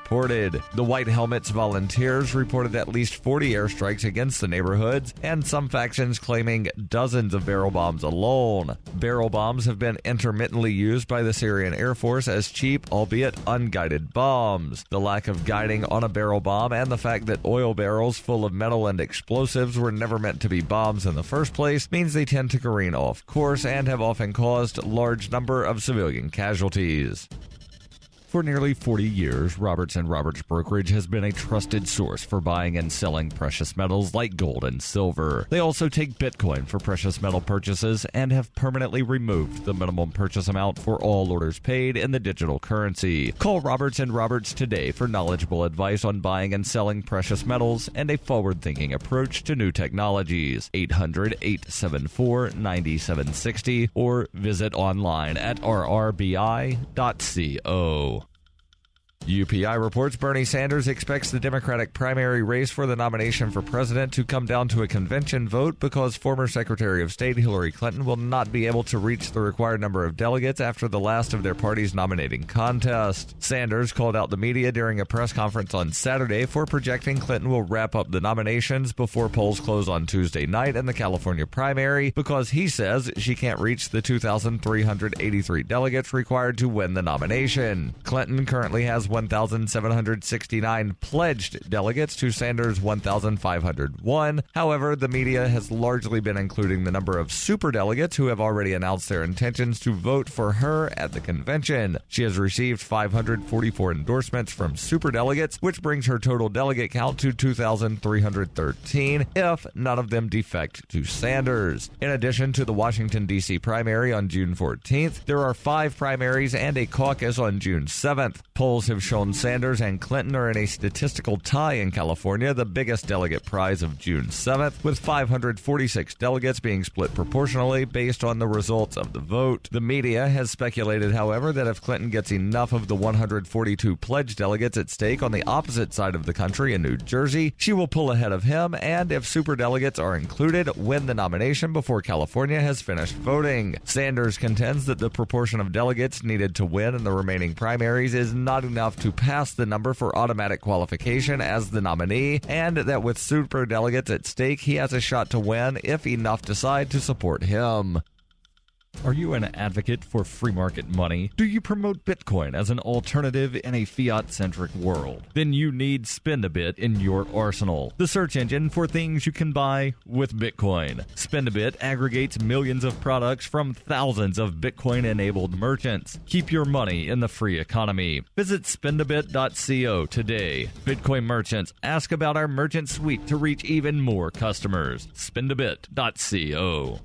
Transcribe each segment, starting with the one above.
reported. The White Helmets volunteers reported at least 40 airstrikes against the neighborhoods, and some factions claiming dozens of barrel bombs alone. Barrel bombs have been intermittently used by the Syrian Air Force as cheap, albeit unguided bombs. The lack of guiding on a barrel bomb and the fact that oil barrels full of metal and explosives were never meant to be bombs in the first place means they tend to careen off course and have often caused large number of civilian casualties. For nearly 40 years, Roberts & Roberts Brokerage has been a trusted source for buying and selling precious metals like gold and silver. They also take Bitcoin for precious metal purchases and have permanently removed the minimum purchase amount for all orders paid in the digital currency. Call Roberts & Roberts today for knowledgeable advice on buying and selling precious metals and a forward-thinking approach to new technologies. 800-874-9760 or visit online at rrbi.co. UPI reports Bernie Sanders expects the Democratic primary race for the nomination for president to come down to a convention vote because former Secretary of State Hillary Clinton will not be able to reach the required number of delegates after the last of their party's nominating contest. Sanders called out the media during a press conference on Saturday for projecting Clinton will wrap up the nominations before polls close on Tuesday night in the California primary because he says she can't reach the 2,383 delegates required to win the nomination. Clinton currently has 1,769 pledged delegates to Sanders' 1,501. However, the media has largely been including the number of superdelegates who have already announced their intentions to vote for her at the convention. She has received 544 endorsements from superdelegates, which brings her total delegate count to 2,313 if none of them defect to Sanders. In addition to the Washington, D.C. primary on June 14th, there are 5 primaries and a caucus on June 7th. Polls have shown Sanders and Clinton are in a statistical tie in California, the biggest delegate prize of June 7th, with 546 delegates being split proportionally based on the results of the vote. The media has speculated, however, that if Clinton gets enough of the 142 pledged delegates at stake on the opposite side of the country in New Jersey, she will pull ahead of him, and if superdelegates are included, win the nomination before California has finished voting. Sanders contends that the proportion of delegates needed to win in the remaining primaries is not enough to pass the number for automatic qualification as the nominee, and that with superdelegates at stake, he has a shot to win if enough decide to support him. Are you an advocate for free market money? Do you promote Bitcoin as an alternative in a fiat-centric world? Then you need Spend-A-Bit in your arsenal, the search engine for things you can buy with Bitcoin. Spend-A-Bit aggregates millions of products from thousands of Bitcoin-enabled merchants. Keep your money in the free economy. Visit spendabit.co today. Bitcoin merchants, ask about our merchant suite to reach even more customers. Spendabit.co.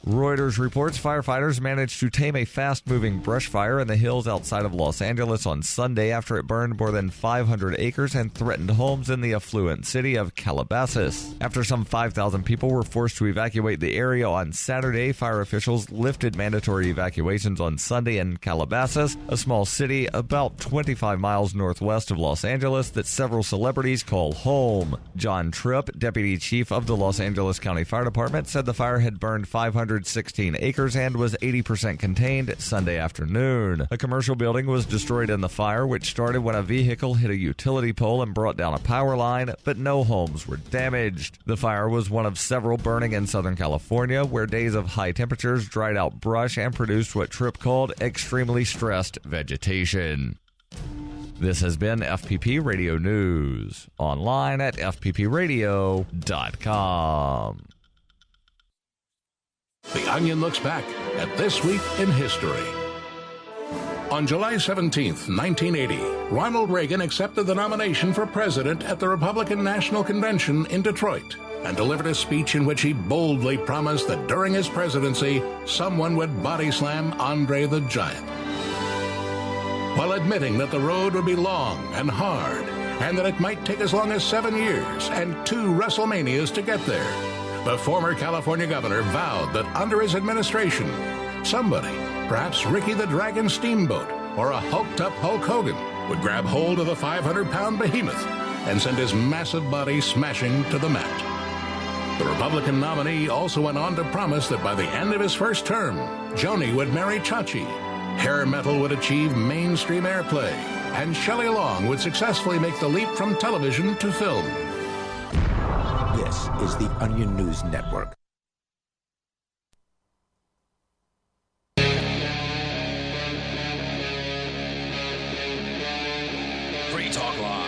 Reuters reports firefighters managed to tame a fast-moving brush fire in the hills outside of Los Angeles on Sunday after it burned more than 500 acres and threatened homes in the affluent city of Calabasas. After some 5,000 people were forced to evacuate the area on Saturday, fire officials lifted mandatory evacuations on Sunday in Calabasas, a small city about 25 miles northwest of Los Angeles that several celebrities call home. John Tripp, deputy chief of the Los Angeles County Fire Department, said the fire had burned 516 acres and was 80% contained Sunday afternoon. A commercial building was destroyed in the fire, which started when a vehicle hit a utility pole and brought down a power line, but no homes were damaged. The fire was one of several burning in Southern California, where days of high temperatures dried out brush and produced what Tripp called extremely stressed vegetation. This has been FPP Radio News, online at fppradio.com. The Onion looks back at This Week in History. On July 17, 1980, Ronald Reagan accepted the nomination for president at the Republican National Convention in Detroit and delivered a speech in which he boldly promised that during his presidency, someone would body slam Andre the Giant. While admitting that the road would be long and hard and that it might take as long as 7 years and 2 WrestleManias to get there, the former California governor vowed that under his administration, somebody, perhaps Ricky the Dragon Steamboat or a hulked-up Hulk Hogan, would grab hold of the 500-pound behemoth and send his massive body smashing to the mat. The Republican nominee also went on to promise that by the end of his first term, Joni would marry Chachi, hair metal would achieve mainstream airplay, and Shelley Long would successfully make the leap from television to film. This is the Onion News Network. Free Talk Live.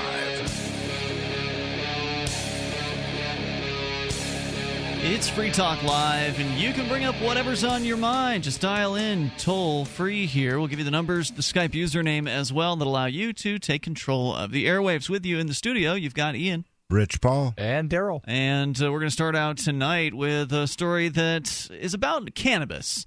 It's Free Talk Live, and you can bring up whatever's on your mind. Just dial in toll free here. We'll give you the numbers, the Skype username as well, that allow you to take control of the airwaves. With you in the studio, you've got Ian, Rich Paul, and Darryl. And we're going to start out tonight with a story that is about cannabis.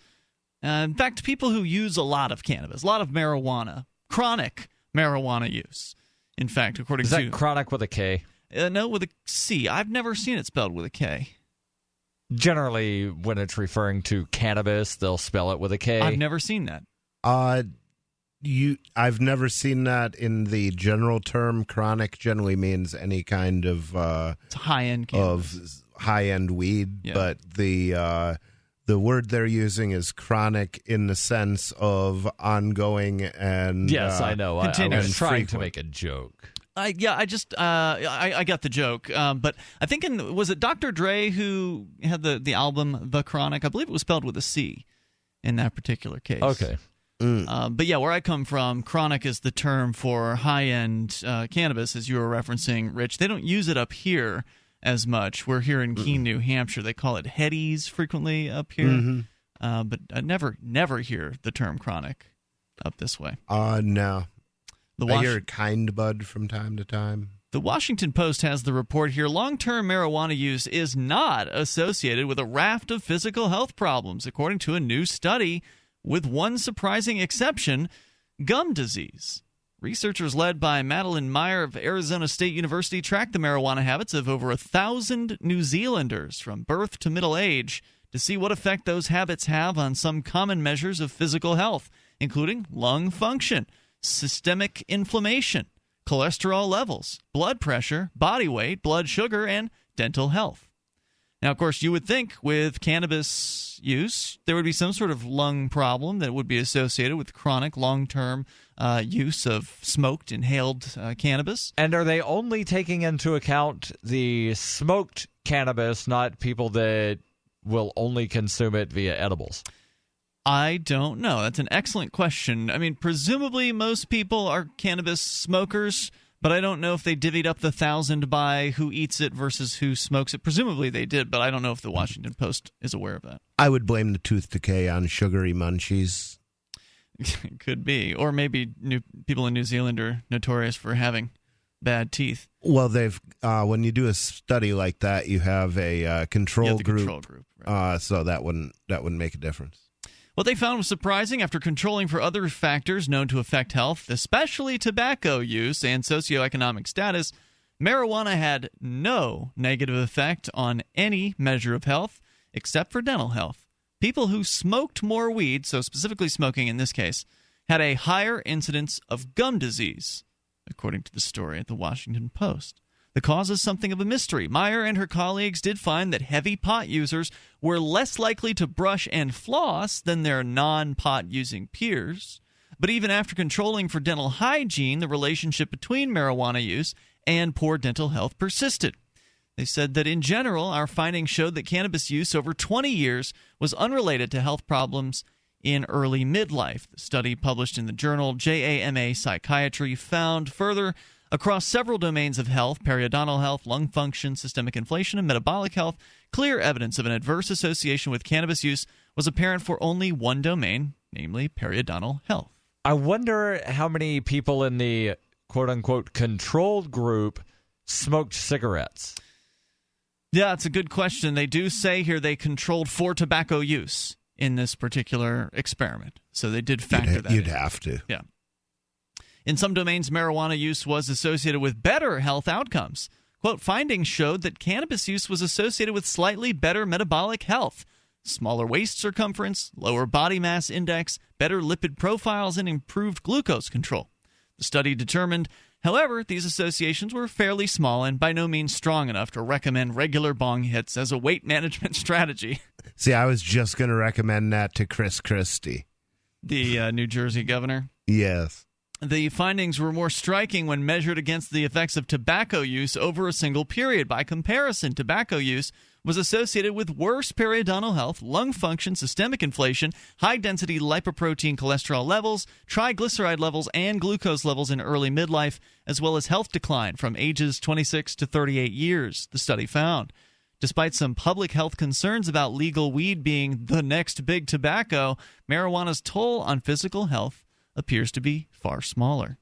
In fact, people who use a lot of cannabis, a lot of marijuana, chronic marijuana use. In fact, according to... Is that chronic with a K? No, with a C. I've never seen it spelled with a K. Generally, when it's referring to cannabis, they'll spell it with a K. I've never seen that. I've never seen that in the general term. Chronic generally means any kind of it's high-end cannabis. Of high-end weed, Yeah. but the word they're using is chronic in the sense of ongoing and Yes, I know. I continuous. was trying to Frequent. make a joke. I got the joke, but I think was it Dr. Dre who had the album The Chronic? I believe it was spelled with a C in that particular case. Okay. But yeah, where I come from, chronic is the term for high-end cannabis, as you were referencing, Rich. They don't use it up here as much. We're here in Keene, New Hampshire. They call it headies frequently up here, but I never hear the term chronic up this way. No. The I hear kind bud from time to time. The Washington Post has the report here. Long-term marijuana use is not associated with a raft of physical health problems, according to a new study, with one surprising exception, gum disease. Researchers led by Madeline Meyer of Arizona State University tracked the marijuana habits of over 1,000 New Zealanders from birth to middle age to see what effect those habits have on some common measures of physical health, including lung function, systemic inflammation, cholesterol levels, blood pressure, body weight, blood sugar, and dental health. Now, of course, you would think with cannabis use, there would be some sort of lung problem that would be associated with chronic long-term use of smoked, inhaled cannabis. And are they only taking into account the smoked cannabis, not people that will only consume it via edibles? I don't know. That's an excellent question. I mean, presumably most people are cannabis smokers, but I don't know if they divvied up the 1,000 by who eats it versus who smokes it. Presumably they did, but I don't know if the Washington Post is aware of that. I would blame the tooth decay on sugary munchies. Could be. Or maybe people in New Zealand are notorious for having bad teeth. Well, they've when you do a study like that, you have a control group. Control group, right. So that wouldn't make a difference. What they found was surprising. After controlling for other factors known to affect health, especially tobacco use and socioeconomic status, marijuana had no negative effect on any measure of health except for dental health. People who smoked more weed, so specifically smoking in this case, had a higher incidence of gum disease, according to the story at the Washington Post. The cause is something of a mystery. Meyer and her colleagues did find that heavy pot users were less likely to brush and floss than their non-pot using peers. But even after controlling for dental hygiene, the relationship between marijuana use and poor dental health persisted. They said that in general, our findings showed that cannabis use over 20 years was unrelated to health problems in early midlife. The study published in the journal JAMA Psychiatry found further across several domains of health, periodontal health, lung function, systemic inflation, and metabolic health, clear evidence of an adverse association with cannabis use was apparent for only one domain, namely periodontal health. I wonder how many people in the quote-unquote controlled group smoked cigarettes. Yeah, it's a good question. They do say here they controlled for tobacco use in this particular experiment. So they did factor that in. You'd have to. Yeah. In some domains, marijuana use was associated with better health outcomes. Quote, findings showed that cannabis use was associated with slightly better metabolic health, smaller waist circumference, lower body mass index, better lipid profiles, and improved glucose control. The study determined, however, these associations were fairly small and by no means strong enough to recommend regular bong hits as a weight management strategy. See, I was just going to recommend that to Chris Christie. The New Jersey governor. Yes. The findings were more striking when measured against the effects of tobacco use over a single period. By comparison, tobacco use was associated with worse periodontal health, lung function, systemic inflation, high-density lipoprotein cholesterol levels, triglyceride levels, and glucose levels in early midlife, as well as health decline from ages 26 to 38 years, the study found. Despite some public health concerns about legal weed being the next big tobacco, marijuana's toll on physical health appears to be far smaller.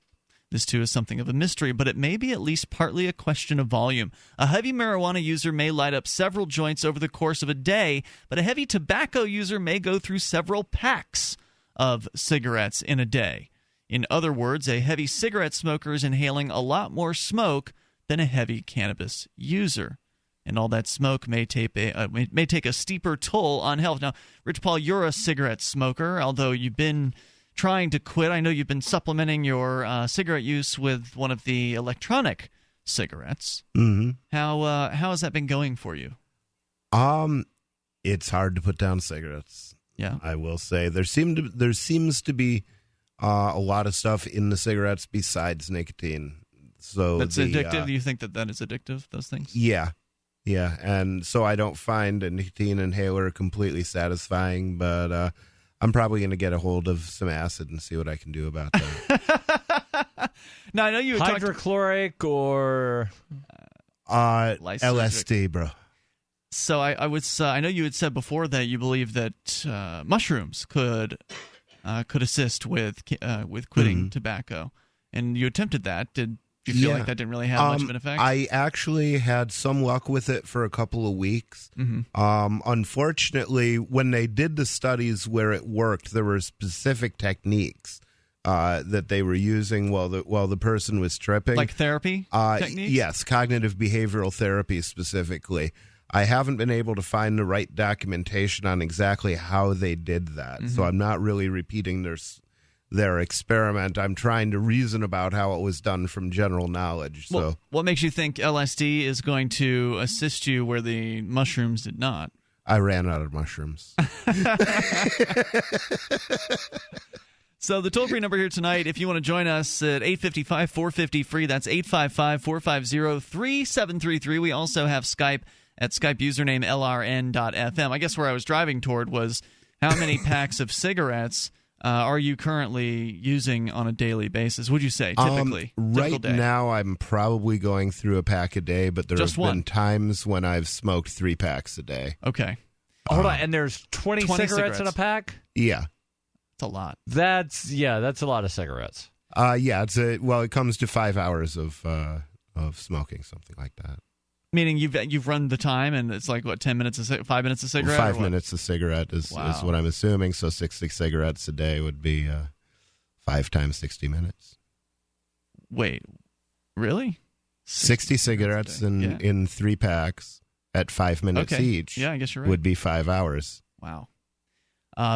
This, too, is something of a mystery, but it may be at least partly a question of volume. A heavy marijuana user may light up several joints over the course of a day, but a heavy tobacco user may go through several packs of cigarettes in a day. In other words, a heavy cigarette smoker is inhaling a lot more smoke than a heavy cannabis user. And all that smoke may take a steeper toll on health. Now, Rich Paul, you're a cigarette smoker, although you've been trying to quit. I know you've been supplementing your cigarette use with one of the electronic cigarettes. Mm-hmm. How has that been going for you? It's hard to put down cigarettes. Yeah, I will say there seems to be a lot of stuff in the cigarettes besides nicotine. So that's addictive. Do you think that is addictive? Those things? Yeah, and so I don't find a nicotine inhaler completely satisfying, but I'm probably going to get a hold of some acid and see what I can do about that. Now, I know you hydrochloric or LSD, bro. So I know you had said before that you believe that mushrooms could assist with quitting tobacco, and you attempted that. Did you feel like that didn't really have much of an effect? I actually had some luck with it for a couple of weeks. Mm-hmm. Unfortunately, when they did the studies where it worked, there were specific techniques that they were using while the person was tripping. Like therapy techniques? Yes, cognitive behavioral therapy specifically. I haven't been able to find the right documentation on exactly how they did that, so I'm not really repeating their experiment. I'm trying to reason about how it was done from general knowledge. So, well, what makes you think LSD is going to assist you where the mushrooms did not? I ran out of mushrooms. So the toll-free number here tonight, if you want to join us at 855-450-FREE, that's 855-450-3733. We also have Skype at Skype username LRN.FM. I guess where I was driving toward was how many packs of cigarettes are you currently using on a daily basis? Would you say typically? Right now, I'm probably going through a pack a day, but there have been times when I've smoked 3 packs a day. Okay. Hold on, and there's 20 cigarettes in a pack? Yeah. It's a lot. That's a lot of cigarettes. Yeah, it comes to 5 hours of smoking, something like that. Meaning you've run the time, and it's like, what, 5 minutes a cigarette? 5 minutes a cigarette is what I'm assuming. So 60 cigarettes a day would be 5 times 60 minutes. Wait, really? 60 cigarettes in 3 packs at 5 minutes each. Yeah, I guess you're right. Would be 5 hours. Wow.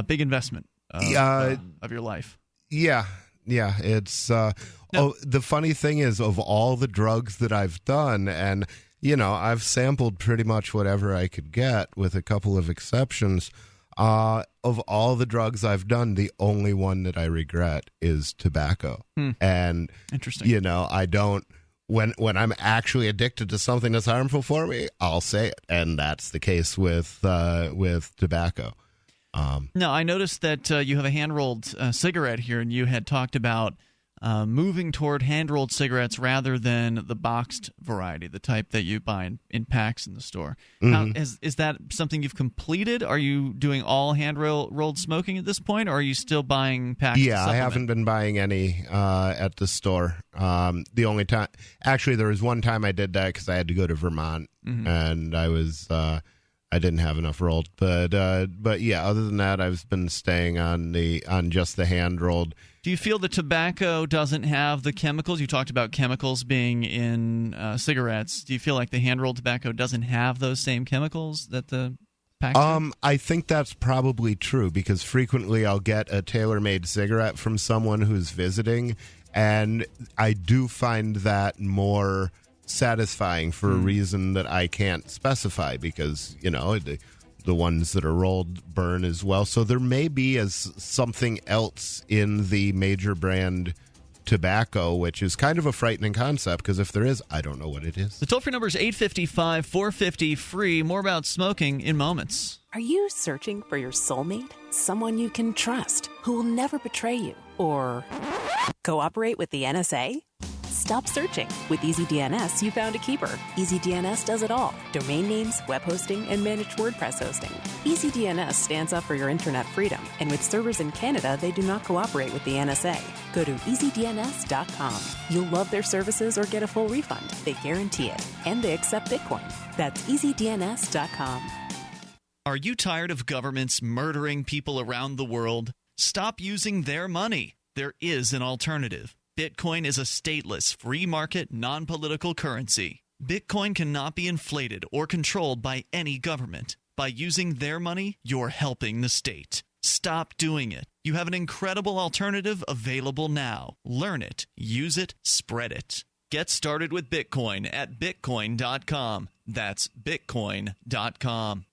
Big investment of your life. Yeah. It's the funny thing is, of all the drugs that I've done, and I've sampled pretty much whatever I could get, with a couple of exceptions. Of all the drugs I've done, the only one that I regret is tobacco. And interesting. I don't. When I'm actually addicted to something that's harmful for me, I'll say it, and that's the case with tobacco. No, I noticed that you have a hand-rolled cigarette here, and you had talked about moving toward hand-rolled cigarettes rather than the boxed variety, the type that you buy in packs in the store. Is that something you've completed? Are you doing all hand-rolled smoking at this point, or are you still buying packs? Yeah, I haven't been buying any at the store. The only time, actually, there was one time I did that because I had to go to Vermont, and I didn't have enough rolled. But yeah, other than that, I've been staying on just the hand-rolled. Do you feel the tobacco doesn't have the chemicals? You talked about chemicals being in cigarettes. Do you feel like the hand-rolled tobacco doesn't have those same chemicals that the packs have? I think that's probably true, because frequently I'll get a tailor-made cigarette from someone who's visiting, and I do find that more satisfying for a reason that I can't specify, because, the ones that are rolled burn as well. So there may be something else in the major brand tobacco, which is kind of a frightening concept because if there is, I don't know what it is. The toll-free number is 855-450-FREE. More about smoking in moments. Are you searching for your soulmate? Someone you can trust, who will never betray you? Or cooperate with the NSA? Stop searching. With EasyDNS, you found a keeper. EasyDNS does it all. Domain names, web hosting, and managed WordPress hosting. EasyDNS stands up for your internet freedom. And with servers in Canada, they do not cooperate with the NSA. Go to EasyDNS.com. You'll love their services or get a full refund. They guarantee it. And they accept Bitcoin. That's EasyDNS.com. Are you tired of governments murdering people around the world? Stop using their money. There is an alternative. Bitcoin is a stateless, free market, non-political currency. Bitcoin cannot be inflated or controlled by any government. By using their money, you're helping the state. Stop doing it. You have an incredible alternative available now. Learn it, use it, spread it. Get started with Bitcoin at Bitcoin.com. That's Bitcoin.com.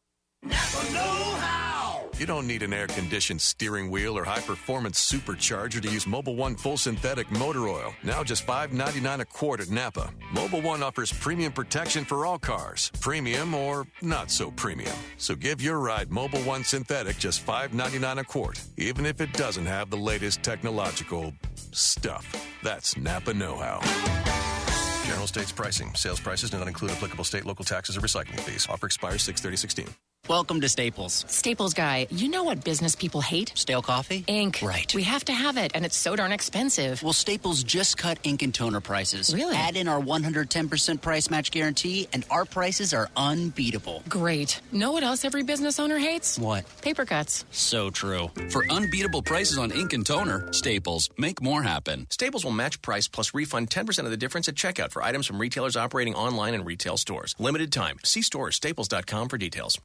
Napa know-how. You don't need an air-conditioned steering wheel or high-performance supercharger to use Mobil 1 full synthetic motor oil. Now just $5.99 a quart at Napa. Mobil 1 offers premium protection for all cars. Premium or not so premium. So give your ride Mobil 1 synthetic just $5.99 a quart, even if it doesn't have the latest technological stuff. That's Napa know-how. General States pricing. Sales prices do not include applicable state, local taxes, or recycling fees. Offer expires 6/30/16. Welcome to Staples. Staples guy, you know what business people hate? Stale coffee? Ink. Right. We have to have it, and it's so darn expensive. Well, Staples just cut ink and toner prices. Really? Add in our 110% price match guarantee, and our prices are unbeatable. Great. Know what else every business owner hates? What? Paper cuts. So true. For unbeatable prices on ink and toner, Staples. Make more happen. Staples will match price plus refund 10% of the difference at checkout for items from retailers operating online and retail stores. Limited time. See store or staples.com for details.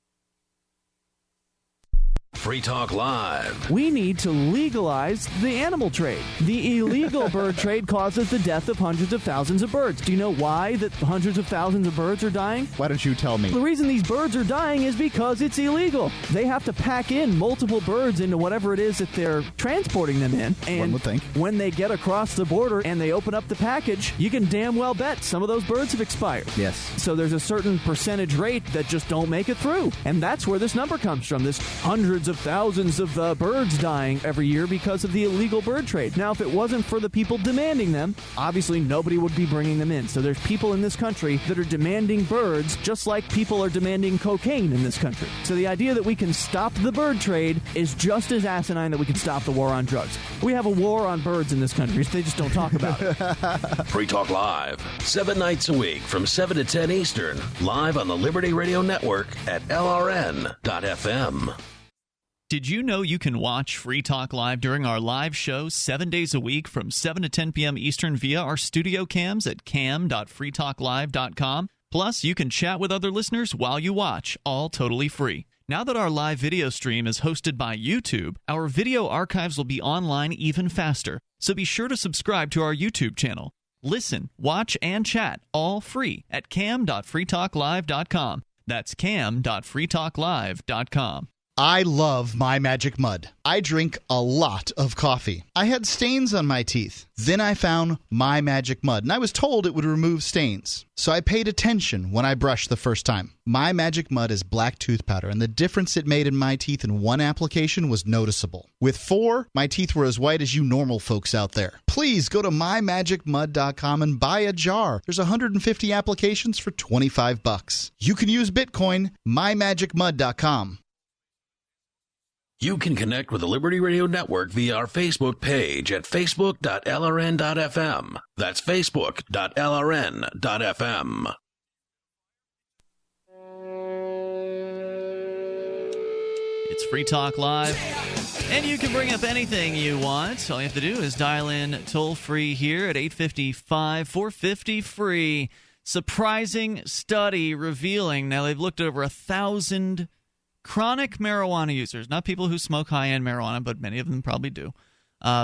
Free Talk Live. We need to legalize the animal trade. The illegal bird trade causes the death of hundreds of thousands of birds. Do you know why that hundreds of thousands of birds are dying? Why don't you tell me? The reason these birds are dying is because it's illegal. They have to pack in multiple birds into whatever it is that they're transporting them in. And one would think. When they get across the border and they open up the package, you can damn well bet some of those birds have expired. Yes. So there's a certain percentage rate that just don't make it through. And that's where this number comes from, this hundreds of thousands of birds dying every year because of the illegal bird trade. Now, if it wasn't for the people demanding them, obviously nobody would be bringing them in. So there's people in this country that are demanding birds just like people are demanding cocaine in this country. So the idea that we can stop the bird trade is just as asinine that we can stop the war on drugs. We have a war on birds in this country. They just don't talk about it. Free Talk Live. 7 nights a week from 7 to 10 Eastern. Live on the Liberty Radio Network at LRN.FM. Did you know you can watch Free Talk Live during our live show 7 days a week from 7 to 10 p.m. Eastern via our studio cams at cam.freetalklive.com? Plus, you can chat with other listeners while you watch, all totally free. Now that our live video stream is hosted by YouTube, our video archives will be online even faster. So be sure to subscribe to our YouTube channel. Listen, watch, and chat all free at cam.freetalklive.com. That's cam.freetalklive.com. I love My Magic Mud. I drink a lot of coffee. I had stains on my teeth. Then I found My Magic Mud, and I was told it would remove stains. So I paid attention when I brushed the first time. My Magic Mud is black tooth powder, and the difference it made in my teeth in one application was noticeable. With 4, my teeth were as white as you normal folks out there. Please go to mymagicmud.com and buy a jar. There's 150 applications for $25. You can use Bitcoin, mymagicmud.com. You can connect with the Liberty Radio Network via our Facebook page at facebook.lrn.fm. That's facebook.lrn.fm. It's Free Talk Live, and you can bring up anything you want. All you have to do is dial in toll-free here at 855-450-FREE. Surprising study revealing, now they've looked at over 1,000 chronic marijuana users, not people who smoke high-end marijuana, but many of them probably do.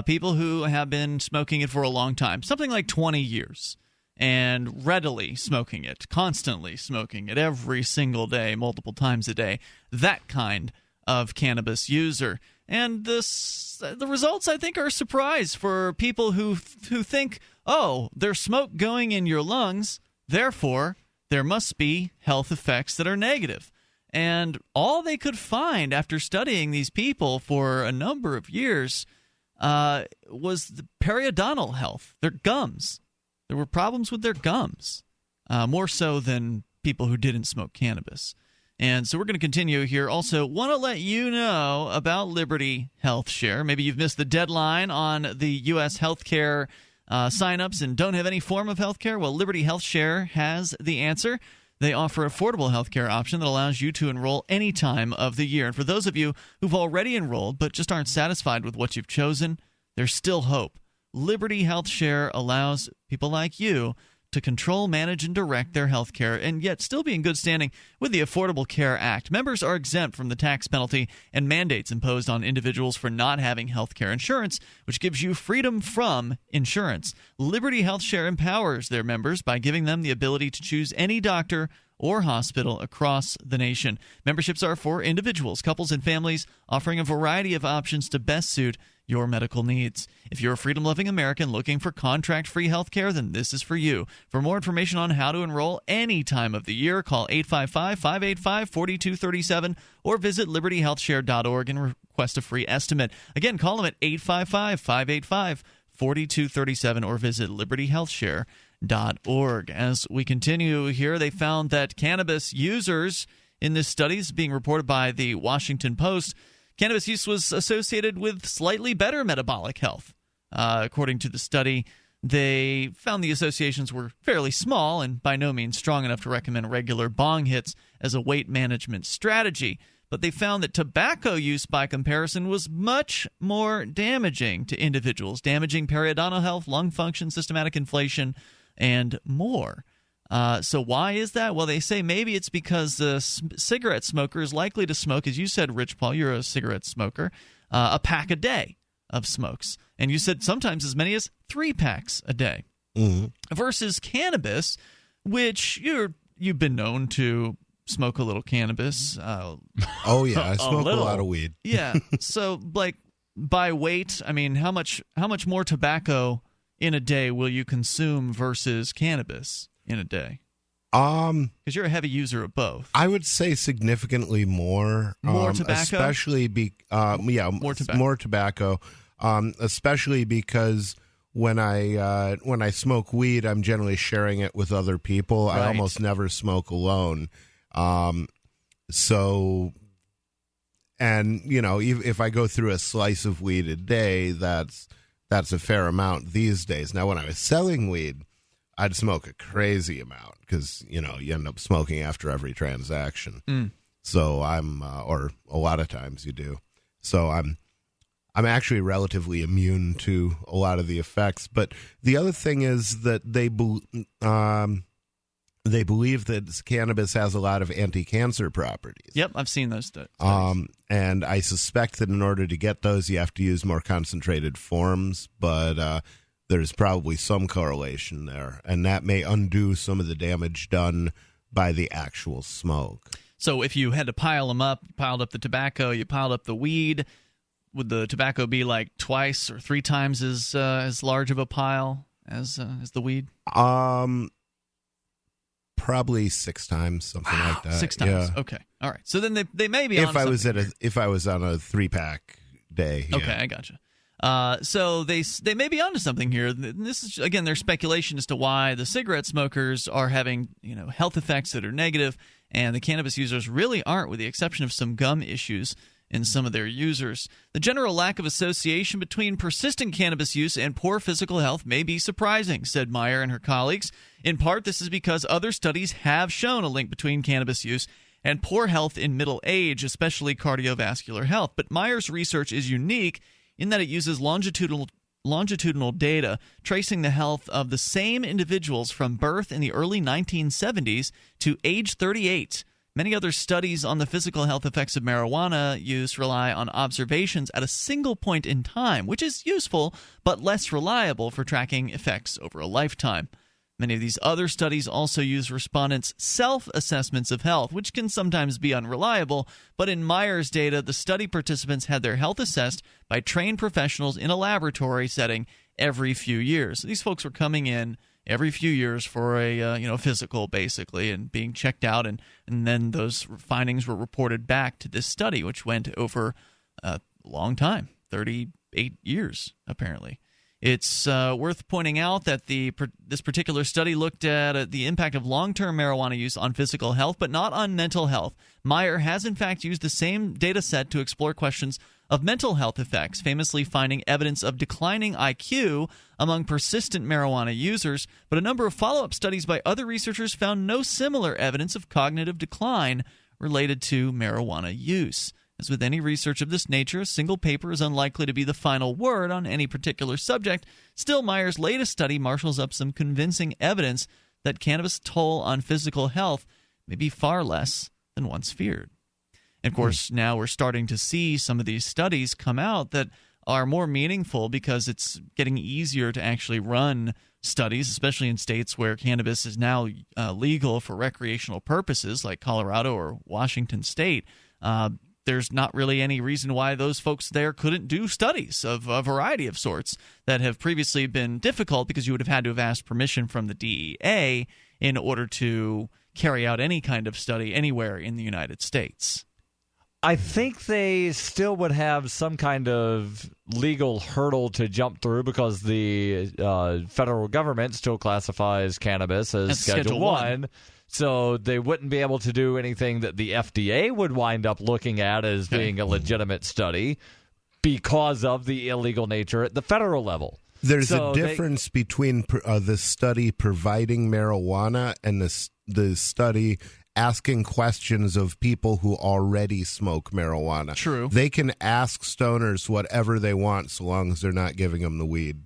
People who have been smoking it for a long time, something like 20 years, and readily smoking it, constantly smoking it every single day, multiple times a day, that kind of cannabis user. And the results, I think, are a surprise for people who think, oh, there's smoke going in your lungs, therefore there must be health effects that are negative. And all they could find after studying these people for a number of years was the periodontal health, their gums. There were problems with their gums, more so than people who didn't smoke cannabis. And so we're going to continue here. Also, want to let you know about Liberty Health Share. Maybe you've missed the deadline on the U.S. healthcare signups and don't have any form of healthcare. Well, Liberty Health Share has the answer. They offer an affordable healthcare option that allows you to enroll any time of the year. And for those of you who've already enrolled but just aren't satisfied with what you've chosen, there's still hope. Liberty Health Share allows people like you to control, manage, and direct their health care, and yet still be in good standing with the Affordable Care Act. Members are exempt from the tax penalty and mandates imposed on individuals for not having health care insurance, which gives you freedom from insurance. Liberty Health Share empowers their members by giving them the ability to choose any doctor or hospital across the nation. Memberships are for individuals, couples, and families, offering a variety of options to best suit your medical needs. If you're a freedom-loving American looking for contract-free health care, then this is for you. For more information on how to enroll any time of the year, call 855-585-4237 or visit libertyhealthshare.org and request a free estimate. Again, call them at 855-585-4237 or visit libertyhealthshare.org. As we continue here, they found that cannabis users in this study is being reported by the Washington Post. Cannabis use was associated with slightly better metabolic health. According to the study, they found the associations were fairly small and by no means strong enough to recommend regular bong hits as a weight management strategy. But they found that tobacco use, by comparison, was much more damaging to individuals, damaging periodontal health, lung function, systematic inflation, and more. So why is that? Well, they say maybe it's because the cigarette smoker is likely to smoke, as you said, Rich Paul, you're a cigarette smoker, a pack a day of smokes. And you said sometimes as many as 3 packs a day. Mm-hmm. Versus cannabis, which you've been known to smoke a little cannabis. Oh, yeah. I smoke a lot of weed. Yeah. So, like, by weight, I mean, how much more tobacco in a day will you consume versus cannabis in a day? Because you're a heavy user of both. I would say significantly more. More tobacco? Especially, more tobacco. Especially because when I smoke weed, I'm generally sharing it with other people. Right. I almost never smoke alone. So, and, you know, if I go through a slice of weed a day, that's a fair amount these days. Now, when I was selling weed, I'd smoke a crazy amount because, you know, you end up smoking after every transaction. Mm. So or a lot of times you do. So I'm actually relatively immune to a lot of the effects. But the other thing is that they believe that cannabis has a lot of anti-cancer properties. Yep, I've seen those studies. And I suspect that in order to get those, you have to use more concentrated forms. But there's probably some correlation there, and that may undo some of the damage done by the actual smoke. So if you had to pile them up, piled up the tobacco, you piled up the weed, would the tobacco be like twice or 3 times as large of a pile as the weed? Probably 6 times, something like that. 6 times. Yeah. Okay. All right. So then they may be on if I was on a 3-pack day. Okay, yeah. I gotcha. So they may be onto something here. This is, again, their speculation as to why the cigarette smokers are having, you know, health effects that are negative, and the cannabis users really aren't, with the exception of some gum issues in some of their users. The general lack of association between persistent cannabis use and poor physical health may be surprising, said Meyer and her colleagues. In part, this is because other studies have shown a link between cannabis use and poor health in middle age, especially cardiovascular health. But Meyer's research is unique in that it uses longitudinal data tracing the health of the same individuals from birth in the early 1970s to age 38. Many other studies on the physical health effects of marijuana use rely on observations at a single point in time, which is useful but less reliable for tracking effects over a lifetime. Many of these other studies also use respondents' self-assessments of health, which can sometimes be unreliable, but in Myers' data, the study participants had their health assessed by trained professionals in a laboratory setting every few years. These folks were coming in every few years for a physical, basically, and being checked out, and then those findings were reported back to this study, which went over a long time, 38 years, apparently. It's worth pointing out that this particular study looked at the impact of long-term marijuana use on physical health, but not on mental health. Meyer has, in fact, used the same data set to explore questions of mental health effects, famously finding evidence of declining IQ among persistent marijuana users, but a number of follow-up studies by other researchers found no similar evidence of cognitive decline related to marijuana use. As with any research of this nature, a single paper is unlikely to be the final word on any particular subject. Still, Meyer's latest study marshals up some convincing evidence that cannabis' toll on physical health may be far less than once feared. And of course, now we're starting to see some of these studies come out that are more meaningful because it's getting easier to actually run studies, especially in states where cannabis is now legal for recreational purposes, like Colorado or Washington State. There's not really any reason why those folks there couldn't do studies of a variety of sorts that have previously been difficult because you would have had to have asked permission from the DEA in order to carry out any kind of study anywhere in the United States. I think they still would have some kind of legal hurdle to jump through because the federal government still classifies cannabis as Schedule 1. So they wouldn't be able to do anything that the FDA would wind up looking at as being a legitimate study because of the illegal nature at the federal level. There's a difference between the study providing marijuana and the study asking questions of people who already smoke marijuana. True. They can ask stoners whatever they want so long as they're not giving them the weed.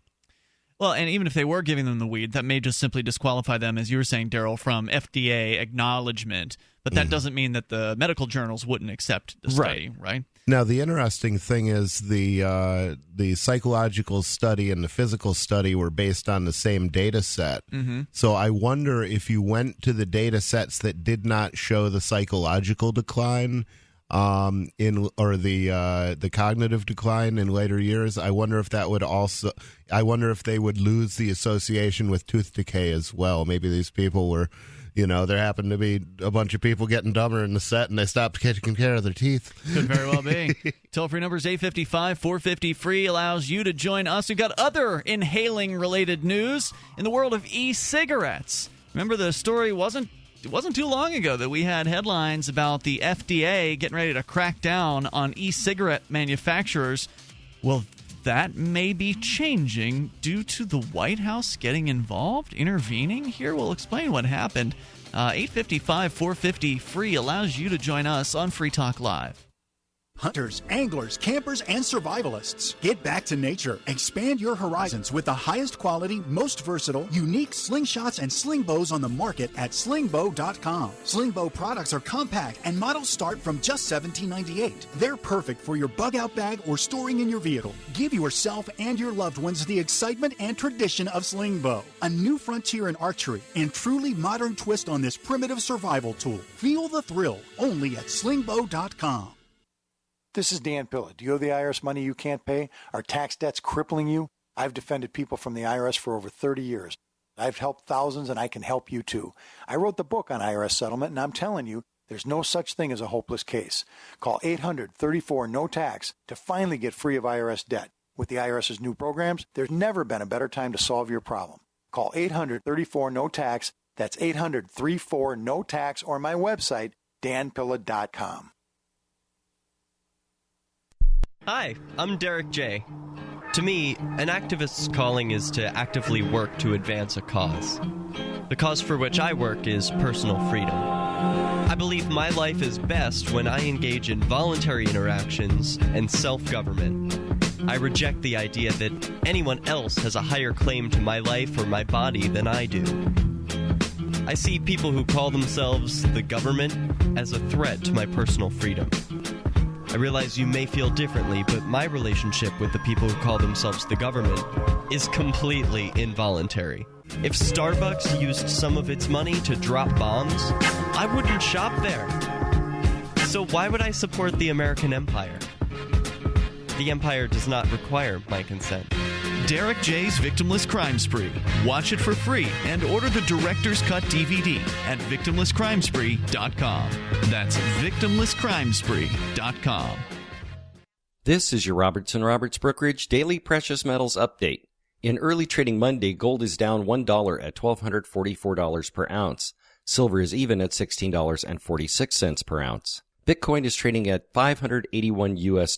Well, and even if they were giving them the weed, that may just simply disqualify them, as you were saying, Darryl, from FDA acknowledgement. But that doesn't mean that the medical journals wouldn't accept the study, right? Now, the interesting thing is the psychological study and the physical study were based on the same data set. Mm-hmm. So I wonder if you went to the data sets that did not show the psychological decline the cognitive decline in later years. I wonder if that would also. I wonder if they would lose the association with tooth decay as well. Maybe these people were, there happened to be a bunch of people getting dumber in the set, and they stopped taking care of their teeth. Could very well be. Toll-free number is 855-450-FREE. Allows you to join us. We've got other inhaling-related news in the world of e-cigarettes. Remember, the story wasn't too long ago that we had headlines about the FDA getting ready to crack down on e-cigarette manufacturers. Well, that may be changing due to the White House getting involved, intervening. Here we'll explain what happened. 855-450-FREE allows you to join us on Free Talk Live. Hunters, anglers, campers, and survivalists. Get back to nature. Expand your horizons with the highest quality, most versatile, unique slingshots and sling bows on the market at slingbow.com. Sling bow products are compact and models start from just $17.98. They're perfect for your bug out bag or storing in your vehicle. Give yourself and your loved ones the excitement and tradition of sling bow. A new frontier in archery and truly modern twist on this primitive survival tool. Feel the thrill only at slingbow.com. This is Dan Pilla. Do you owe the IRS money you can't pay? Are tax debts crippling you? I've defended people from the IRS for over 30 years. I've helped thousands, and I can help you too. I wrote the book on IRS settlement, and I'm telling you, there's no such thing as a hopeless case. Call 800-34-NO-TAX to finally get free of IRS debt. With the IRS's new programs, there's never been a better time to solve your problem. Call 800-34-NO-TAX. That's 800-34-NO-TAX, or my website, danpilla.com. Hi, I'm Derek J. To me, an activist's calling is to actively work to advance a cause. The cause for which I work is personal freedom. I believe my life is best when I engage in voluntary interactions and self-government. I reject the idea that anyone else has a higher claim to my life or my body than I do. I see people who call themselves the government as a threat to my personal freedom. I realize you may feel differently, but my relationship with the people who call themselves the government is completely involuntary. If Starbucks used some of its money to drop bombs, I wouldn't shop there. So why would I support the American empire? The empire does not require my consent. Derek J's Victimless Crime Spree. Watch it for free and order the Director's Cut DVD at victimlesscrimespree.com. That's victimlesscrimespree.com. This is your Robertson Roberts Brokerage Daily Precious Metals Update. In early trading Monday, gold is down $1 at $1,244 per ounce. Silver is even at $16.46 per ounce. Bitcoin is trading at $581 US.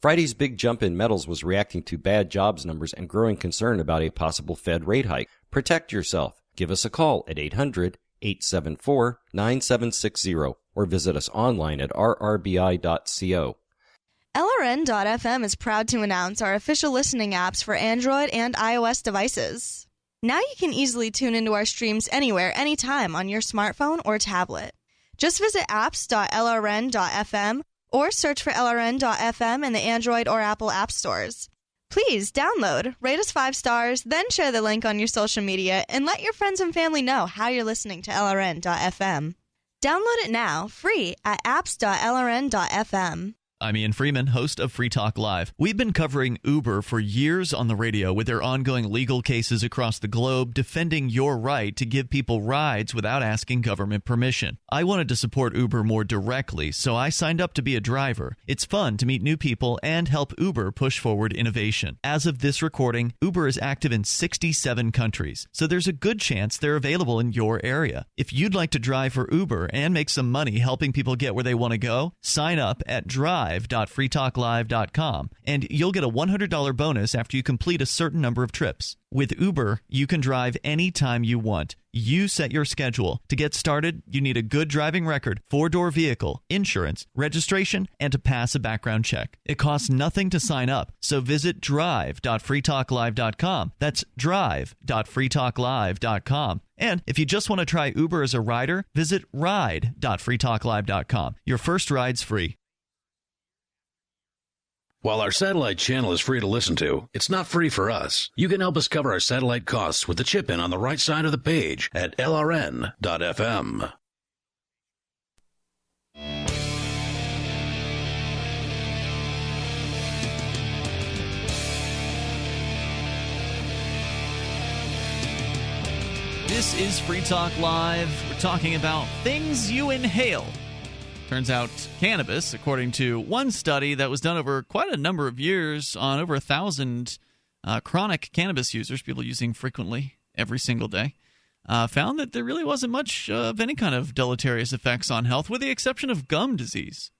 Friday's big jump in metals was reacting to bad jobs numbers and growing concern about a possible Fed rate hike. Protect yourself. Give us a call at 800-874-9760 or visit us online at rrbi.co. LRN.FM is proud to announce our official listening apps for Android and iOS devices. Now you can easily tune into our streams anywhere, anytime on your smartphone or tablet. Just visit apps.lrn.fm or search for LRN.FM in the Android or Apple app stores. Please download, rate us 5 stars, then share the link on your social media, and let your friends and family know how you're listening to LRN.FM. Download it now, free at apps.lrn.fm. I'm Ian Freeman, host of Free Talk Live. We've been covering Uber for years on the radio with their ongoing legal cases across the globe defending your right to give people rides without asking government permission. I wanted to support Uber more directly, so I signed up to be a driver. It's fun to meet new people and help Uber push forward innovation. As of this recording, Uber is active in 67 countries, so there's a good chance they're available in your area. If you'd like to drive for Uber and make some money helping people get where they want to go, sign up at drive.freetalklive.com, and you'll get a $100 bonus after you complete a certain number of trips. With Uber, you can drive anytime you want. You set your schedule. To get started, you need a good driving record, 4-door vehicle, insurance, registration, and to pass a background check. It costs nothing to sign up, so visit drive.freetalklive.com. That's drive.freetalklive.com. And if you just want to try Uber as a rider, visit ride.freetalklive.com. Your first ride's free. While our satellite channel is free to listen to, it's not free for us. You can help us cover our satellite costs with the chip-in on the right side of the page at lrn.fm. This is Free Talk Live. We're talking about things you inhale. Turns out cannabis, according to one study that was done over quite a number of years on over 1,000 chronic cannabis users, people using frequently every single day, found that there really wasn't much of any kind of deleterious effects on health, with the exception of gum disease,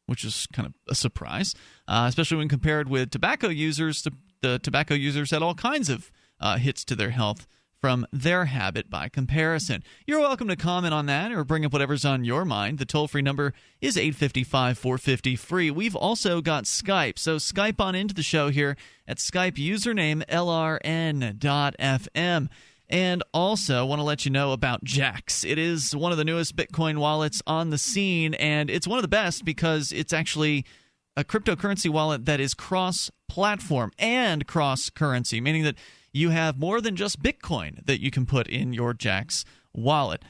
which is kind of a surprise, especially when compared with tobacco users. The tobacco users had all kinds of hits to their health from their habit by comparison. You're welcome to comment on that or bring up whatever's on your mind. The toll-free number is 855-450-FREE. We've also got Skype, so Skype on into the show here at Skype username LRN.FM. And also want to let you know about Jax. It is one of the newest Bitcoin wallets on the scene, and it's one of the best because it's actually a cryptocurrency wallet that is cross-platform and cross-currency, meaning that you have more than just Bitcoin that you can put in your Jax wallet.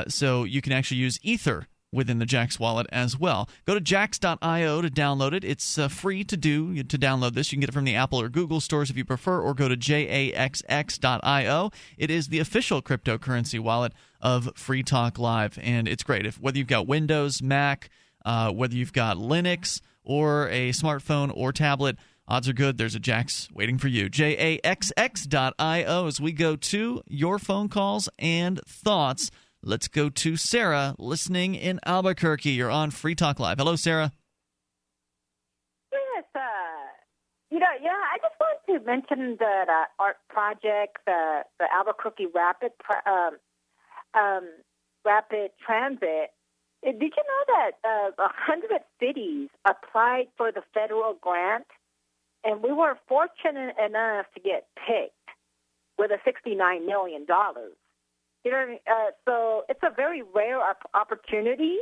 So you can actually use Ether within the Jax wallet as well. Go to jax.io to download it. It's free to download this. You can get it from the Apple or Google stores if you prefer, or go to jaxx.io. It is the official cryptocurrency wallet of Free Talk Live, and it's great. Whether you've got Windows, Mac, whether you've got Linux, or a smartphone or tablet, odds are good there's a Jax waiting for you. jaxx.io as we go to your phone calls and thoughts. Let's go to Sarah, listening in Albuquerque. You're on Free Talk Live. Hello, Sarah. Yes. I just want to mention the art project, the Albuquerque Rapid Transit. Did you know that 100 cities applied for the federal grant? And we were fortunate enough to get picked with a $69 million. You know what I mean? So it's a very rare opportunity.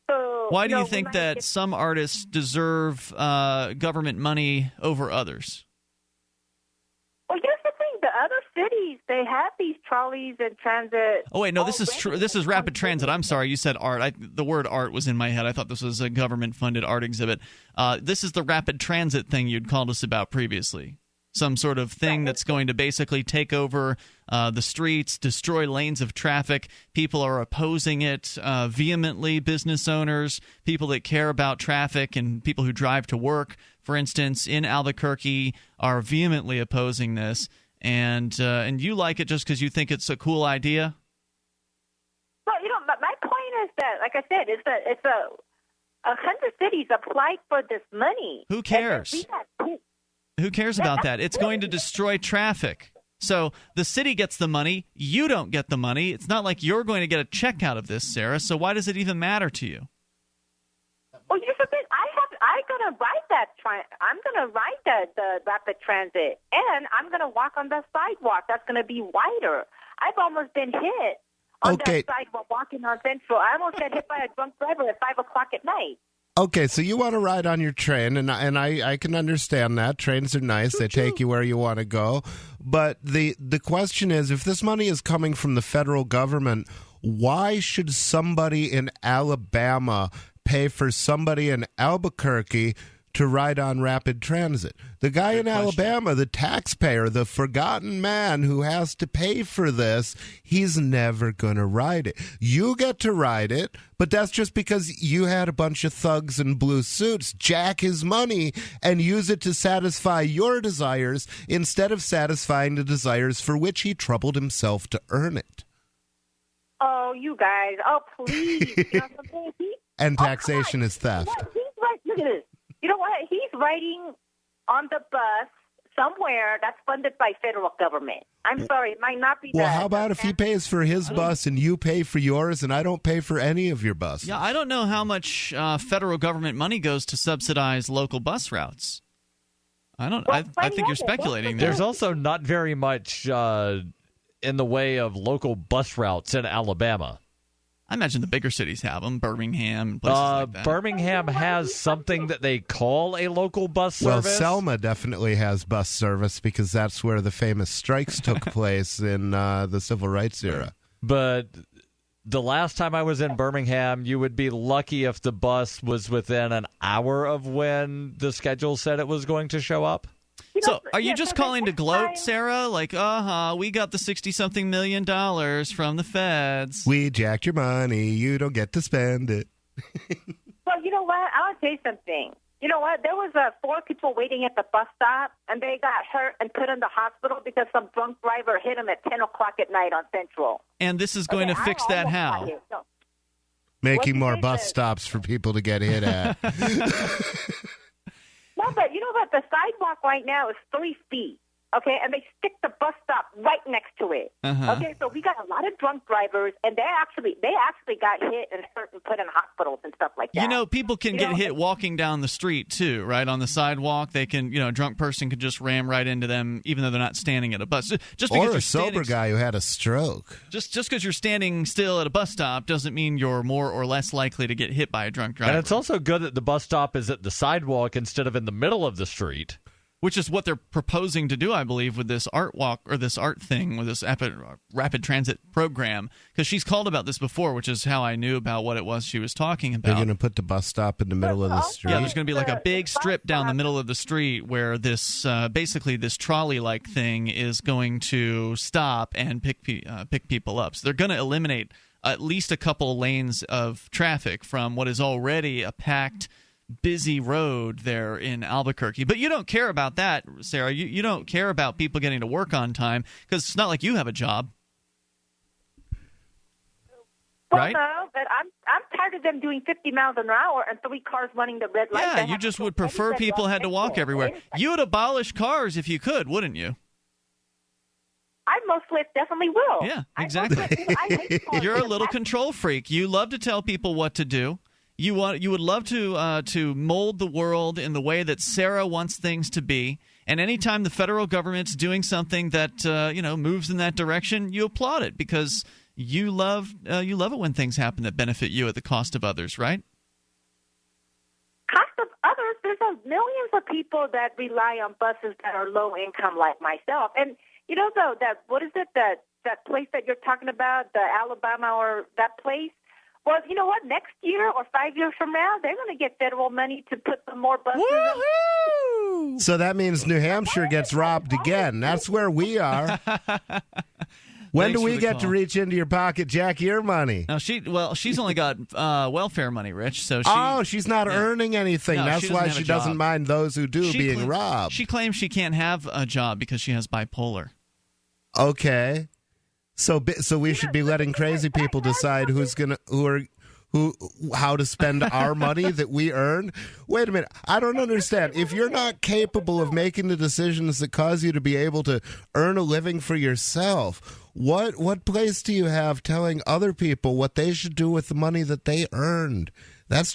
So why do you think that some artists deserve government money over others? Well, here's the thing. The other cities they have these trolleys and transit. Oh wait, no, this is rapid transit. I'm sorry, you said art. The word art was in my head. I thought this was a government-funded art exhibit. This is the rapid transit thing you'd called us about previously. Some sort of thing that's going to basically take over the streets, destroy lanes of traffic. People are opposing it vehemently. Business owners, people that care about traffic, and people who drive to work, for instance, in Albuquerque, are vehemently opposing this. And you like it just because you think it's a cool idea? Well, my point is that, like I said, it's 100 cities applied for this money. Who cares? Who cares about that? It's going to destroy traffic. So the city gets the money. You don't get the money. It's not like you're going to get a check out of this, Sarah. So why does it even matter to you? Well, you're forbidden. I'm going to ride that. I'm going to ride the rapid transit, and I'm going to walk on the sidewalk. That's going to be wider. I've almost been hit on that sidewalk walking on Central. I almost got hit by a drunk driver at 5 o'clock at night. Okay, so you want to ride on your train, and I can understand that. Trains are nice. They take you where you want to go. But the question is, if this money is coming from the federal government, why should somebody in Alabama pay for somebody in Albuquerque to ride on rapid transit? The guy in Alabama, the taxpayer, the forgotten man who has to pay for this, he's never going to ride it. You get to ride it, but that's just because you had a bunch of thugs in blue suits jack his money and use it to satisfy your desires instead of satisfying the desires for which he troubled himself to earn it. Oh, you guys. Oh, please. And taxation is theft. He's right. Look at this. You know what? He's riding on the bus somewhere that's funded by federal government. I'm sorry, it might not be that. Well, how about if he pays for his bus and you pay for yours and I don't pay for any of your buses? Yeah, I don't know how much federal government money goes to subsidize local bus routes. I think you're speculating there. There's also not very much in the way of local bus routes in Alabama. I imagine the bigger cities have them, Birmingham, and places like that. Birmingham has something that they call a local bus service. Well, Selma definitely has bus service because that's where the famous strikes took place in the civil rights era. But the last time I was in Birmingham, you would be lucky if the bus was within an hour of when the schedule said it was going to show up. So are you just calling to gloat, Sarah? Like, we got the $60-something million from the feds. We jacked your money. You don't get to spend it. Well, you know what? I'll tell you something. You know what? There was 4 people waiting at the bus stop, and they got hurt and put in the hospital because some drunk driver hit them at 10 o'clock at night on Central. And this is going to fix that how? Making more bus stops for people to get hit at. No, but you know what? The sidewalk right now is 3 feet, okay? And they stick the bus stop right next to it. Okay, so we got a lot of drunk drivers, and they actually got hit and hurt and put in hospitals and stuff like that. You know, people can get hit walking down the street, too, right? On the sidewalk, they can, a drunk person could just ram right into them, even though they're not standing at a bus. Just or a sober guy who had a stroke. Just because you're standing still at a bus stop doesn't mean you're more or less likely to get hit by a drunk driver. And it's also good that the bus stop is at the sidewalk instead of in the middle of the street. Which is what they're proposing to do, I believe, with this art walk or this art thing, with this rapid transit program. Because she's called about this before, which is how I knew about what it was she was talking about. They're going to put the bus stop in the middle of the street? Yeah, there's going to be like a big strip down the middle of the street where this basically this trolley-like thing is going to stop and pick people up. So they're going to eliminate at least a couple lanes of traffic from what is already a packed, busy road there in Albuquerque. But you don't care about that, Sarah. You don't care about people getting to work on time because it's not like you have a job. Right? Well, no, but I'm tired of them doing 50 miles an hour and 3 cars running the red light. Yeah, you just would prefer people had to walk everywhere. You would abolish cars if you could, wouldn't you? I mostly definitely will. Yeah, exactly. You're a little control freak. You love to tell people what to do. You would love to mold the world in the way that Sarah wants things to be. And anytime the federal government's doing something that moves in that direction, you applaud it because you love it when things happen that benefit you at the cost of others, right? Cost of others? There's millions of people that rely on buses that are low income, like myself. And You know, though, that what is it, that place that you're talking about, the Alabama or that place? Well, you know what? Next year or 5 years from now, they're going to get federal money to put some more buses in. So that means New Hampshire gets robbed again. That's where we are. When do we get to reach into your pocket, jack your money? No, she's only got welfare money, Rich. So she's not earning anything. No, That's why she doesn't mind those who do being robbed. She claims she can't have a job because she has bipolar. Okay, so we should be letting crazy people decide how to spend our money that we earn. Wait a minute, I don't understand. If you're not capable of making the decisions that cause you to be able to earn a living for yourself, what place do you have telling other people what they should do with the money that they earned? That's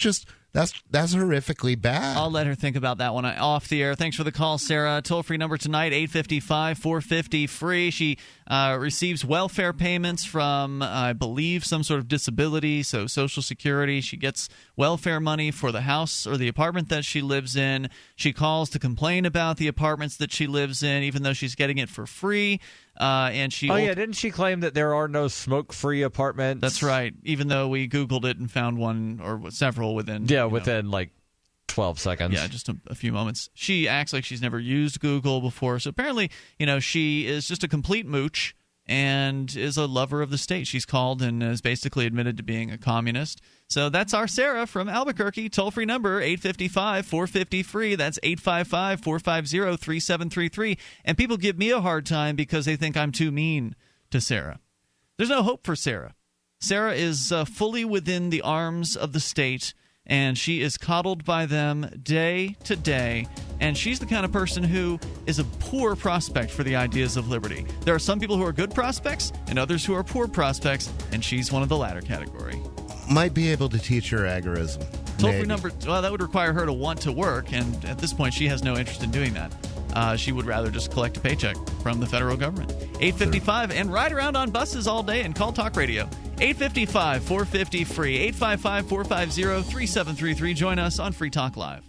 horrifically bad. I'll let her think about that one off the air. Thanks for the call, Sarah. Toll-free number tonight, 855-450-FREE. She receives welfare payments from, I believe, some sort of disability, so Social Security. She gets welfare money for the house or the apartment that she lives in. She calls to complain about the apartments that she lives in, even though she's getting it for free. Didn't she claim that there are no smoke-free apartments? That's right, even though we Googled it and found one or several within... within like 12 seconds. Yeah, just a few moments. She acts like she's never used Google before, so apparently, she is just a complete mooch and is a lover of the state. She's called and has basically admitted to being a communist. So that's our Sarah from Albuquerque. Toll-free number, 855-450-FREE. That's 855-450-3733. And people give me a hard time because they think I'm too mean to Sarah. There's no hope for Sarah. Sarah is fully within the arms of the state, and she is coddled by them day to day. And she's the kind of person who is a poor prospect for the ideas of liberty. There are some people who are good prospects and others who are poor prospects, and she's one of the latter category. Might be able to teach her agorism. Toll-free number, well, that would require her to want to work, and at this point she has no interest in doing that. She would rather just collect a paycheck from the federal government. 855 and ride around on buses all day and call talk radio. 855-450-FREE. 855-450-3733. Join us on Free Talk Live.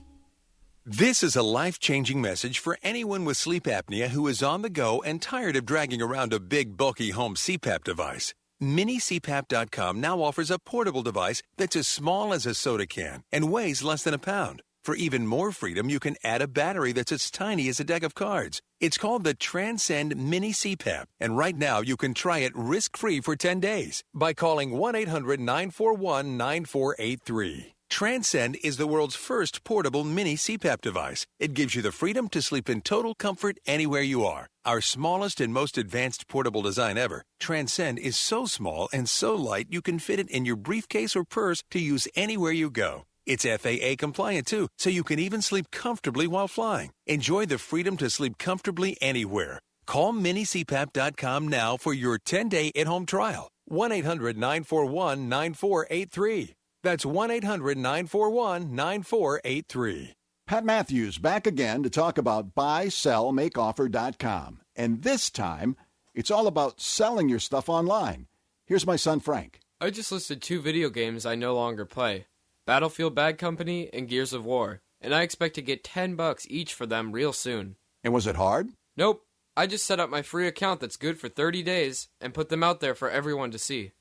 This is a life-changing message for anyone with sleep apnea who is on the go and tired of dragging around a big, bulky home CPAP device. MiniCPAP.com now offers a portable device that's as small as a soda can and weighs less than a pound. For even more freedom, you can add a battery that's as tiny as a deck of cards. It's called the Transcend Mini CPAP, and right now you can try it risk-free for 10 days by calling 1-800-941-9483. Transcend is the world's first portable mini CPAP device. It gives you the freedom to sleep in total comfort anywhere you are. Our smallest and most advanced portable design ever, Transcend is so small and so light you can fit it in your briefcase or purse to use anywhere you go. It's FAA compliant too, so you can even sleep comfortably while flying. Enjoy the freedom to sleep comfortably anywhere. Call minicpap.com now for your 10-day at-home trial. 1-800-941-9483. That's 1-800-941-9483. Pat Matthews back again to talk about buysellmakeoffer.com. And this time, it's all about selling your stuff online. Here's my son Frank. I just listed 2 video games I no longer play. Battlefield Bad Company and Gears of War. And I expect to get $10 each for them real soon. And was it hard? Nope. I just set up my free account that's good for 30 days and put them out there for everyone to see.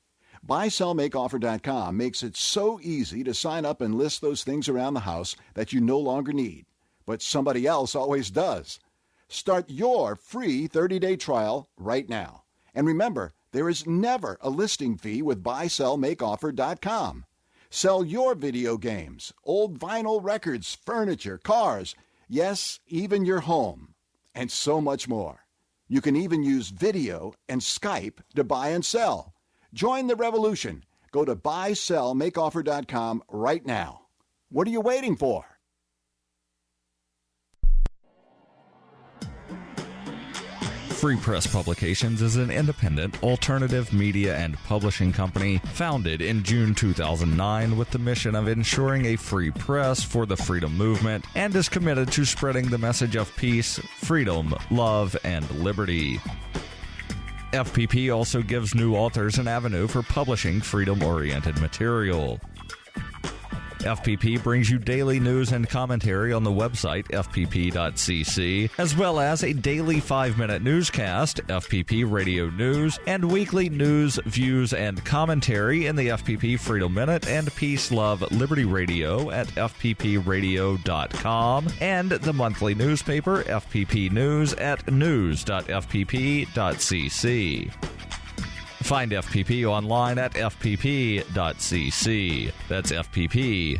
BuySellMakeOffer.com makes it so easy to sign up and list those things around the house that you no longer need, but somebody else always does. Start your free 30-day trial right now. And remember, there is never a listing fee with BuySellMakeOffer.com. Sell your video games, old vinyl records, furniture, cars, yes, even your home, and so much more. You can even use video and Skype to buy and sell. Join the revolution. Go to BuySellMakeOffer.com right now. What are you waiting for? Free Press Publications is an independent, alternative media and publishing company founded in June 2009 with the mission of ensuring a free press for the freedom movement and is committed to spreading the message of peace, freedom, love, and liberty. FPP also gives new authors an avenue for publishing freedom-oriented material. FPP brings you daily news and commentary on the website, fpp.cc, as well as a daily 5-minute newscast, FPP Radio News, and weekly news, views, and commentary in the FPP Freedom Minute and Peace, Love, Liberty Radio at fppradio.com, and the monthly newspaper, FPP News, at news.fpp.cc. Find FPP online at fpp.cc. That's fpp.cc,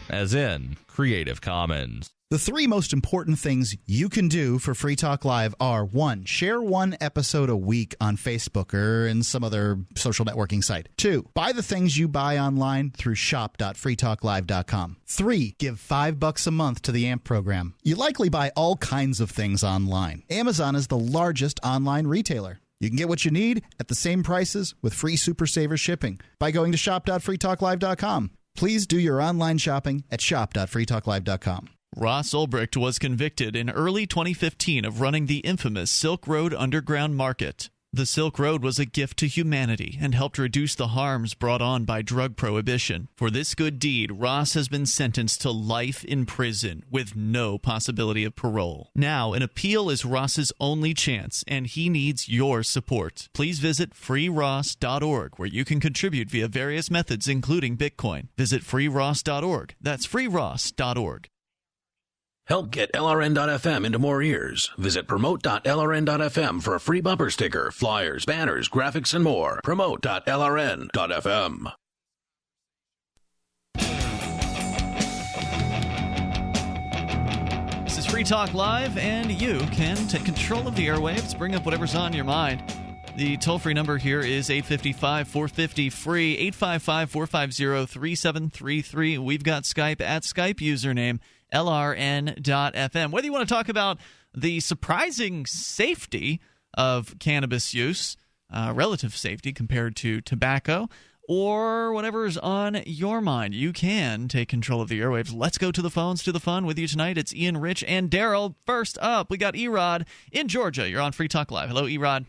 as in Creative Commons. The 3 most important things you can do for Free Talk Live are: 1, share 1 episode a week on Facebook or in some other social networking site. 2, buy the things you buy online through shop.freetalklive.com. 3, give $5 a month to the AMP program. You likely buy all kinds of things online. Amazon is the largest online retailer. You can get what you need at the same prices with free Super Saver shipping by going to shop.freetalklive.com. Please do your online shopping at shop.freetalklive.com. Ross Ulbricht was convicted in early 2015 of running the infamous Silk Road Underground Market. The Silk Road was a gift to humanity and helped reduce the harms brought on by drug prohibition. For this good deed, Ross has been sentenced to life in prison with no possibility of parole. Now, an appeal is Ross's only chance, and he needs your support. Please visit freeross.org, where you can contribute via various methods, including Bitcoin. Visit freeross.org. That's freeross.org. Help get LRN.FM into more ears. Visit promote.lrn.fm for a free bumper sticker, flyers, banners, graphics, and more. Promote.lrn.fm. This is Free Talk Live, and you can take control of the airwaves, bring up whatever's on your mind. The toll-free number here is 855-450-FREE, 855-450-3733. We've got Skype at Skype username LRN.FM. Whether you want to talk about the surprising safety of cannabis use, relative safety compared to tobacco, or whatever's on your mind, you can take control of the airwaves. Let's go to the phones, to the fun with you tonight. It's Ian, Rich, and Darryl. First up, we got Erod in Georgia. You're on Free Talk Live. Hello, Erod.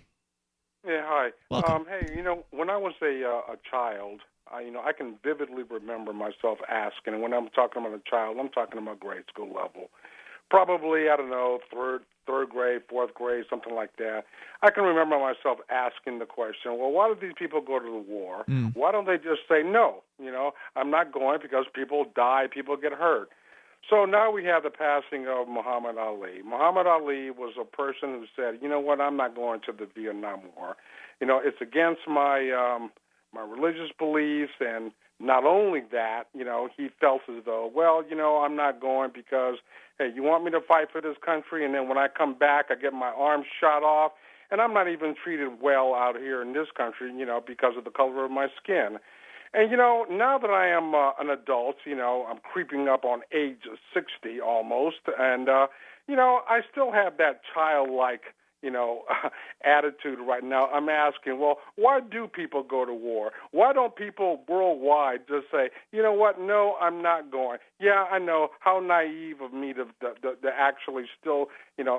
Yeah, hi. Welcome. Hey, when I was a child, I can vividly remember myself asking, and when I'm talking about a child, I'm talking about grade school level. Probably, I don't know, third grade, fourth grade, something like that. I can remember myself asking the question, well, why do these people go to the war? Why don't they just say no? I'm not going because people die, people get hurt. So now we have the passing of Muhammad Ali. Muhammad Ali was a person who said, you know what, I'm not going to the Vietnam War. It's against my religious beliefs, and not only that, he felt as though, well, I'm not going because, hey, you want me to fight for this country, and then when I come back, I get my arms shot off, and I'm not even treated well out here in this country, because of the color of my skin. And, now that I am an adult, I'm creeping up on age 60 almost, and, I still have that childlike, attitude right now. I'm asking, well, why do people go to war? Why don't people worldwide just say, you know what, no, I'm not going? Yeah, I know, how naive of me to actually still,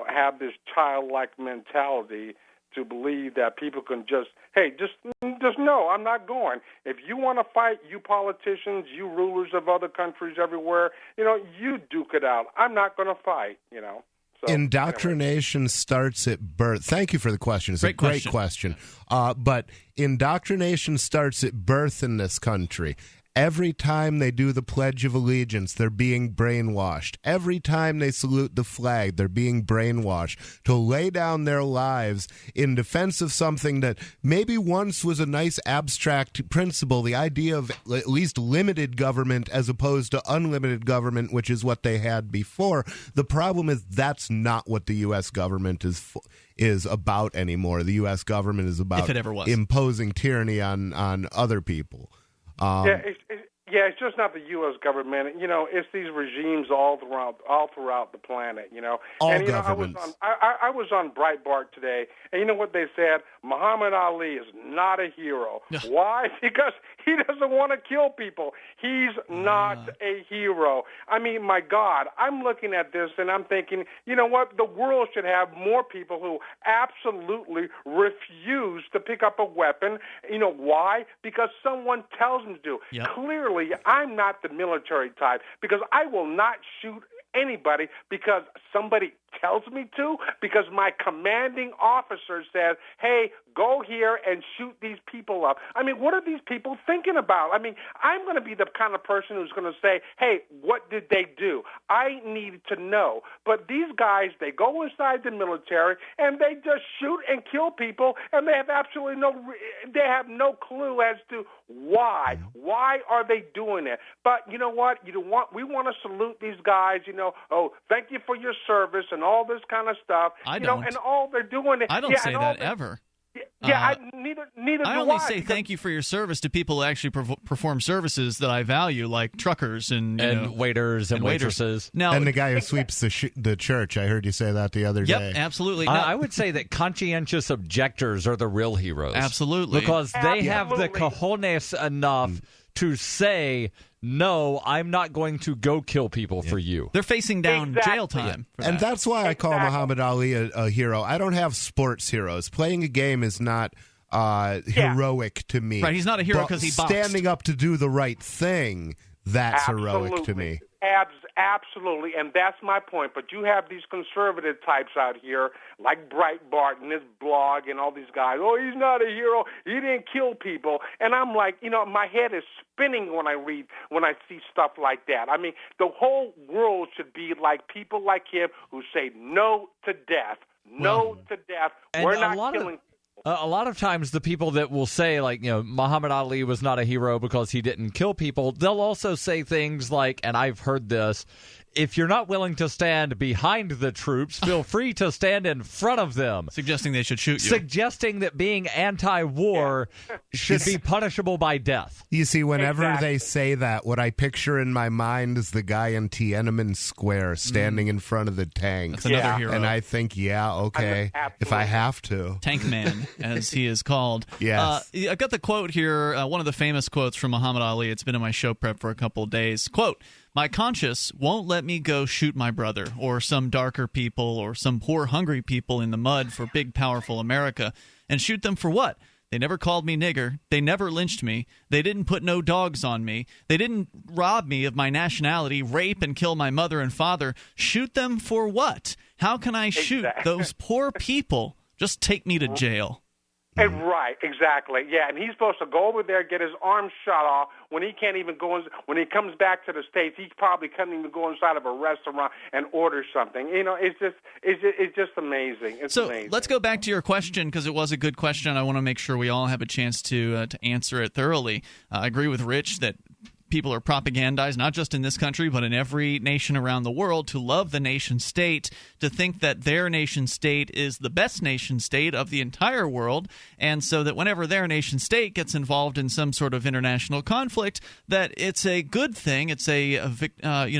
have this childlike mentality to believe that people can just no, I'm not going. If you want to fight, you politicians, you rulers of other countries everywhere, you duke it out. I'm not going to fight, So, indoctrination starts at birth. Thank you for the question. It's a great question. But indoctrination starts at birth in this country. Every time they do the Pledge of Allegiance, they're being brainwashed. Every time they salute the flag, they're being brainwashed to lay down their lives in defense of something that maybe once was a nice abstract principle, the idea of at least limited government as opposed to unlimited government, which is what they had before. The problem is that's not what the U.S. government is about anymore. The U.S. government is about imposing tyranny on other people. It's just not the U.S. government. It's these regimes all throughout the planet. All governments. I was on Breitbart today, and you know what they said? Muhammad Ali is not a hero. Why? Because he doesn't want to kill people. He's not a hero. I mean, my God, I'm looking at this and I'm thinking, you know what? The world should have more people who absolutely refuse to pick up a weapon. Why? Because someone tells them to do. Yep. Clearly, tell you, I'm not the military type because I will not shoot anybody because somebody tells me to, because my commanding officer says, hey, go here and shoot these people up. I mean, what are these people thinking about? I mean, I'm going to be the kind of person who's going to say, hey, what did they do? I need to know. But these guys, they go inside the military and they just shoot and kill people, and they have absolutely no clue as to why. Why are they doing it? But you know what? We want to salute these guys, oh, thank you for your service and all this kind of stuff. And all they're doing is... I don't say that ever. Neither I do only I. say thank you for your service to people who actually perform services that I value, like truckers and waiters and waitresses. Now, and the guy who sweeps the church. I heard you say that the other day. Yep, absolutely. I would say that conscientious objectors are the real heroes. Absolutely. Because they have the cojones enough to say, no, I'm not going to go kill people for you. They're facing down jail time. And that's why I call Muhammad Ali a hero. I don't have sports heroes. Playing a game is not heroic to me. Right, he's not a hero because he boxed. Standing up to do the right thing, that's heroic to me. Absolutely, and that's my point. But you have these conservative types out here, like Breitbart and his blog and all these guys. Oh, he's not a hero. He didn't kill people. And I'm like, my head is spinning when I see stuff like that. I mean, the whole world should be like people like him who say no to death. No to death. We're not killing. A lot of times the people that will say, like, Muhammad Ali was not a hero because he didn't kill people, they'll also say things like, and I've heard this, if you're not willing to stand behind the troops, feel free to stand in front of them. Suggesting they should shoot you. Suggesting that being anti-war should be punishable by death. You see, whenever they say that, what I picture in my mind is the guy in Tiananmen Square standing in front of the tanks. That's another hero. And I think, okay, if I have to. Tank Man, as he is called. Yes. I got the quote here, one of the famous quotes from Muhammad Ali. It's been in my show prep for a couple of days. Quote, "My conscience won't let me go shoot my brother or some darker people or some poor hungry people in the mud for big powerful America. And shoot them for what? They never called me nigger. They never lynched me. They didn't put no dogs on me. They didn't rob me of my nationality, rape and kill my mother and father. Shoot them for what? How can I shoot those poor people? Just take me to jail." And right, exactly. Yeah, and he's supposed to go over there, get his arm shot off when he can't even go in. When he comes back to the States, he probably can't even go inside of a restaurant and order something. It's just amazing. It's amazing. Let's go back to your question, because it was a good question. I want to make sure we all have a chance to answer it thoroughly. I agree with Rich that people are propagandized, not just in this country, but in every nation around the world, to love the nation state, to think that their nation state is the best nation state of the entire world, and so that whenever their nation state gets involved in some sort of international conflict, that it's a good thing, it's a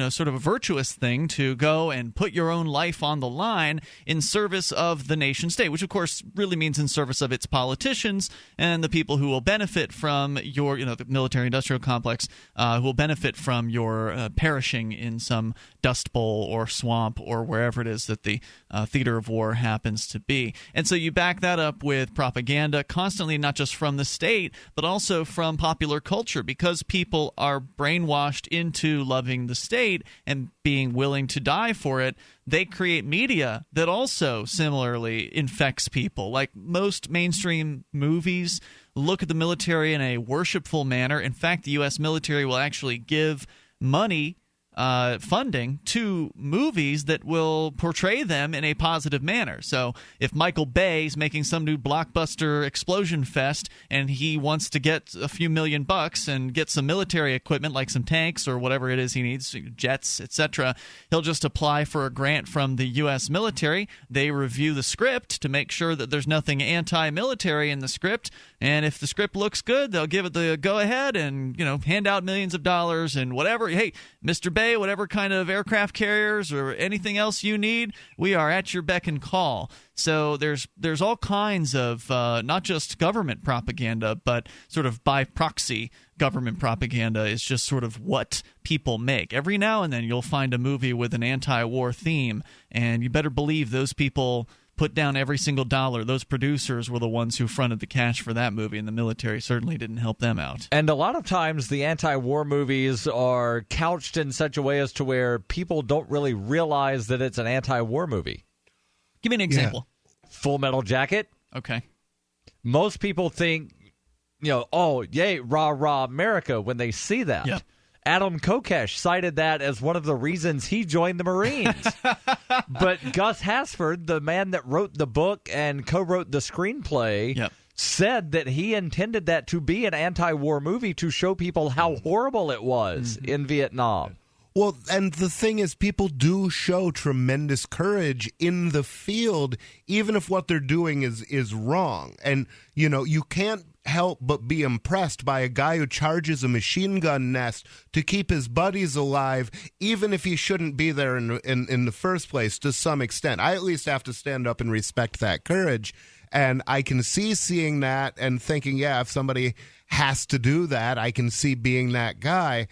sort of a virtuous thing to go and put your own life on the line in service of the nation state, which of course really means in service of its politicians and the people who will benefit from your, the military-industrial complex, who will benefit from your perishing in some dust bowl or swamp or wherever it is that the theater of war happens to be. And so you back that up with propaganda constantly, not just from the state, but also from popular culture, because people are brainwashed into loving the state and being willing to die for it. They create media that also similarly infects people. Like most mainstream movies look at the military in a worshipful manner. In fact, the U.S. military will actually give money, funding to movies that will portray them in a positive manner. So if Michael Bay is making some new blockbuster explosion fest and he wants to get a few $1 million and get some military equipment like some tanks or whatever it is he needs, jets, etc., he'll just apply for a grant from the U.S. military. They review the script to make sure that there's nothing anti-military in the script, and if the script looks good, they'll give it the go-ahead and hand out millions of dollars and whatever. Hey, Mr. Bay, whatever kind of aircraft carriers or anything else you need, we are at your beck and call. So there's all kinds of not just government propaganda, but sort of by proxy government propaganda is just sort of what people make. Every now and then you'll find a movie with an anti-war theme, and you better believe those people put down every single dollar. Those producers were the ones who fronted the cash for that movie, and the military certainly didn't help them out. And a lot of times the anti-war movies are couched in such a way as to where people don't really realize that it's an anti-war movie. Give me an example. Yeah. Full Metal Jacket. Okay. Most people think, oh, yay, rah, rah, America, when they see that. Yep. Adam Kokesh cited that as one of the reasons he joined the Marines. But Gus Hasford, the man that wrote the book and co-wrote the screenplay, said that he intended that to be an anti-war movie to show people how horrible it was in Vietnam. Well, and the thing is, people do show tremendous courage in the field, even if what they're doing is wrong. And, you can't help but be impressed by a guy who charges a machine gun nest to keep his buddies alive, even if he shouldn't be there in the first place, to some extent. I at least have to stand up and respect that courage. And I can see seeing that and thinking, yeah, if somebody has to do that, I can see being that guy.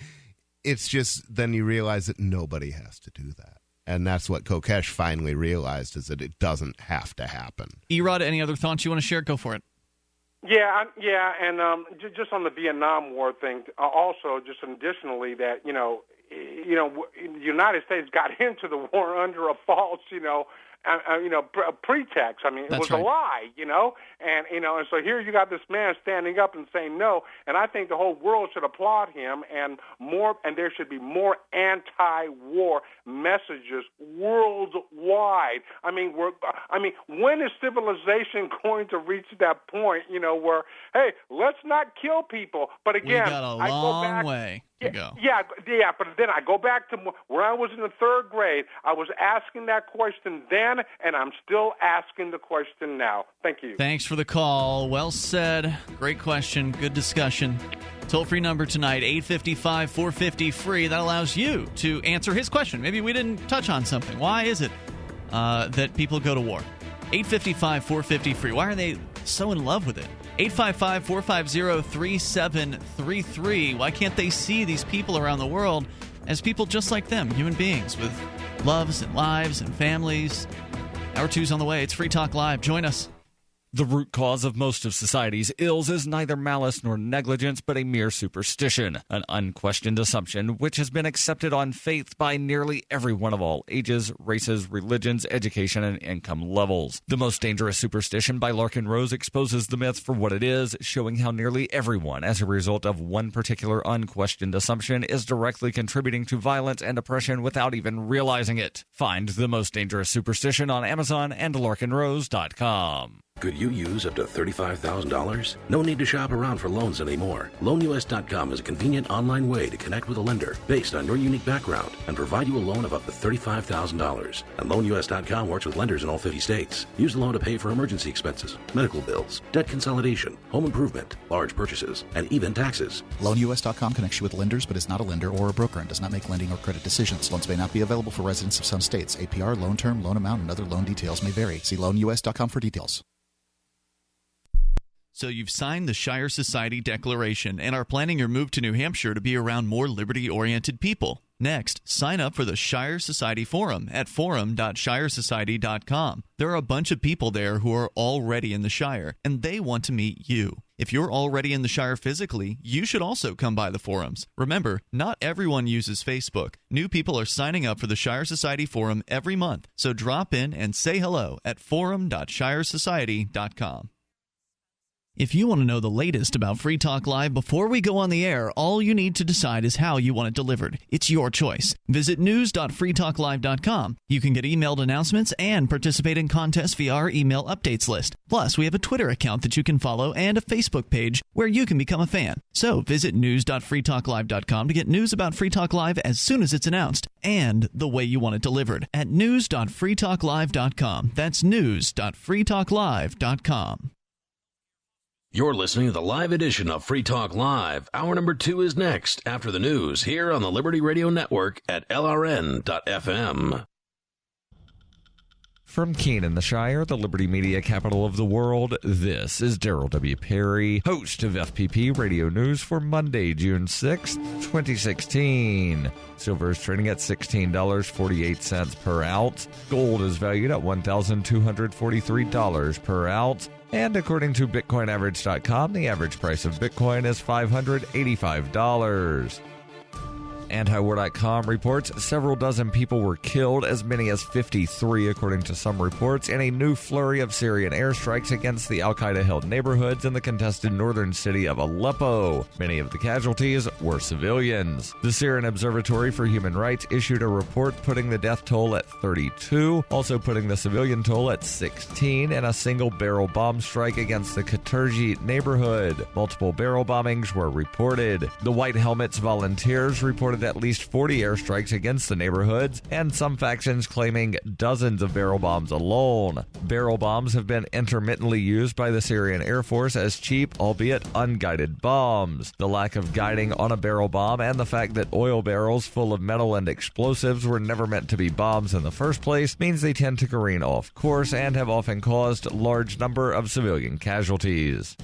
It's just then you realize that nobody has to do that. And that's what Kokesh finally realized, is that it doesn't have to happen. Erod, any other thoughts you want to share? Go for it. Yeah, and just on the Vietnam War thing, also just additionally that the United States got into the war under a false pretext. I mean, it was a lie, and so here you got this man standing up and saying no, and I think the whole world should applaud him, and there should be more anti-war messages worldwide. I mean, when is civilization going to reach that point, where, hey, let's not kill people? But again, we got a long way to go. Yeah, but then I go back to where I was in the third grade. I was asking that question then, and I'm still asking the question now. Thank you. Thanks for the call. Well said. Great question. Good discussion. Toll-free number tonight, 855-450-FREE. That allows you to answer his question. Maybe we didn't touch on something. Why is it that people go to war? 855-450-FREE. Why are they so in love with it? 855-450-3733. Why can't they see these people around the world as people just like them, human beings with loves and lives and families? Hour 2's on the way. It's Free Talk Live. Join us. The root cause of most of society's ills is neither malice nor negligence, but a mere superstition, an unquestioned assumption which has been accepted on faith by nearly everyone of all ages, races, religions, education, and income levels. The Most Dangerous Superstition by Larkin Rose exposes the myth for what it is, showing how nearly everyone, as a result of one particular unquestioned assumption, is directly contributing to violence and oppression without even realizing it. Find The Most Dangerous Superstition on Amazon and larkinrose.com. Could you use up to $35,000? No need to shop around for loans anymore. LoanUS.com is a convenient online way to connect with a lender based on your unique background and provide you a loan of up to $35,000. And LoanUS.com works with lenders in all 50 states. Use the loan to pay for emergency expenses, medical bills, debt consolidation, home improvement, large purchases, and even taxes. LoanUS.com connects you with lenders but is not a lender or a broker and does not make lending or credit decisions. Loans may not be available for residents of some states. APR, loan term, loan amount, and other loan details may vary. See LoanUS.com for details. So you've signed the Shire Society Declaration and are planning your move to New Hampshire to be around more liberty-oriented people. Next, sign up for the Shire Society Forum at forum.shiresociety.com. There are a bunch of people there who are already in the Shire, and they want to meet you. If you're already in the Shire physically, you should also come by the forums. Remember, not everyone uses Facebook. New people are signing up for the Shire Society Forum every month, so drop in and say hello at forum.shiresociety.com. If you want to know the latest about Free Talk Live before we go on the air, all you need to decide is how you want it delivered. It's your choice. Visit news.freetalklive.com. You can get emailed announcements and participate in contests via our email updates list. Plus, we have a Twitter account that you can follow and a Facebook page where you can become a fan. So visit news.freetalklive.com to get news about Free Talk Live as soon as it's announced and the way you want it delivered at news.freetalklive.com. That's news.freetalklive.com. You're listening to the live edition of Free Talk Live. Hour number 2 is next after the news here on the Liberty Radio Network at LRN.FM. From Keene in the Shire, the Liberty Media capital of the world, this is Darryl W. Perry, host of FPP Radio News for Monday, June 6th, 2016. Silver is trading at $16.48 per ounce. Gold is valued at $1,243 per ounce. And according to BitcoinAverage.com, the average price of Bitcoin is $585. Antiwar.com reports several dozen people were killed, as many as 53 according to some reports, in a new flurry of Syrian airstrikes against the al-Qaeda-held neighborhoods in the contested northern city of Aleppo. Many of the casualties were civilians. The Syrian Observatory for Human Rights issued a report putting the death toll at 32, also putting the civilian toll at 16 in a single barrel bomb strike against the Katerji neighborhood. Multiple barrel bombings were reported. The White Helmets volunteers reported at least 40 airstrikes against the neighborhoods, and some factions claiming dozens of barrel bombs alone. Barrel bombs have been intermittently used by the Syrian Air Force as cheap, albeit unguided bombs. The lack of guiding on a barrel bomb and the fact that oil barrels full of metal and explosives were never meant to be bombs in the first place means they tend to careen off course and have often caused a large number of civilian casualties.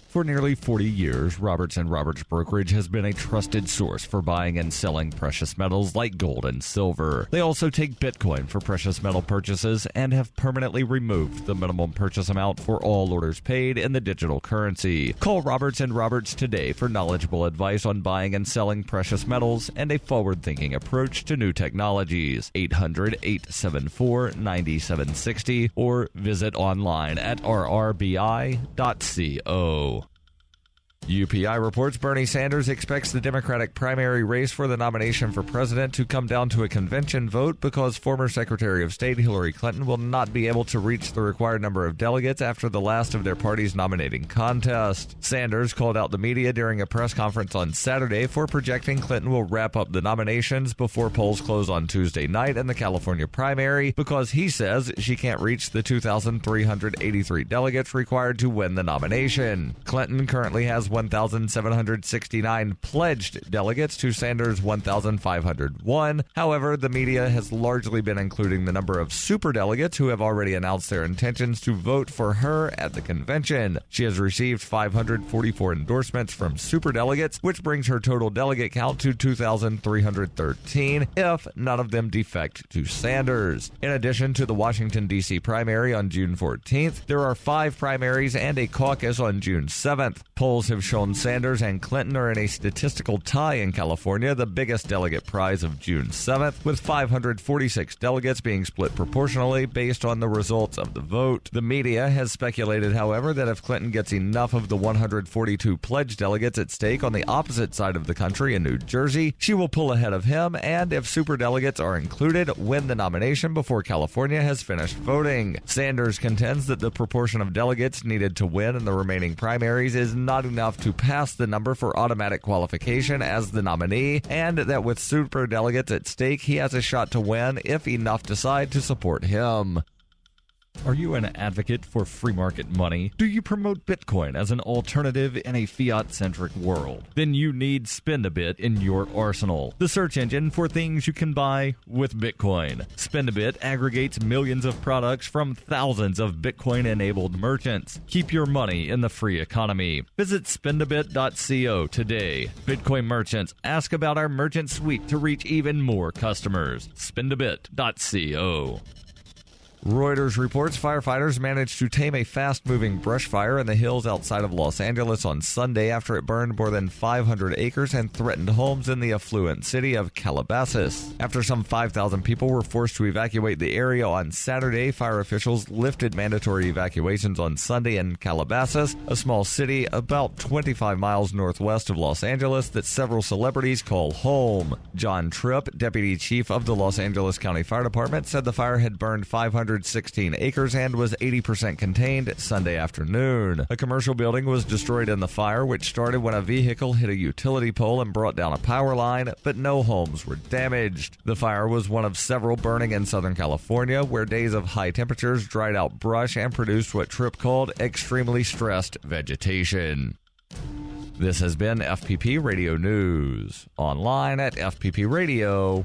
For nearly 40 years, Roberts & Roberts Brokerage has been a trusted source for buying and selling precious metals like gold and silver. They also take Bitcoin for precious metal purchases and have permanently removed the minimum purchase amount for all orders paid in the digital currency. Call Roberts & Roberts today for knowledgeable advice on buying and selling precious metals and a forward-thinking approach to new technologies. 800-874-9760 or visit online at rrbi.co. UPI reports Bernie Sanders expects the Democratic primary race for the nomination for president to come down to a convention vote because former Secretary of State Hillary Clinton will not be able to reach the required number of delegates after the last of their party's nominating contest. Sanders called out the media during a press conference on Saturday for projecting Clinton will wrap up the nominations before polls close on Tuesday night in the California primary because he says she can't reach the 2,383 delegates required to win the nomination. Clinton currently has 1,769 pledged delegates to Sanders' 1,501. However, the media has largely been including the number of superdelegates who have already announced their intentions to vote for her at the convention. She has received 544 endorsements from superdelegates, which brings her total delegate count to 2,313 if none of them defect to Sanders. In addition to the Washington, D.C. primary on June 14th, there are 5 primaries and a caucus on June 7th. Polls have shown Sanders and Clinton are in a statistical tie in California, the biggest delegate prize of June 7th, with 546 delegates being split proportionally based on the results of the vote. The media has speculated, however, that if Clinton gets enough of the 142 pledged delegates at stake on the opposite side of the country in New Jersey, she will pull ahead of him and, if superdelegates are included, win the nomination before California has finished voting. Sanders contends that the proportion of delegates needed to win in the remaining primaries is not enough to pass the number for automatic qualification as the nominee, and that with superdelegates at stake, he has a shot to win if enough decide to support him. Are you an advocate for free market money? Do you promote Bitcoin as an alternative in a fiat-centric world? Then you need Spend-A-Bit in your arsenal, the search engine for things you can buy with Bitcoin. Spend-A-Bit aggregates millions of products from thousands of Bitcoin-enabled merchants. Keep your money in the free economy. Visit spendabit.co today. Bitcoin merchants, ask about our merchant suite to reach even more customers. Spendabit.co. Reuters reports firefighters managed to tame a fast-moving brush fire in the hills outside of Los Angeles on Sunday after it burned more than 500 acres and threatened homes in the affluent city of Calabasas. After some 5,000 people were forced to evacuate the area on Saturday, fire officials lifted mandatory evacuations on Sunday in Calabasas, a small city about 25 miles northwest of Los Angeles that several celebrities call home. John Tripp, deputy chief of the Los Angeles County Fire Department, said the fire had burned 516 acres and was 80% contained Sunday afternoon. A commercial building was destroyed in the fire, which started when a vehicle hit a utility pole and brought down a power line, but no homes were damaged. The fire was one of several burning in Southern California, where days of high temperatures dried out brush and produced what Tripp called extremely stressed vegetation. This has been FPP Radio News, online at fppradio.com.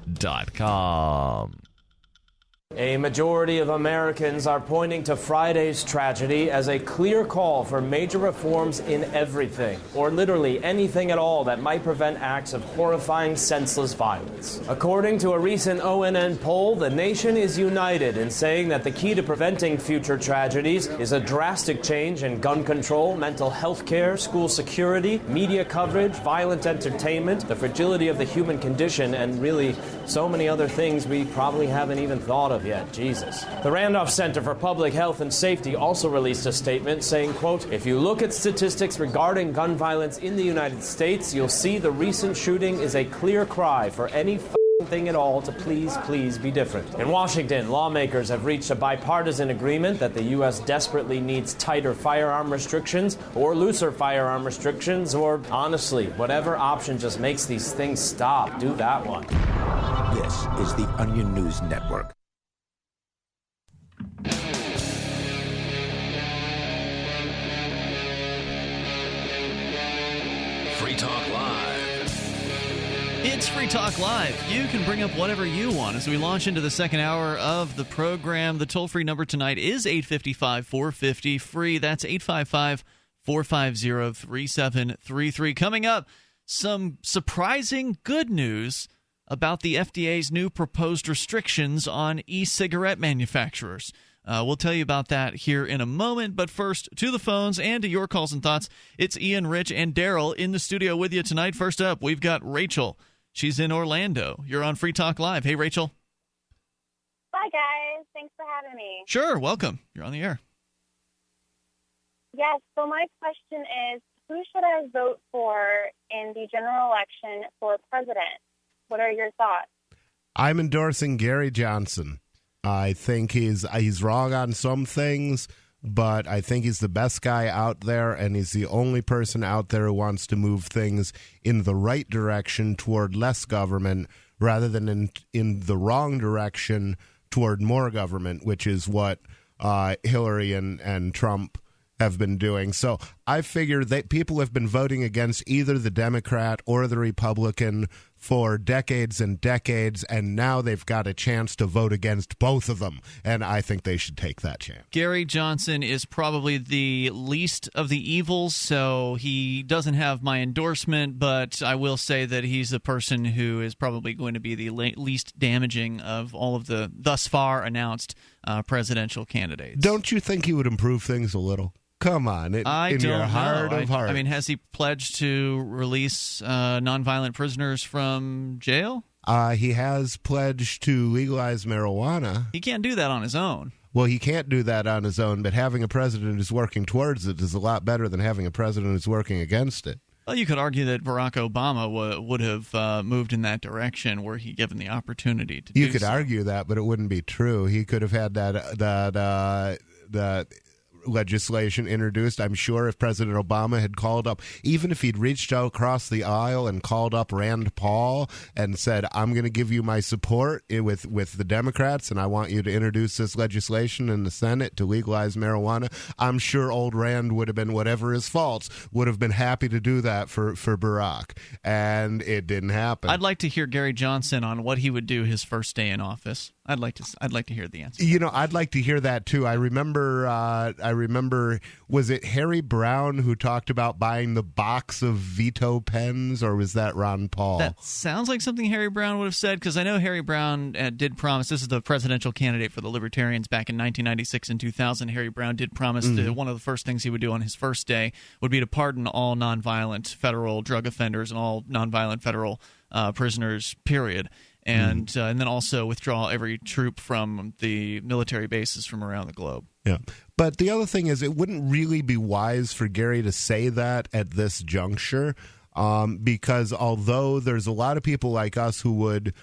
A majority of Americans are pointing to Friday's tragedy as a clear call for major reforms in everything, or literally anything at all that might prevent acts of horrifying, senseless violence. According to a recent ONN poll, the nation is united in saying that the key to preventing future tragedies is a drastic change in gun control, mental health care, school security, media coverage, violent entertainment, the fragility of the human condition, and really so many other things we probably haven't even thought of yet. Jesus. The Randolph Center for Public Health and Safety also released a statement saying, quote, "If you look at statistics regarding gun violence in the United States, you'll see the recent shooting is a clear cry for any thing at all to please be different." In Washington, lawmakers have reached a bipartisan agreement that the U.S. desperately needs tighter firearm restrictions or looser firearm restrictions, or honestly, whatever option just makes these things stop. Do that one. This is the Onion News Network. Free Talk Live. It's Free Talk Live. You can bring up whatever you want as we launch into the second hour of the program. The toll-free number tonight is 855-450-FREE. That's 855-450-3733. Coming up, some surprising good news about the FDA's new proposed restrictions on e-cigarette manufacturers. We'll tell you about that here in a moment, but first, to the phones and to your calls and thoughts. It's Ian, Rich, and Darryl in the studio with you tonight. First up, we've got Rachel. She's in Orlando. You're on Free Talk Live. Hey, Rachel. Hi, guys. Thanks for having me. Sure, welcome. You're on the air. Yes, so my question is, who should I vote for in the general election for president? What are your thoughts? I'm endorsing Gary Johnson. I think he's wrong on some things, but I think he's the best guy out there, and he's the only person out there who wants to move things in the right direction toward less government rather than in the wrong direction toward more government, which is what Hillary and Trump have been doing. So I figure that people have been voting against either the Democrat or the Republican for decades and decades, and now they've got a chance to vote against both of them, and I think they should take that chance. Gary Johnson is probably the least of the evils, so he doesn't have my endorsement, but I will say that he's the person who is probably going to be the least damaging of all of the thus far announced presidential candidates. Don't you think he would improve things a little? Come on, in your heart of hearts. I mean, has he pledged to release nonviolent prisoners from jail? He has pledged to legalize marijuana. He can't do that on his own. Well, he can't do that on his own, but having a president who's working towards it is a lot better than having a president who's working against it. Well, you could argue that Barack Obama would have moved in that direction were he given the opportunity to do so. You could argue that, but it wouldn't be true. He could have had that legislation introduced. I'm sure if President Obama had called up, even if he'd reached out across the aisle and called up Rand Paul and said, I'm going to give you my support with the Democrats, and I want you to introduce this legislation in the Senate to legalize marijuana, I'm sure old Rand would have been, whatever his faults, would have been happy to do that for Barack. And it didn't happen. I'd like to hear Gary Johnson on what he would do his first day in office. I'd like to hear the answer. You know, I'd like to hear that too. I remember, was it Harry Brown who talked about buying the box of veto pens, or was that Ron Paul? That sounds like something Harry Brown would have said, because I know Harry Brown did promise, this is the presidential candidate for the Libertarians back in 1996 and 2000, Harry Brown did promise that one of the first things he would do on his first day would be to pardon all nonviolent federal drug offenders and all nonviolent federal prisoners, period. And then also withdraw every troop from the military bases from around the globe. Yeah. But the other thing is, it wouldn't really be wise for Gary to say that at this juncture, because although there's a lot of people like us who would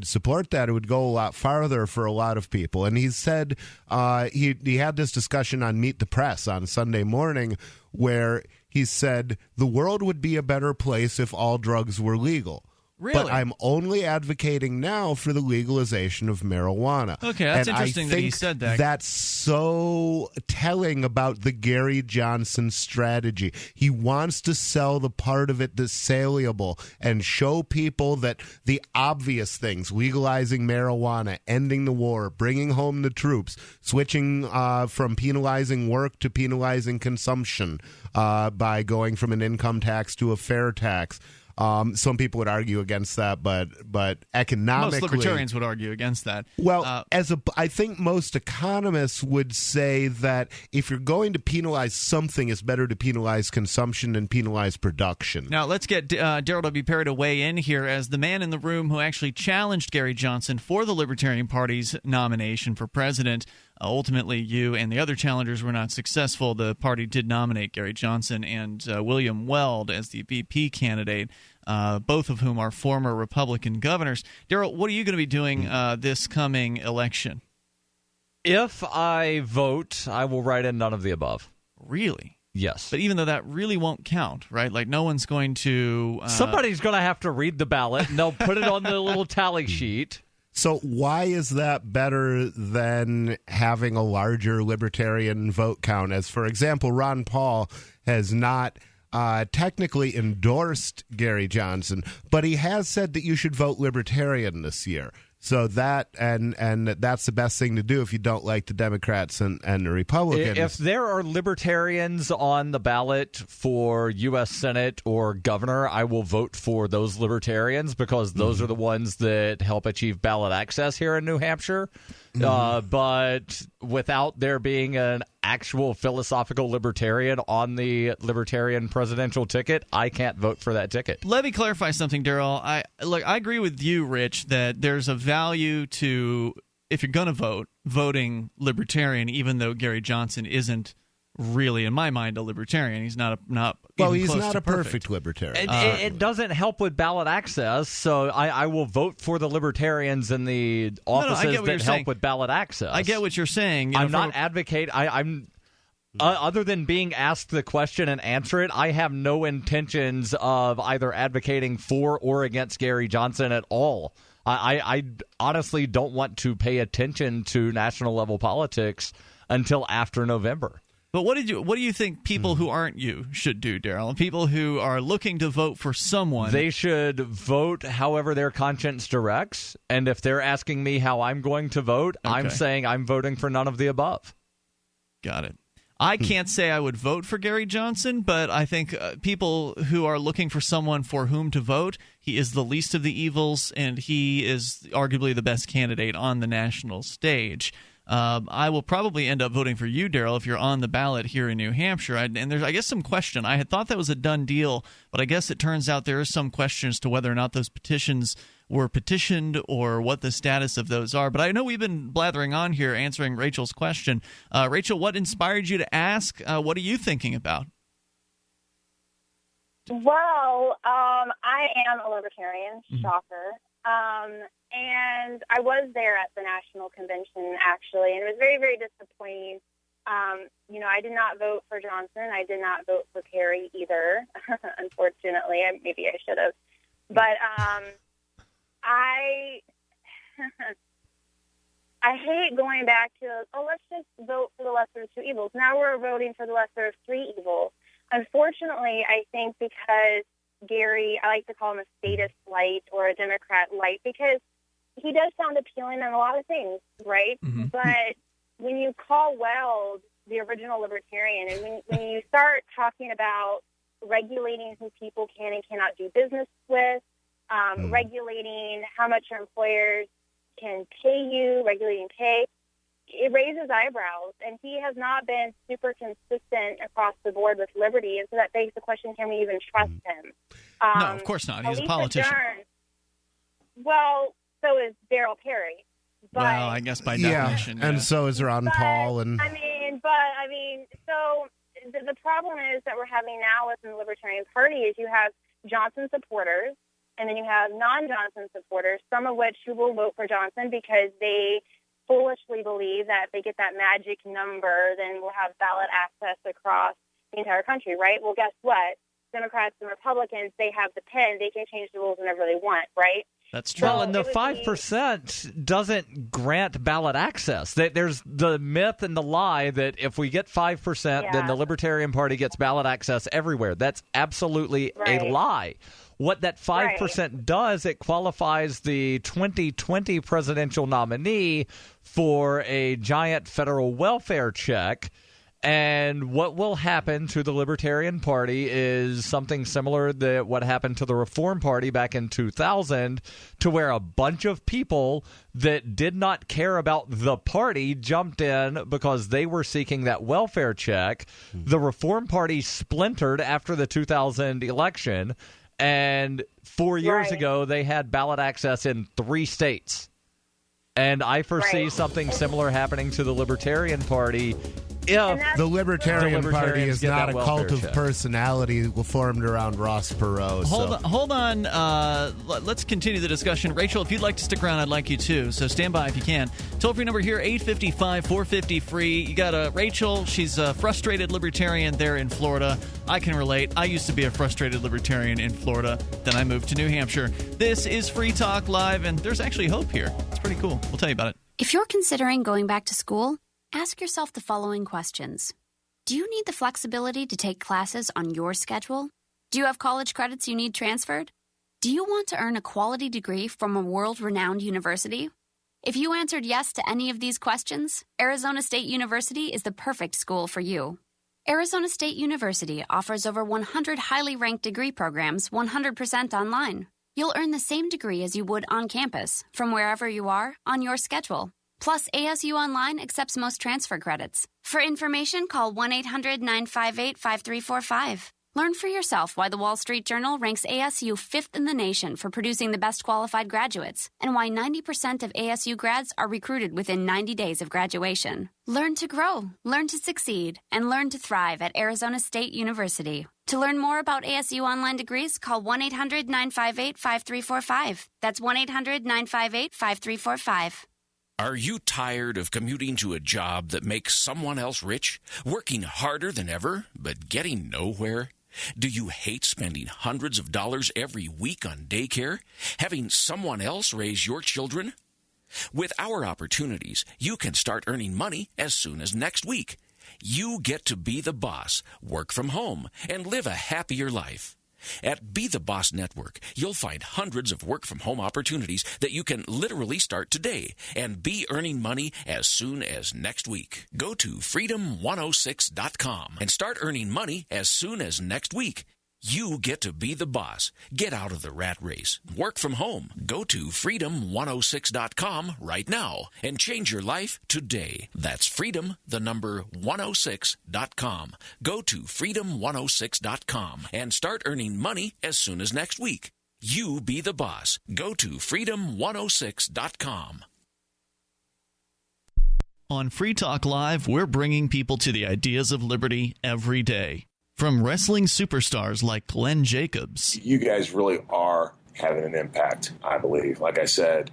support that, it would go a lot farther for a lot of people. And he said he had this discussion on Meet the Press on Sunday morning where he said the world would be a better place if all drugs were legal. Really? But I'm only advocating now for the legalization of marijuana. Okay, that's and interesting I that he think said that. That's so telling about the Gary Johnson strategy. He wants to sell the part of it that's saleable and show people that the obvious things, legalizing marijuana, ending the war, bringing home the troops, switching from penalizing work to penalizing consumption by going from an income tax to a fair tax. Some people would argue against that, but economically, most libertarians would argue against that. Well, I think most economists would say that if you're going to penalize something, it's better to penalize consumption than penalize production. Now, let's get Darryl W. Perry to weigh in here as the man in the room who actually challenged Gary Johnson for the Libertarian Party's nomination for president. Ultimately, you and the other challengers were not successful. The party did nominate Gary Johnson and William Weld as the VP candidate, both of whom are former Republican governors. Darryl, what are you going to be doing this coming election? If I vote, I will write in none of the above. Really? Yes. But even though that really won't count, right? Like, no one's going to... Somebody's going to have to read the ballot, and they'll put it on the little tally sheet. So why is that better than having a larger libertarian vote count? As, for example, Ron Paul has not technically endorsed Gary Johnson, but he has said that you should vote libertarian this year. So that and that's the best thing to do if you don't like the Democrats and the Republicans. If there are libertarians on the ballot for U.S. Senate or governor, I will vote for those libertarians because those are the ones that help achieve ballot access here in New Hampshire. But without there being an actual philosophical libertarian on the libertarian presidential ticket, I can't vote for that ticket. Let me clarify something, Darryl. I agree with you, Rich, that there's a value to, if you're going to vote, voting libertarian, even though Gary Johnson isn't really, in my mind, a libertarian. He's not he's not a perfect libertarian. It doesn't help with ballot access, so I will vote for the libertarians in the offices that help with ballot access. I get what you're saying. I'm not advocating. I'm other than being asked the question and answer it, I have no intentions of either advocating for or against Gary Johnson at all. I honestly don't want to pay attention to national level politics until after November. But what do you think people who aren't you should do, Darryl? People who are looking to vote for someone. They should vote however their conscience directs. And if they're asking me how I'm going to vote, I'm saying I'm voting for none of the above. Got it. I can't say I would vote for Gary Johnson, but I think people who are looking for someone for whom to vote, he is the least of the evils, and he is arguably the best candidate on the national stage. I will probably end up voting for you, Darryl, if you're on the ballot here in New Hampshire. And there's, I guess, some question. I had thought that was a done deal, but I guess it turns out there is some question as to whether or not those petitions were petitioned or what the status of those are. But I know we've been blathering on here answering Rachel's question. Rachel, what inspired you to ask? What are you thinking about? Well, I am a libertarian, shocker. And I was there at the national convention, actually, and it was very, very disappointing. I did not vote for Johnson. I did not vote for Perry either, unfortunately. Maybe I should have. But I hate going back to, let's just vote for the lesser of two evils. Now we're voting for the lesser of three evils. Unfortunately, I think because Gary, I like to call him a statist light or a Democrat light because he does sound appealing in a lot of things, right? Mm-hmm. But when you call Weld the original libertarian and when you start talking about regulating who people can and cannot do business with, regulating how much your employers can pay you, regulating pay, it raises eyebrows. And he has not been super consistent across the board with liberty. And so that begs the question, can we even trust him? No, of course not. He's a politician. Well, so is Darryl Perry. But, well, I guess by definition. And so is Ron Paul. And so the problem is that we're having now within the Libertarian Party is you have Johnson supporters, and then you have non-Johnson supporters, some of which who will vote for Johnson because they foolishly believe that if they get that magic number, then we'll have ballot access across the entire country, right? Well, guess what? Democrats and Republicans, they have the pen. They can change the rules whenever they want, right? That's true. Well, and the 5% doesn't grant ballot access. There's the myth and the lie that if we get 5%, then the Libertarian Party gets ballot access everywhere. That's absolutely a lie. What that 5% does, it qualifies the 2020 presidential nominee for a giant federal welfare check. And what will happen to the Libertarian Party is something similar to what happened to the Reform Party back in 2000, to where a bunch of people that did not care about the party jumped in because they were seeking that welfare check. The Reform Party splintered after the 2000 election, and 4 years ago they had ballot access in 3 states. And I foresee something similar happening to the Libertarian Party if the Libertarian Party is not a cult of check. Personality formed around Ross Perot. Hold on. Let's continue the discussion. Rachel, if you'd like to stick around, I'd like you to. So stand by if you can. Toll-free number here, 855-450-FREE. You got Rachel. She's a frustrated Libertarian there in Florida. I can relate. I used to be a frustrated Libertarian in Florida. Then I moved to New Hampshire. This is Free Talk Live, and there's actually hope here. It's pretty cool. We'll tell you about it. If you're considering going back to school, ask yourself the following questions. Do you need the flexibility to take classes on your schedule? Do you have college credits you need transferred? Do you want to earn a quality degree from a world-renowned university? If you answered yes to any of these questions, Arizona State University is the perfect school for you. Arizona State University offers over 100 highly ranked degree programs 100% online. You'll earn the same degree as you would on campus, from wherever you are, on your schedule. Plus, ASU Online accepts most transfer credits. For information, call 1-800-958-5345. Learn for yourself why the Wall Street Journal ranks ASU 5th in the nation for producing the best qualified graduates, and why 90% of ASU grads are recruited within 90 days of graduation. Learn to grow, learn to succeed, and learn to thrive at Arizona State University. To learn more about ASU Online degrees, call 1-800-958-5345. That's 1-800-958-5345. Are you tired of commuting to a job that makes someone else rich, working harder than ever, but getting nowhere? Do you hate spending hundreds of dollars every week on daycare, having someone else raise your children? With our opportunities, you can start earning money as soon as next week. You get to be the boss, work from home, and live a happier life. At Be the Boss Network, you'll find hundreds of work-from-home opportunities that you can literally start today and be earning money as soon as next week. Go to freedom106.com and start earning money as soon as next week. You get to be the boss. Get out of the rat race. Work from home. Go to freedom106.com right now and change your life today. That's freedom, the number 106.com. Go to freedom106.com and start earning money as soon as next week. You be the boss. Go to freedom106.com. On Free Talk Live, we're bringing people to the ideas of liberty every day. From wrestling superstars like Glenn Jacobs. You guys really are having an impact, I believe. Like I said,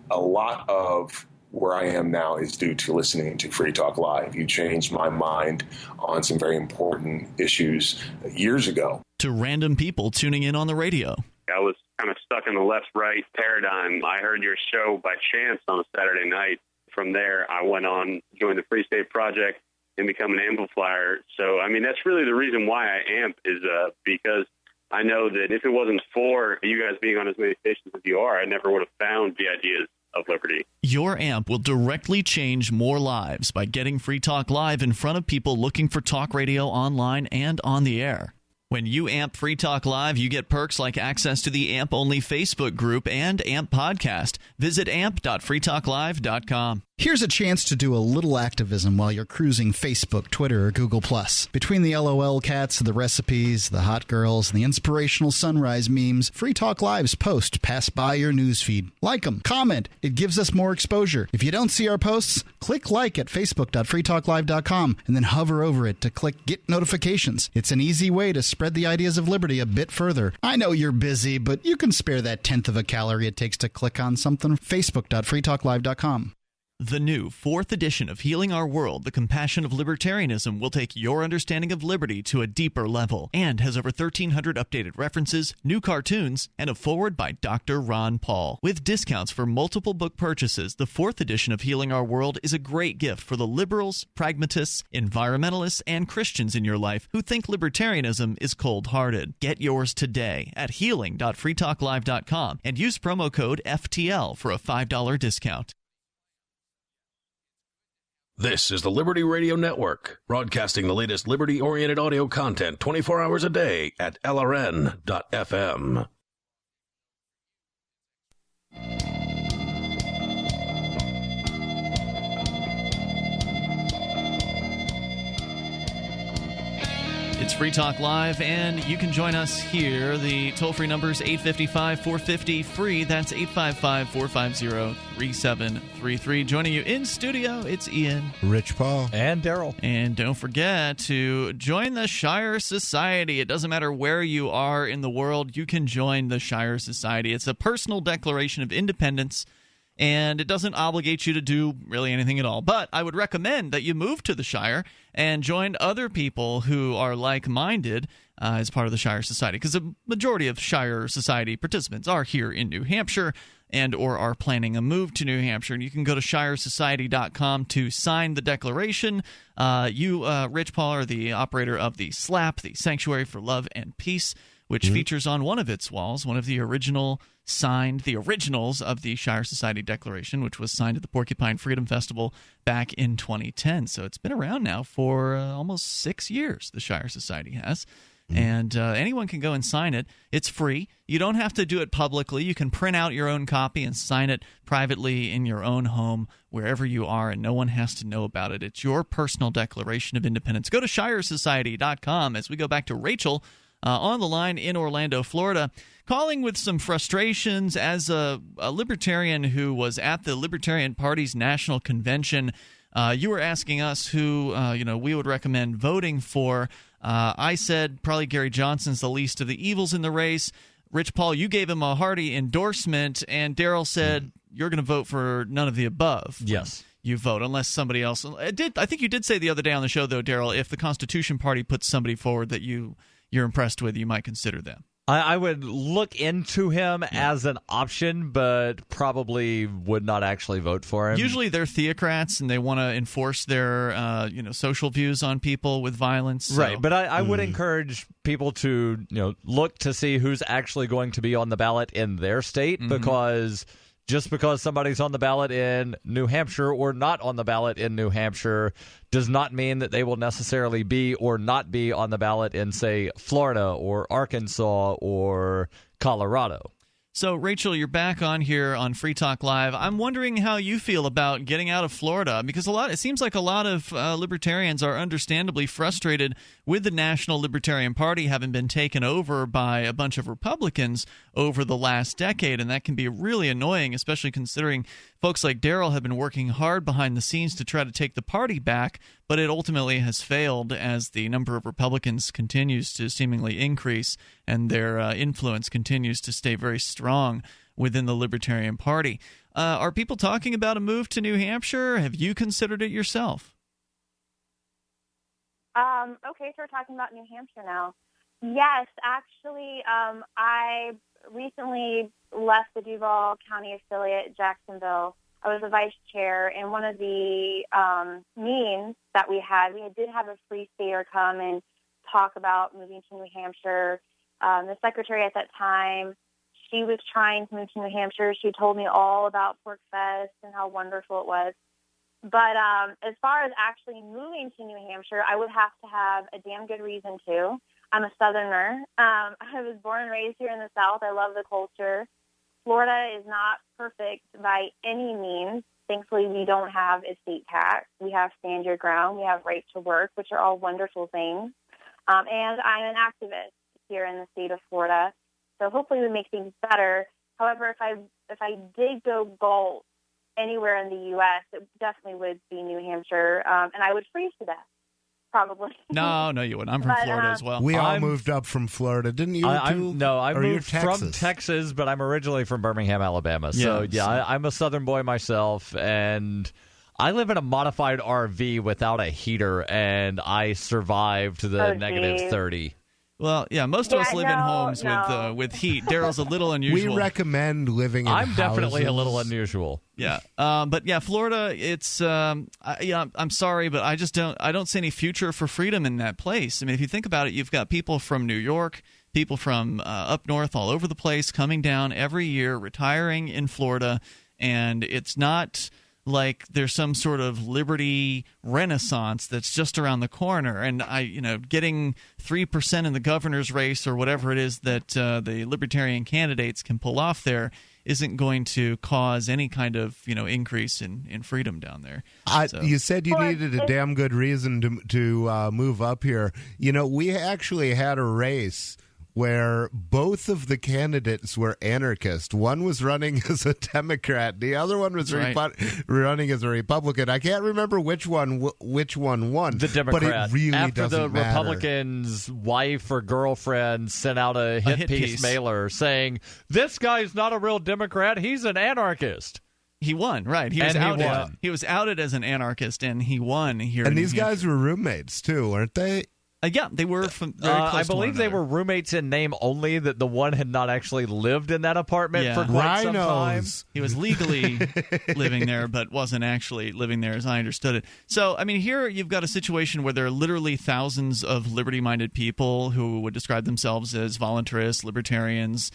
a lot of where I am now is due to listening to Free Talk Live. You changed my mind on some very important issues years ago. To random people tuning in on the radio. I was kind of stuck in the left-right paradigm. I heard your show by chance on a Saturday night. From there, I went on, joined the Free State Project, and become an amplifier. So, I mean, that's really the reason why I amp is because I know that if it wasn't for you guys being on as many stations as you are, I never would have found the ideas of liberty. Your amp will directly change more lives by getting Free Talk Live in front of people looking for talk radio online and on the air. When you amp Free Talk Live, you get perks like access to the AMP-only Facebook group and AMP podcast. Visit amp.freetalklive.com. Here's a chance to do a little activism while you're cruising Facebook, Twitter, or Google+. Between the LOL cats, the recipes, the hot girls, and the inspirational sunrise memes, Free Talk Live's posts pass by your newsfeed. Like them, comment. It gives us more exposure. If you don't see our posts, click like at facebook.freetalklive.com and then hover over it to click Get Notifications. It's an easy way to spread the ideas of liberty a bit further. I know you're busy, but you can spare that tenth of a calorie it takes to click on something. Facebook.freetalklive.com. The new 4th edition of Healing Our World, The Compassion of Libertarianism, will take your understanding of liberty to a deeper level and has over 1,300 updated references, new cartoons, and a foreword by Dr. Ron Paul. With discounts for multiple book purchases, the 4th edition of Healing Our World is a great gift for the liberals, pragmatists, environmentalists, and Christians in your life who think libertarianism is cold-hearted. Get yours today at healing.freetalklive.com and use promo code FTL for a $5 discount. This is the Liberty Radio Network, broadcasting the latest liberty-oriented audio content 24 hours a day at LRN.FM. It's Free Talk Live, and you can join us here. The toll-free number is 855-450-FREE. That's 855-450-3733. Joining you in studio, it's Ian, Rich Paul, and Darryl. And don't forget to join the Shire Society. It doesn't matter where you are in the world, you can join the Shire Society. It's a personal declaration of independence, and it doesn't obligate you to do really anything at all. But I would recommend that you move to the Shire and join other people who are like-minded as part of the Shire Society, because the majority of Shire Society participants are here in New Hampshire and or are planning a move to New Hampshire. And you can go to shiresociety.com to sign the declaration. Rich Paul, are the operator of the SLAP, the Sanctuary for Love and Peace, which features on one of its walls one of the originals of the Shire Society Declaration, which was signed at the Porcupine Freedom Festival back in 2010. So it's been around now for almost 6 years, the Shire Society has. And anyone can go and sign it. It's free. You don't have to do it publicly. You can print out your own copy and sign it privately in your own home, wherever you are, and no one has to know about it. It's your personal declaration of independence. Go to shiresociety.com as we go back to Rachel on the line in Orlando, Florida, calling with some frustrations as a libertarian who was at the Libertarian Party's national convention. You were asking us who we would recommend voting for. I said probably Gary Johnson's the least of the evils in the race. Rich Paul, you gave him a hearty endorsement, and Darryl said you're going to vote for none of the above. Yes. You vote unless somebody else. I think you did say the other day on the show, though, Darryl, if the Constitution Party puts somebody forward that you're impressed with, you might consider them. I would look into him as an option, but probably would not actually vote for him. Usually they're theocrats, and they want to enforce their social views on people with violence. So. Right, but I would encourage people to look to see who's actually going to be on the ballot in their state, because just because somebody's on the ballot in New Hampshire or not on the ballot in New Hampshire does not mean that they will necessarily be or not be on the ballot in, say, Florida or Arkansas or Colorado. So, Rachel, you're back on here on Free Talk Live. I'm wondering how you feel about getting out of Florida, because it seems like a lot of libertarians are understandably frustrated with the National Libertarian Party having been taken over by a bunch of Republicans over the last decade, and that can be really annoying, especially considering folks like Darryl have been working hard behind the scenes to try to take the party back, but it ultimately has failed as the number of Republicans continues to seemingly increase and their influence continues to stay very strong within the Libertarian Party. Are people talking about a move to New Hampshire? Have you considered it yourself? Okay, so we're talking about New Hampshire now. Yes, actually, I recently left the Duval County affiliate, Jacksonville. I was the vice chair, and one of the meetings that we did have a free stater come and talk about moving to New Hampshire. The secretary at that time, she was trying to move to New Hampshire. She told me all about Pork Fest and how wonderful it was. But as far as actually moving to New Hampshire, I would have to have a damn good reason to. I'm a Southerner. I was born and raised here in the South. I love the culture. Florida is not perfect by any means. Thankfully, we don't have estate tax. We have stand your ground. We have right to work, which are all wonderful things. And I'm an activist here in the state of Florida. So hopefully we make things better. However, if I did go gulp anywhere in the U.S., it definitely would be New Hampshire, and I would freeze to death. probably. No, you wouldn't. I'm from Florida as well. We all moved up from Florida, didn't you? I Or you're moved from Texas, but I'm originally from Birmingham, Alabama. So, I'm a Southern boy myself, and I live in a modified RV without a heater, and I survived the negative 30. Well, yeah, most of us live in homes with heat. Daryl's a little unusual. We recommend living in I'm definitely a houses. little unusual. Yeah, but yeah, Florida. It's I'm sorry, but I don't see any future for freedom in that place. I mean, if you think about it, you've got people from New York, people from up north, all over the place, coming down every year, retiring in Florida, and it's not like there's some sort of liberty renaissance that's just around the corner. And getting 3% in the governor's race or whatever it is that the libertarian candidates can pull off there isn't going to cause any kind of increase in freedom down there. You said you needed a damn good reason to move up here. We actually had a race where both of the candidates were anarchist. One was running as a Democrat. The other one was running as a Republican. I can't remember which one won. The Democrat. But it really After doesn't the matter. Republican's wife or girlfriend sent out a hit piece mailer saying, this guy's not a real Democrat, he's an anarchist. He won, right. He was outed as an anarchist, and he won here. And these guys were roommates, too, weren't they? Yeah, they were from very close I to believe one they another. were roommates in name only, that the one had not actually lived in that apartment for quite some time. He was legally living there, but wasn't actually living there, as I understood it. So, I mean, here you've got a situation where there are literally thousands of liberty-minded people who would describe themselves as voluntarists, libertarians,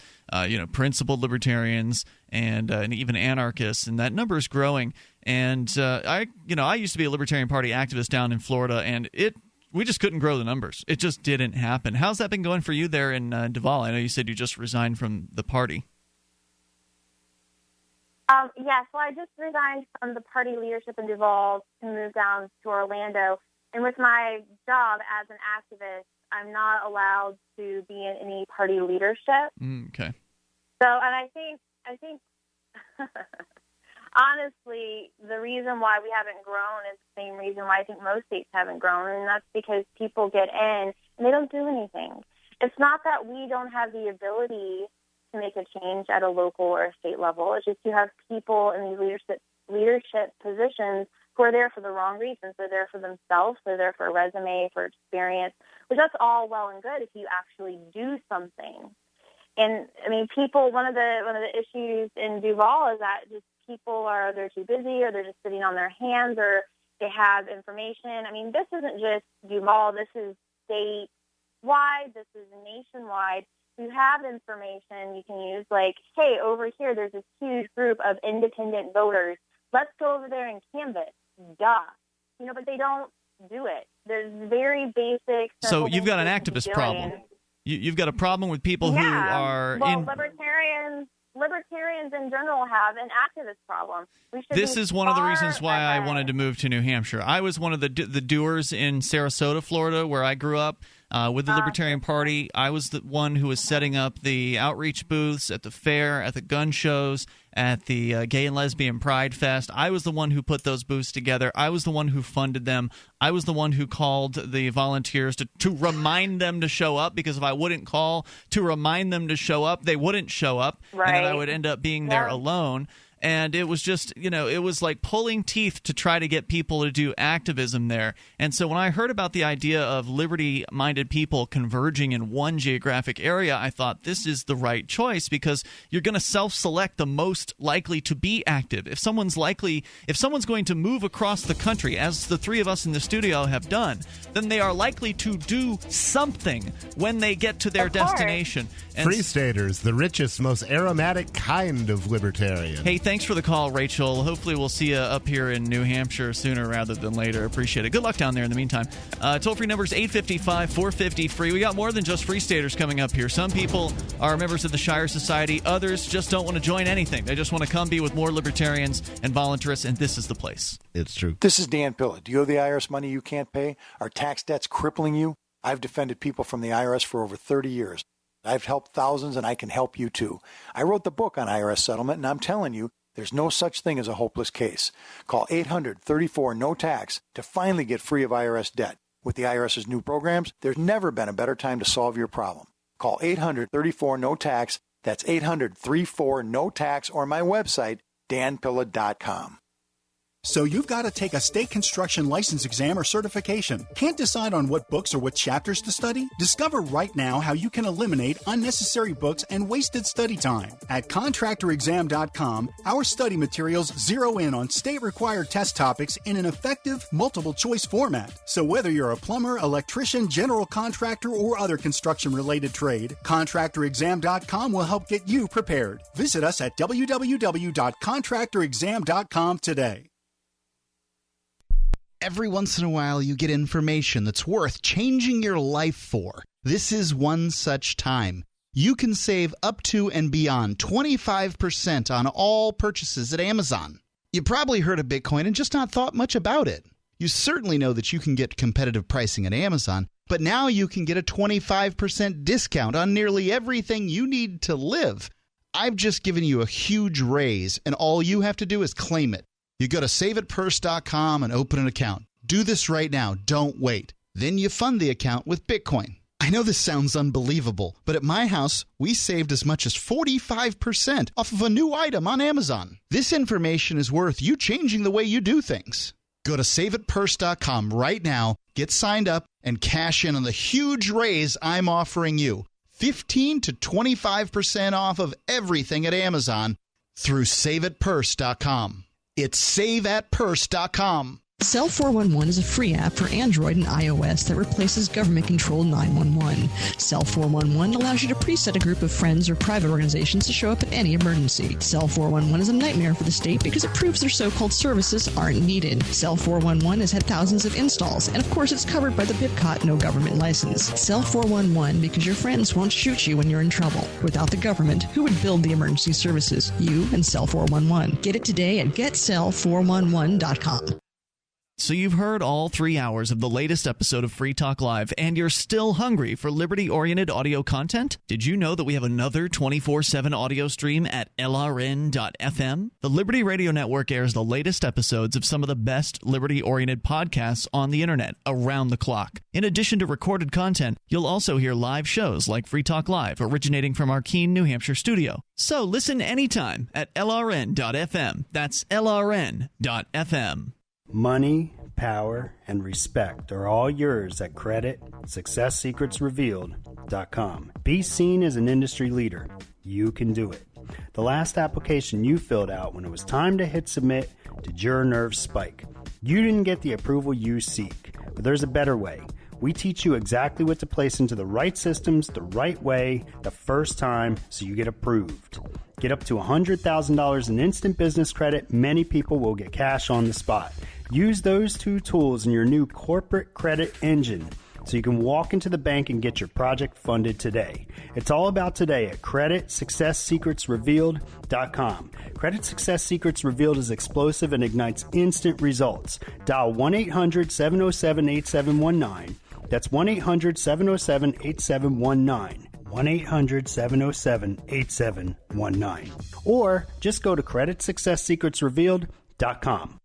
principled libertarians, and even anarchists, and that number is growing. And I used to be a Libertarian Party activist down in Florida, and we just couldn't grow the numbers. It just didn't happen. How's that been going for you there in Duval? I know you said you just resigned from the party. Yes, well, I just resigned from the party leadership in Duval to move down to Orlando. And with my job as an activist, I'm not allowed to be in any party leadership. Okay. So, and I think honestly, the reason why we haven't grown is the same reason why I think most states haven't grown, and that's because people get in and they don't do anything. It's not that we don't have the ability to make a change at a local or a state level. It's just you have people in these leadership positions who are there for the wrong reasons. They're there for themselves. They're there for a resume, for experience, which that's all well and good if you actually do something. And I mean, one of the issues in Duval is that just people they're too busy, or they're just sitting on their hands, or they have information. I mean, this isn't just Duval. This is statewide. This is nationwide. You have information you can use, like, hey, over here, there's this huge group of independent voters. Let's go over there and canvass. Duh. But they don't do it. There's very basic. So you've got an activist problem. You've got a problem with people who are Libertarians in general have an activist problem. This is one of the reasons why I wanted to move to New Hampshire. I was one of the doers in Sarasota, Florida, where I grew up with the Libertarian Party. I was the one who was setting up the outreach booths at the fair, at the gun shows, at the Gay and Lesbian Pride Fest. I was the one who put those booths together. I was the one who funded them. I was the one who called the volunteers to remind them to show up, because if I wouldn't call to remind them to show up, they wouldn't show up, and then I would end up being there alone. And it was just, it was like pulling teeth to try to get people to do activism there. And so when I heard about the idea of liberty-minded people converging in one geographic area, I thought this is the right choice, because you're going to self-select the most likely to be active. If someone's going to move across the country, as the three of us in the studio have done, then they are likely to do something when they get to their destination. And Free Staters, the richest, most aromatic kind of libertarian. Hey, thanks for the call, Rachel. Hopefully we'll see you up here in New Hampshire sooner rather than later. Appreciate it. Good luck down there in the meantime. Toll-free number is 855-450-FREE. We got more than just Free Staters coming up here. Some people are members of the Shire Society. Others just don't want to join anything. They just want to come be with more libertarians and voluntarists, and this is the place. It's true. This is Dan Pilla. Do you owe the IRS money you can't pay? Are tax debts crippling you? I've defended people from the IRS for over 30 years. I've helped thousands, and I can help you too. I wrote the book on IRS settlement, and I'm telling you, there's no such thing as a hopeless case. Call 800-34-NO-TAX to finally get free of IRS debt. With the IRS's new programs, there's never been a better time to solve your problem. Call 800-34-NO-TAX. That's 800-34-NO-TAX, or my website, danpilla.com. So you've got to take a state construction license exam or certification. Can't decide on what books or what chapters to study? Discover right now how you can eliminate unnecessary books and wasted study time. At contractorexam.com, our study materials zero in on state-required test topics in an effective, multiple-choice format. So whether you're a plumber, electrician, general contractor, or other construction-related trade, contractorexam.com will help get you prepared. Visit us at www.contractorexam.com today. Every once in a while, you get information that's worth changing your life for. This is one such time. You can save up to and beyond 25% on all purchases at Amazon. You probably heard of Bitcoin and just not thought much about it. You certainly know that you can get competitive pricing at Amazon, but now you can get a 25% discount on nearly everything you need to live. I've just given you a huge raise, and all you have to do is claim it. You go to saveitpurse.com and open an account. Do this right now. Don't wait. Then you fund the account with Bitcoin. I know this sounds unbelievable, but at my house, we saved as much as 45% off of a new item on Amazon. This information is worth you changing the way you do things. Go to saveitpurse.com right now, get signed up, and cash in on the huge raise I'm offering you. 15 to 25% off of everything at Amazon through saveitpurse.com. It's saveatpurse.com. Cell 411 is a free app for Android and iOS that replaces government-controlled 911. Cell 411 allows you to preset a group of friends or private organizations to show up at any emergency. Cell 411 is a nightmare for the state because it proves their so-called services aren't needed. Cell 411 has had thousands of installs, and of course it's covered by the BIPCOT no government license. Cell 411 because your friends won't shoot you when you're in trouble. Without the government, who would build the emergency services? You and Cell 411. Get it today at getcell411.com. So you've heard all 3 hours of the latest episode of Free Talk Live, and you're still hungry for liberty-oriented audio content? Did you know that we have another 24/7 audio stream at LRN.FM? The Liberty Radio Network airs the latest episodes of some of the best liberty-oriented podcasts on the internet around the clock. In addition to recorded content, you'll also hear live shows like Free Talk Live, originating from our Keene, New Hampshire studio. So listen anytime at LRN.FM. That's LRN.FM. Money, power, and respect are all yours at CreditSecretsRevealed.com. Be seen as an industry leader. You can do it. The last application you filled out when it was time to hit submit, did your nerves spike? You didn't get the approval you seek, but there's a better way. We teach you exactly what to place into the right systems the right way the first time so you get approved. Get up to $100,000 in instant business credit. Many people will get cash on the spot. Use those two tools in your new corporate credit engine so you can walk into the bank and get your project funded today. It's all about today at CreditSuccessSecretsRevealed.com. Credit Success Secrets Revealed is explosive and ignites instant results. Dial 1-800-707-8719. That's 1-800-707-8719. 1-800-707-8719. Or just go to CreditSuccessSecretsRevealed.com.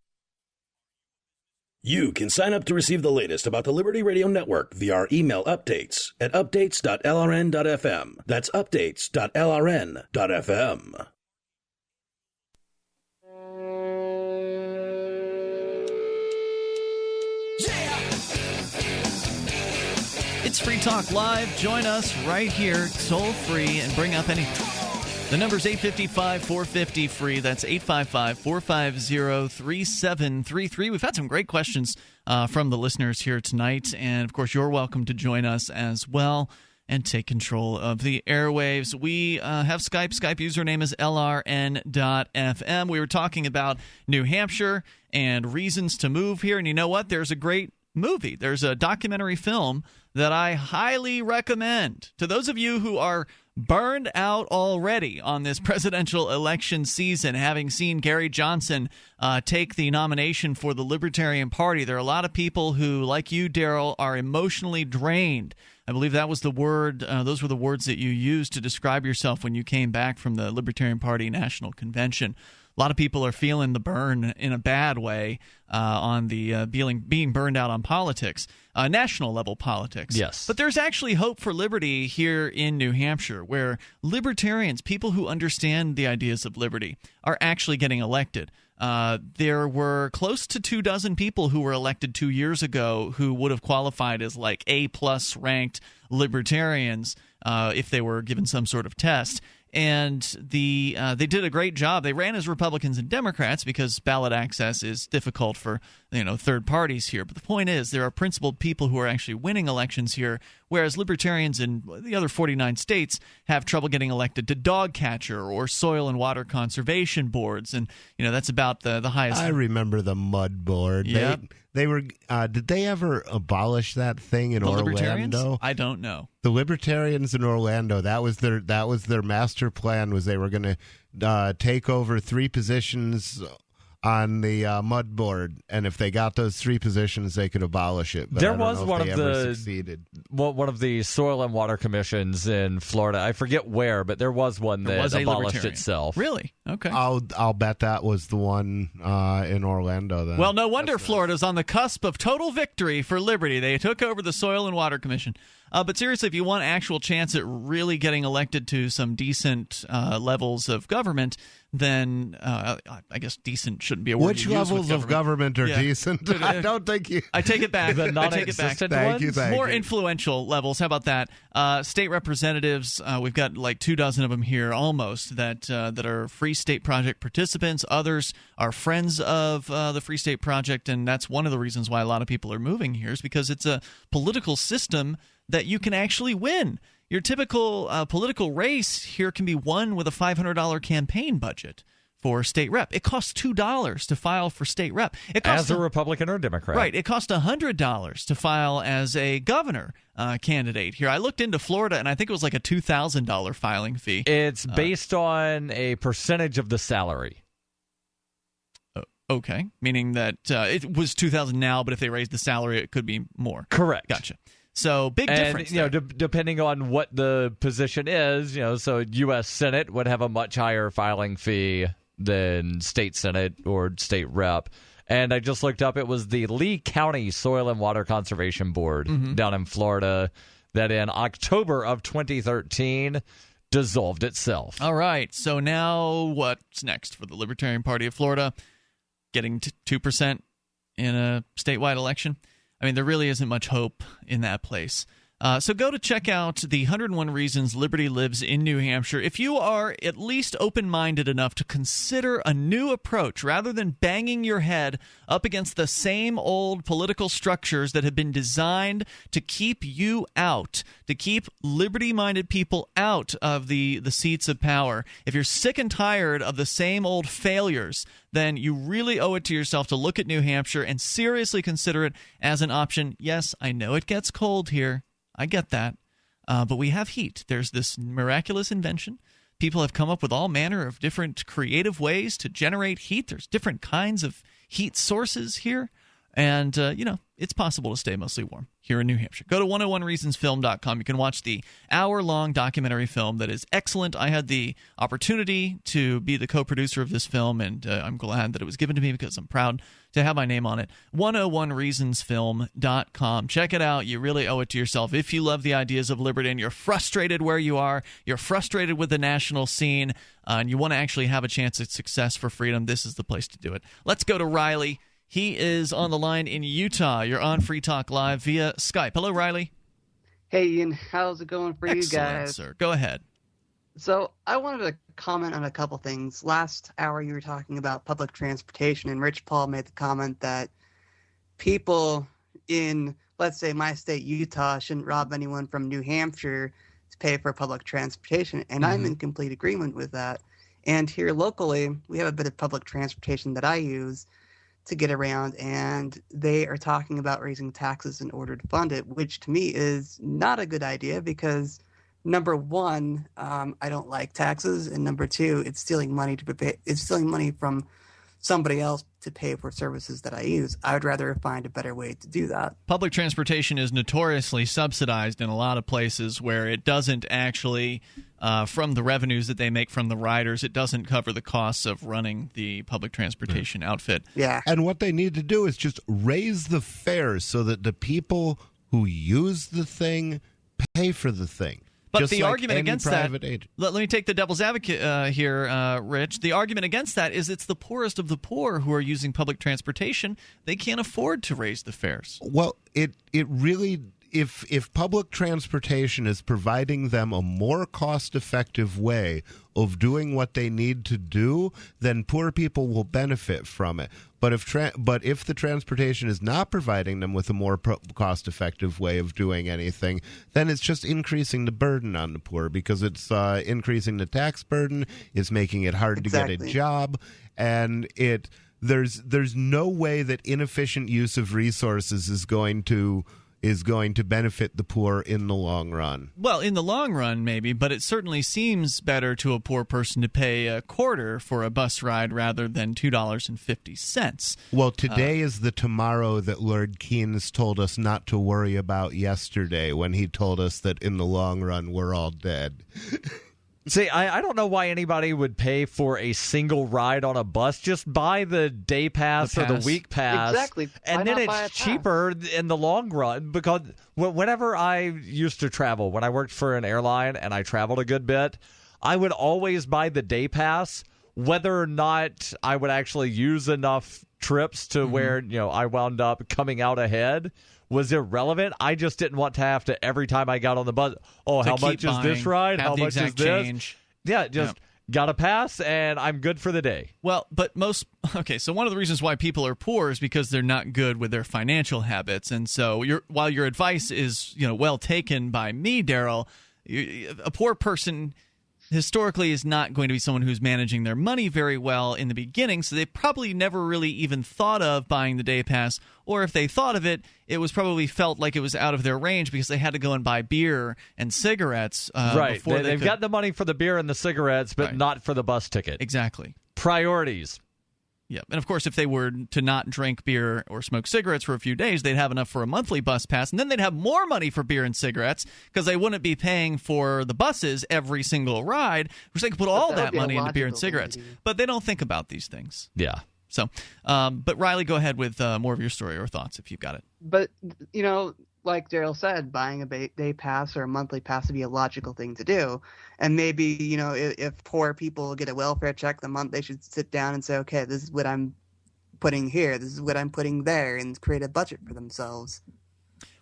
You can sign up to receive the latest about the Liberty Radio Network via our email updates at updates.lrn.fm. That's updates.lrn.fm. It's Free Talk Live. Join us right here, toll free, and bring up any. The number's 855-450-FREE. That's 855-450-3733. We've had some great questions from the listeners here tonight. And, of course, you're welcome to join us as well and take control of the airwaves. We have Skype. Skype username is LRN.FM. We were talking about New Hampshire and reasons to move here. And you know what? There's a great movie. There's a documentary film that I highly recommend to those of you who are burned out already on this presidential election season, having seen Gary Johnson take the nomination for the Libertarian Party. There are a lot of people who, like you, Darryl, are emotionally drained. I believe that was the word. Those were the words that you used to describe yourself when you came back from the Libertarian Party National Convention. a lot of people are feeling the burn in a bad way on the being burned out on politics, national level politics. Yes. But there's actually hope for liberty here in New Hampshire, where libertarians, people who understand the ideas of liberty, are actually getting elected. There were close to 24 people who were elected 2 years ago who would have qualified as like A-plus ranked libertarians if they were given some sort of test. And they did a great job. They ran as Republicans and Democrats because ballot access is difficult for third parties here. But the point is, there are principled people who are actually winning elections here, whereas libertarians in the other 49 states have trouble getting elected to dog catcher or soil and water conservation boards. And that's about the highest. I remember the mud board. Yep. They were. Did they ever abolish that thing in Orlando? I don't know. The libertarians in Orlando. That was their master plan. Was they were going to take over 3 positions on the mud board, and if they got those 3 positions, they could abolish it. But there was one of the soil and water commissions in Florida. I forget where, but there was one that abolished itself. Really? Okay. I'll bet that was the one in Orlando. Then. Well, no wonder Florida's on the cusp of total victory for liberty. They took over the Soil and Water Commission. But seriously, if you want actual chance at really getting elected to some decent levels of government, then I guess decent shouldn't be a word. Which you use levels with of government are decent? I don't think you. I take it back. The I take it back. Thank you. More influential levels. How about that? State representatives. We've got like 24 of them here, almost that are Free State Project participants. Others are friends of the Free State Project, and that's one of the reasons why a lot of people are moving here, is because it's a political system that you can actually win. Your typical political race here can be won with a $500 campaign budget for state rep. It costs $2 to file for state rep. As a Republican or Democrat. Right. It costs $100 to file as a governor candidate here. I looked into Florida, and I think it was like a $2,000 filing fee. It's based on a percentage of the salary. Okay. Meaning that it was $2,000 now, but if they raise the salary, it could be more. Correct. Gotcha. So big difference. Depending on what the position is, so U.S. Senate would have a much higher filing fee than state Senate or state rep. And I just looked up, it was the Lee County Soil and Water Conservation Board down in Florida that in October of 2013 dissolved itself. All right. So now what's next for the Libertarian Party of Florida? Getting to 2% in a statewide election? I mean, there really isn't much hope in that place. So go to check out the 101 Reasons Liberty Lives in New Hampshire. If you are at least open-minded enough to consider a new approach rather than banging your head up against the same old political structures that have been designed to keep you out, to keep liberty-minded people out of the seats of power. If you're sick and tired of the same old failures, then you really owe it to yourself to look at New Hampshire and seriously consider it as an option. Yes, I know it gets cold here. I get that. But we have heat. There's this miraculous invention. People have come up with all manner of different creative ways to generate heat. There's different kinds of heat sources here. And, it's possible to stay mostly warm here in New Hampshire. Go to 101reasonsfilm.com. You can watch the hour-long documentary film that is excellent. I had the opportunity to be the co-producer of this film, and I'm glad that it was given to me because I'm proud to have my name on it. 101reasonsfilm.com. Check it out. You really owe it to yourself. If you love the ideas of liberty and you're frustrated where you are, you're frustrated with the national scene, and you want to actually have a chance at success for freedom, this is the place to do it. Let's go to Riley. He is on the line in Utah. You're on Free Talk Live via Skype. Hello, Riley. Hey, Ian. How's it going for you guys? Sir. Go ahead. So I wanted to comment on a couple things. Last hour you were talking about public transportation, and Rich Paul made the comment that people in, let's say, my state, Utah, shouldn't rob anyone from New Hampshire to pay for public transportation, and I'm in complete agreement with that. And here locally, we have a bit of public transportation that I use to get around, and they are talking about raising taxes in order to fund it, which to me is not a good idea because, number one, I don't like taxes, and number two, it's stealing money it's stealing money from somebody else to pay for services that I use. I would rather find a better way to do that. Public transportation is notoriously subsidized in a lot of places where it doesn't actually from the revenues that they make from the riders. It doesn't cover the costs of running the public transportation outfit. Yeah. And what they need to do is just raise the fares so that the people who use the thing pay for the thing. But just the like argument any against that, agent. let me take the devil's advocate here, Rich. The argument against that is it's the poorest of the poor who are using public transportation. They can't afford to raise the fares. Well, it really, if public transportation is providing them a more cost-effective way of doing what they need to do, then poor people will benefit from it. But if the transportation is not providing them with a more cost-effective way of doing anything, then it's just increasing the burden on the poor because it's increasing the tax burden, it's making it hard to get a job, and there's no way that inefficient use of resources is going to benefit the poor in the long run. Well, in the long run, maybe, but it certainly seems better to a poor person to pay a quarter for a bus ride rather than $2.50. Well, today is the tomorrow that Lord Keynes told us not to worry about yesterday when he told us that in the long run we're all dead. See, I don't know why anybody would pay for a single ride on a bus. Just buy the day pass or the week pass. Exactly. And then it's cheaper in the long run because whenever I used to travel, when I worked for an airline and I traveled a good bit, I would always buy the day pass, whether or not I would actually use enough trips to where I wound up coming out ahead was irrelevant. I just didn't want to have to, every time I got on the bus, how much is this ride? How much is this? Change. Yeah, just got a pass, and I'm good for the day. Well, but so one of the reasons why people are poor is because they're not good with their financial habits. And so while your advice is well taken by me, Darryl, a poor person historically is not going to be someone who's managing their money very well in the beginning, so they probably never really even thought of buying the day pass, or if they thought of it, it was probably felt like it was out of their range because they had to go and buy beer and cigarettes. Right. Before They've got the money for the beer and the cigarettes, but not for the bus ticket. Exactly. Priorities. Yeah, and of course, if they were to not drink beer or smoke cigarettes for a few days, they'd have enough for a monthly bus pass, and then they'd have more money for beer and cigarettes because they wouldn't be paying for the buses every single ride, which they could put all that money into beer and cigarettes. But they don't think about these things. Yeah. So, but Riley, go ahead with more of your story or thoughts if you've got it. But, like Darryl said, buying a day pass or a monthly pass would be a logical thing to do. And maybe, if poor people get a welfare check the month, they should sit down and say, okay, this is what I'm putting here, this is what I'm putting there, and create a budget for themselves.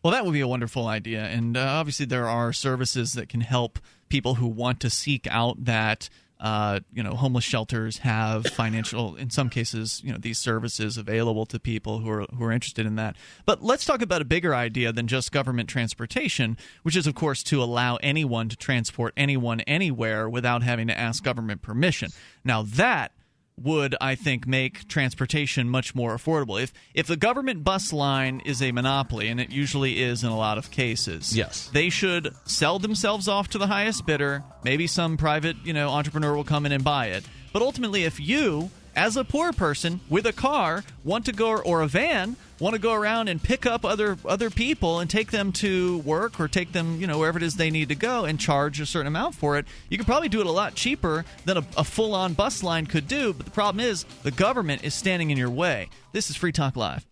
Well, that would be a wonderful idea. And obviously there are services that can help people who want to seek out that. Homeless shelters have financial, in some cases, these services available to people who are interested in that. But let's talk about a bigger idea than just government transportation, which is, of course, to allow anyone to transport anyone anywhere without having to ask government permission. Now, that would, I think, make transportation much more affordable. If the government bus line is a monopoly, and it usually is in a lot of cases, yes, they should sell themselves off to the highest bidder. Maybe some private, entrepreneur will come in and buy it. But ultimately, if you, as a poor person with a car, want to go, or a van, want to go around and pick up other people and take them to work or take them, wherever it is they need to go and charge a certain amount for it, you could probably do it a lot cheaper than a full-on bus line could do. But the problem is the government is standing in your way. This is Free Talk Live.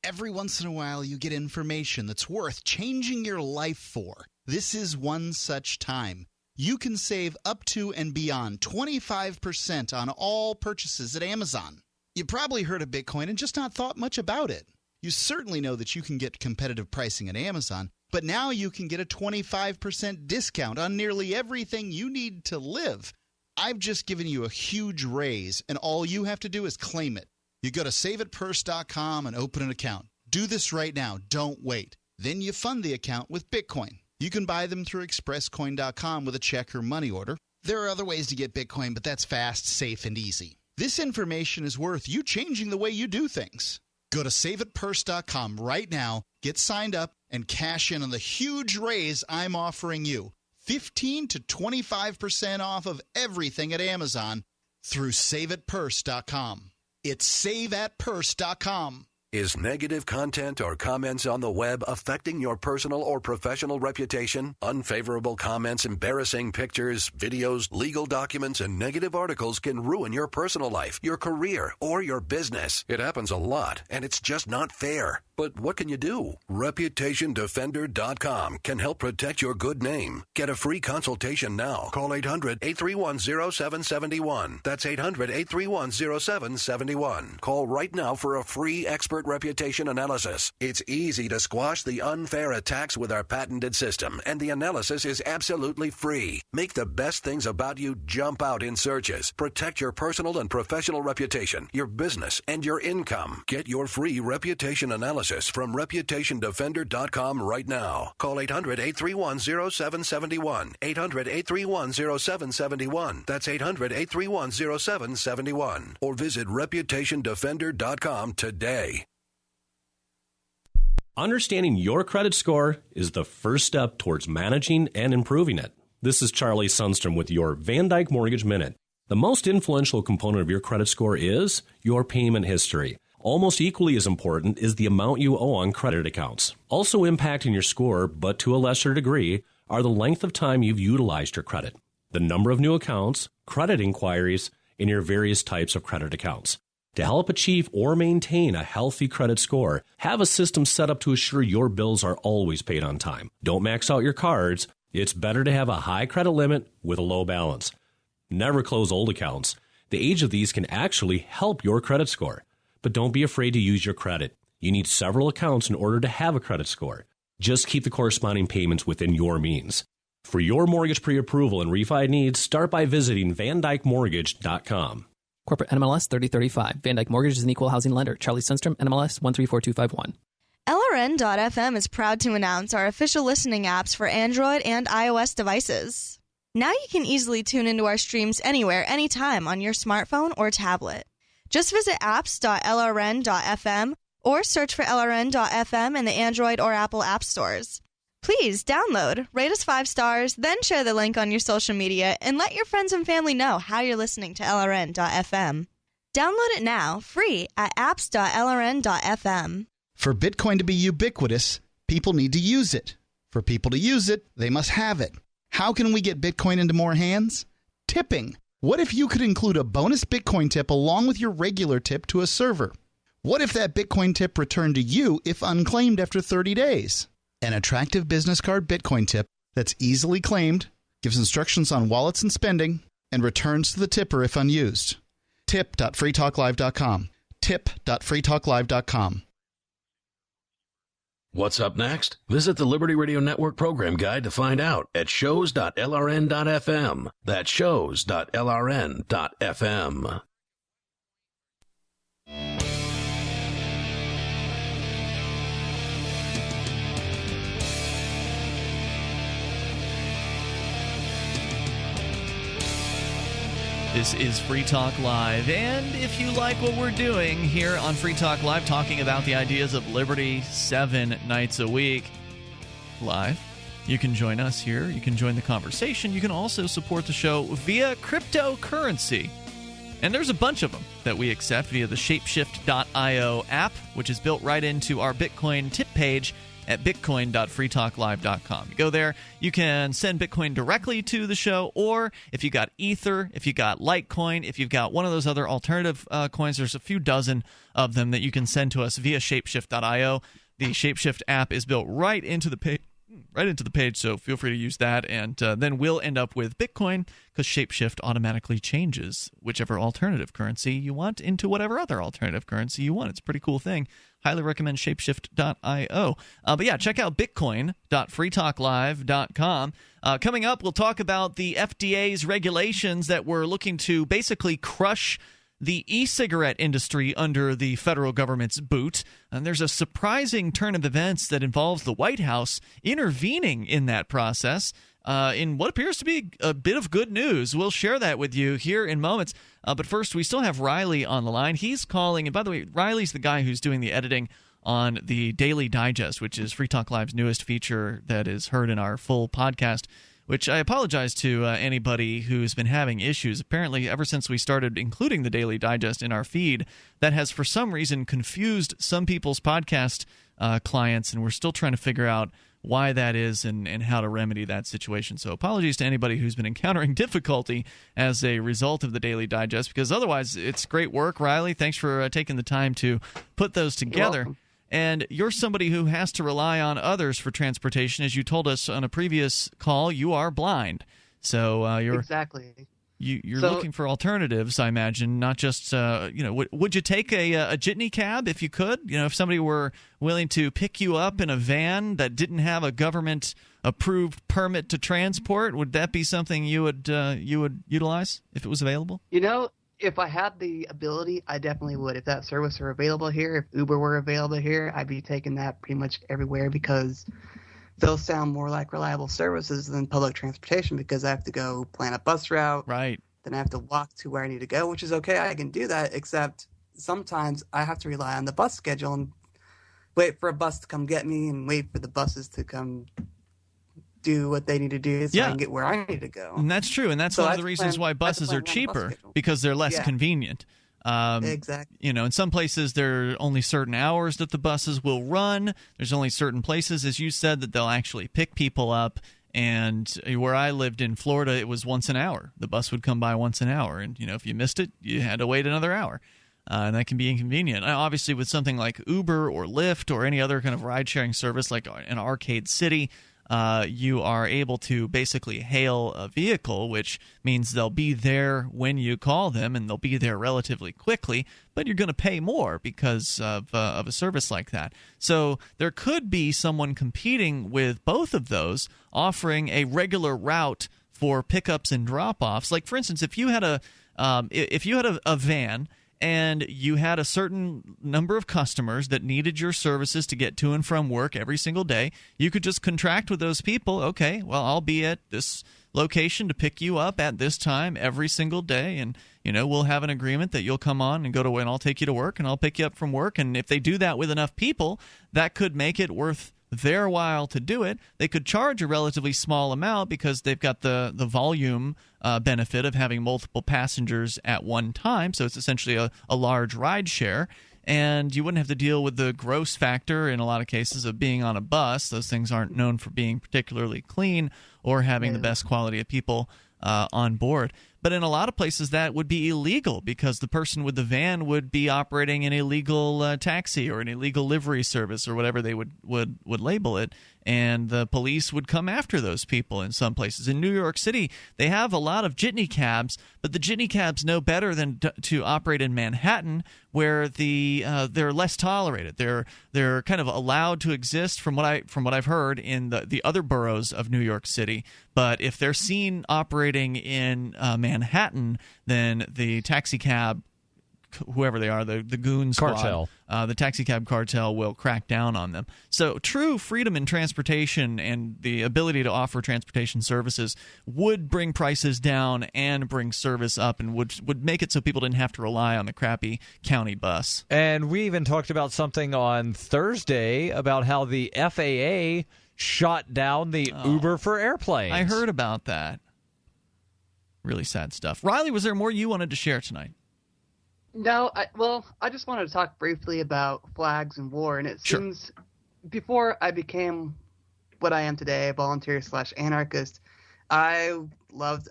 Every once in a while you get information that's worth changing your life for. This is one such time. You can save up to and beyond 25% on all purchases at Amazon. You probably heard of Bitcoin and just not thought much about it. You certainly know that you can get competitive pricing at Amazon, but now you can get a 25% discount on nearly everything you need to live. I've just given you a huge raise, and all you have to do is claim it. You go to saveitpurse.com and open an account. Do this right now. Don't wait. Then you fund the account with Bitcoin. You can buy them through expresscoin.com with a check or money order. There are other ways to get Bitcoin, but that's fast, safe, and easy. This information is worth you changing the way you do things. Go to saveitpurse.com right now, get signed up, and cash in on the huge raise I'm offering you. 15 to 25% off of everything at Amazon through saveitpurse.com. It's saveatpurse.com. Is negative content or comments on the web affecting your personal or professional reputation? Unfavorable comments, embarrassing pictures, videos, legal documents, and negative articles can ruin your personal life, your career, or your business. It happens a lot, and it's just not fair. But what can you do? ReputationDefender.com can help protect your good name. Get a free consultation now. Call 800-831-0771. That's 800-831-0771. Call right now for a free expert reputation analysis. It's easy to squash the unfair attacks with our patented system, and the analysis is absolutely free. Make the best things about you jump out in searches. Protect your personal and professional reputation, your business, and your income. Get your free reputation analysis from ReputationDefender.com right now. Call 800-831-0771. 800-831-0771. That's 800-831-0771. Or visit ReputationDefender.com today. Understanding your credit score is the first step towards managing and improving it. This is Charlie Sundstrom with your Van Dyke Mortgage Minute. The most influential component of your credit score is your payment history. Almost equally as important is the amount you owe on credit accounts. Also impacting your score, but to a lesser degree, are the length of time you've utilized your credit, the number of new accounts, credit inquiries, and your various types of credit accounts. To help achieve or maintain a healthy credit score, have a system set up to assure your bills are always paid on time. Don't max out your cards. It's better to have a high credit limit with a low balance. Never close old accounts. The age of these can actually help your credit score. But don't be afraid to use your credit. You need several accounts in order to have a credit score. Just keep the corresponding payments within your means. For your mortgage pre-approval and refi needs, start by visiting VanDykeMortgage.com. Corporate NMLS 3035. Van Dyke Mortgage is an equal housing lender. Charlie Sundstrom, NMLS 134251. LRN.FM is proud to announce our official listening apps for Android and iOS devices. Now you can easily tune into our streams anywhere, anytime on your smartphone or tablet. Just visit apps.lrn.fm or search for LRN.FM in the Android or Apple app stores. Please download, rate us 5 stars, then share the link on your social media, and let your friends and family know how you're listening to LRN.FM. Download it now, free, at apps.lrn.fm. For Bitcoin to be ubiquitous, people need to use it. For people to use it, they must have it. How can we get Bitcoin into more hands? Tipping. What if you could include a bonus Bitcoin tip along with your regular tip to a server? What if that Bitcoin tip returned to you if unclaimed after 30 days? An attractive business card Bitcoin tip that's easily claimed, gives instructions on wallets and spending, and returns to the tipper if unused. Tip.freetalklive.com. Tip.freetalklive.com. What's up next? Visit the Liberty Radio Network program guide to find out at shows.lrn.fm. That's shows.lrn.fm. This is Free Talk Live, and if you like what we're doing here on Free Talk Live, talking about the ideas of liberty 7 nights a week live, you can join us here. You can join the conversation. You can also support the show via cryptocurrency. And there's a bunch of them that we accept via the Shapeshift.io app, which is built right into our Bitcoin tip page at bitcoin.freetalklive.com. You go there, you can send Bitcoin directly to the show, or if you got Ether, if you got Litecoin, if you've got one of those other alternative coins, there's a few dozen of them that you can send to us via Shapeshift.io. The Shapeshift app is built right into the page. So feel free to use that, and then we'll end up with Bitcoin because Shapeshift automatically changes whichever alternative currency you want into whatever other alternative currency you want. It's a pretty cool thing. Highly recommend Shapeshift.io. But yeah, check out bitcoin.freetalklive.com. Coming up, we'll talk about the FDA's regulations that were looking to basically crush the e-cigarette industry under the federal government's boot. And there's a surprising turn of events that involves the White House intervening in that process in what appears to be a bit of good news. We'll share that with you here in moments. But first, we still have Riley on the line. He's calling, and by the way, Riley's the guy who's doing the editing on the Daily Digest, which is Free Talk Live's newest feature that is heard in our full podcast which I apologize to anybody who's been having issues. Apparently, ever since we started including the Daily Digest in our feed, that has for some reason confused some people's podcast clients, and we're still trying to figure out why that is and how to remedy that situation. So apologies to anybody who's been encountering difficulty as a result of the Daily Digest, because otherwise it's great work. Riley, thanks for taking the time to put those together. And you're somebody who has to rely on others for transportation. As you told us on a previous call, you are blind. So you're exactly. You're looking for alternatives, I imagine, not just, would you take a Jitney cab if you could? If somebody were willing to pick you up in a van that didn't have a government-approved permit to transport, would that be something you would utilize if it was available? If I had the ability, I definitely would. If that service were available here, if Uber were available here, I'd be taking that pretty much everywhere because they'll sound more like reliable services than public transportation because I have to go plan a bus route. Right. Then I have to walk to where I need to go, which is okay. I can do that, except sometimes I have to rely on the bus schedule and wait for a bus to come get me and wait for the buses to come do what they need to do so I can get where I need to go. And that's true, and that's one of the reasons why buses are cheaper, because they're less convenient. Exactly. In some places there are only certain hours that the buses will run. There's only certain places, as you said, that they'll actually pick people up. And where I lived in Florida, it was once an hour. The bus would come by once an hour. And, if you missed it, you had to wait another hour. And that can be inconvenient. Obviously, with something like Uber or Lyft or any other kind of ride-sharing service like an Arcade City, you are able to basically hail a vehicle, which means they'll be there when you call them, and they'll be there relatively quickly, but you're going to pay more because of a service like that. So there could be someone competing with both of those, offering a regular route for pickups and drop-offs. Like, for instance, if you had a van and you had a certain number of customers that needed your services to get to and from work every single day, you could just contract with those people. Okay, well, I'll be at this location to pick you up at this time every single day, and we'll have an agreement that you'll come on and go to, and I'll take you to work and I'll pick you up from work. And if they do that with enough people, that could make it worth their while to do it. They could charge a relatively small amount because they've got the volume benefit of having multiple passengers at one time. So it's essentially a large ride share. And you wouldn't have to deal with the gross factor in a lot of cases of being on a bus. Those things aren't known for being particularly clean or having the best quality of people on board. But in a lot of places that would be illegal because the person with the van would be operating an illegal taxi or an illegal livery service or whatever they would label it, and the police would come after those people in some places. In New York City, they have a lot of Jitney cabs, but the Jitney cabs know better than to operate in Manhattan, where they're less tolerated. They're kind of allowed to exist from what I've heard in the other boroughs of New York City. But if they're seen operating in Manhattan, then the taxi cab, whoever they are, the goon squad, cartel, the taxi cab cartel will crack down on them. So true freedom in transportation and the ability to offer transportation services would bring prices down and bring service up, and would make it so people didn't have to rely on the crappy county bus. And we even talked about something on Thursday about how the FAA shot down the Uber for airplanes. I heard about that. Really sad stuff. Riley, was there more you wanted to share tonight? No, I just wanted to talk briefly about flags and war, and it seems before I became what I am today, a volunteer/anarchist, I loved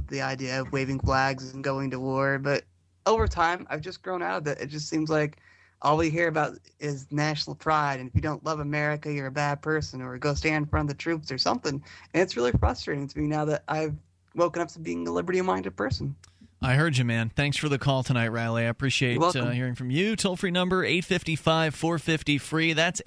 the idea of waving flags and going to war, but over time, I've just grown out of it. It just seems like all we hear about is national pride, and if you don't love America, you're a bad person, or go stand in front of the troops or something, and it's really frustrating to me now that I've woken up to being a liberty-minded person. I heard you, man. Thanks for the call tonight, Riley. I appreciate hearing from you. Toll-free number, 855-450-FREE. That's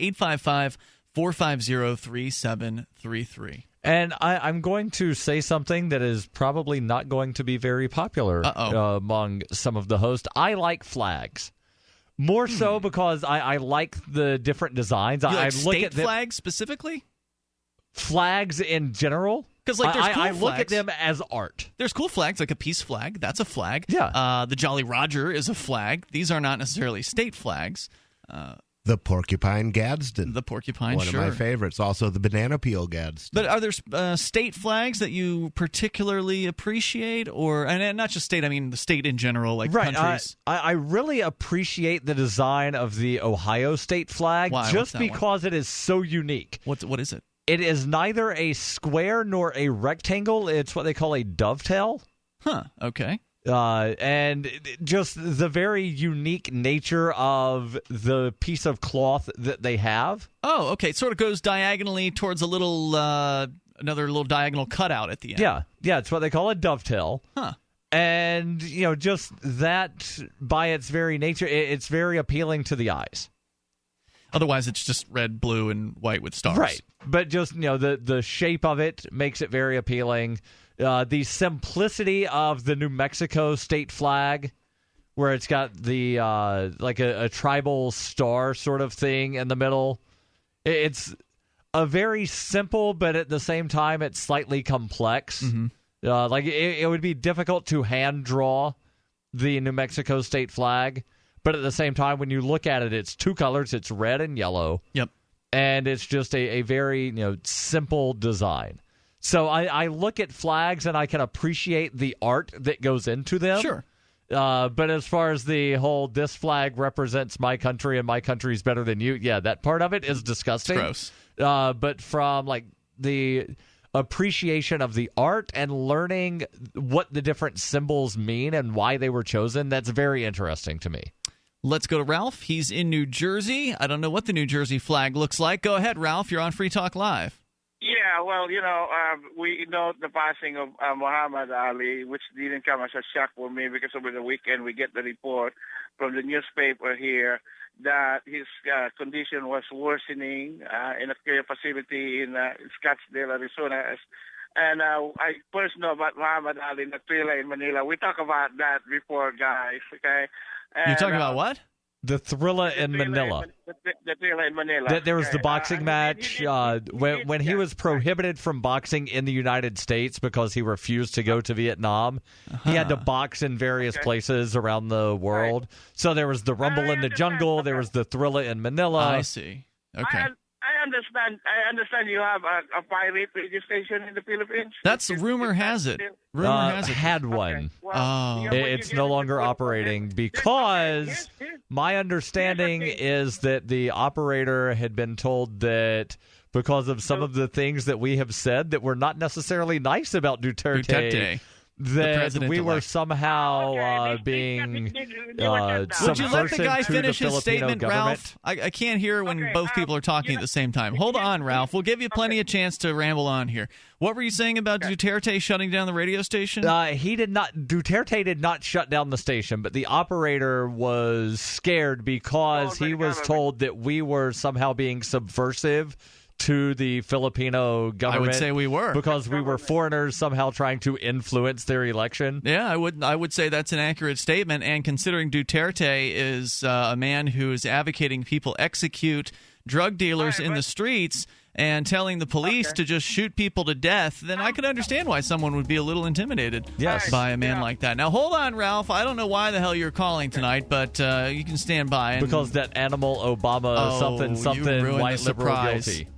855-450-3733. And I'm going to say something that is probably not going to be very popular among some of the hosts. I like flags. More so because I like the different designs. You like look state at them, flags specifically? Flags in general? Because there's cool I flags. look at them as art. There's cool flags, like a peace flag. That's a flag. Yeah. The Jolly Roger is a flag. These are not necessarily state flags. The porcupine Gadsden. The porcupine, One of my favorites. Also the banana peel Gadsden. But are there state flags that you particularly appreciate? And not just state, I mean the state in general, like countries? I really appreciate the design of the Ohio state flag. Why? Just because it is so unique. What is it? It is neither a square nor a rectangle. It's what they call a dovetail. Huh, okay. And just the very unique nature of the piece of cloth that they have. Oh, okay. It sort of goes diagonally towards a little, another little diagonal cutout at the end. Yeah, it's what they call a dovetail. Huh. And, just that by its very nature, it's very appealing to the eyes. Otherwise, it's just red, blue, and white with stars. Right. But just, the shape of it makes it very appealing. The simplicity of the New Mexico state flag, where it's got the like a tribal star sort of thing in the middle. It's a very simple, but at the same time, it's slightly complex. Mm-hmm. Like it would be difficult to hand draw the New Mexico state flag, but at the same time, when you look at it, it's two colors. It's red and yellow. Yep. And it's just a very simple design. So I look at flags and I can appreciate the art that goes into them. Sure. But as far as the whole, this flag represents my country and my country's better than you, yeah, that part of it is disgusting. It's gross. But from like the appreciation of the art and learning what the different symbols mean and why they were chosen, that's very interesting to me. Let's go to Ralph. He's in New Jersey. I don't know what the New Jersey flag looks like. Go ahead, Ralph. You're on Free Talk Live. Yeah, well, we know the passing of Muhammad Ali, which didn't come as a shock for me because over the weekend we get the report from the newspaper here that his condition was worsening in a care facility in Scottsdale, Arizona. And I first know about Muhammad Ali in the Thriller in Manila. We talk about that before, guys, okay? And, you're talking about what? The Thriller in Manila. The Thriller in Manila. There was the boxing match when he was prohibited from boxing in the United States because he refused to go to Vietnam. He had to box in various places around the world. Right. So there was the Rumble in the Jungle. There was the Thriller in Manila. I see. Okay. I understand you have a pirate radio station in the Philippines. That's rumor has it. Rumor has it. Had one. Okay. Well, it's no longer operating because my understanding is that the operator had been told that because of some of the things that we have said that were not necessarily nice about Duterte that we were somehow being Would you let the guy finish his statement, Ralph? I can't hear when both people are talking at the same time. Hold on, Ralph. We'll give you plenty of chance to ramble on here. What were you saying about Duterte shutting down the radio station? Duterte did not shut down the station, but the operator was scared because he was told that we were somehow being subversive to the Filipino government. I would say we were. Because we were foreigners somehow trying to influence their election. Yeah, I would say that's an accurate statement. And considering Duterte is a man who is advocating people execute drug dealers in the streets and telling the police to just shoot people to death, then I could understand why someone would be a little intimidated by a man like that. Now, hold on, Ralph. I don't know why the hell you're calling tonight, but you can stand by. Because that animal Obama something white liberal guilty.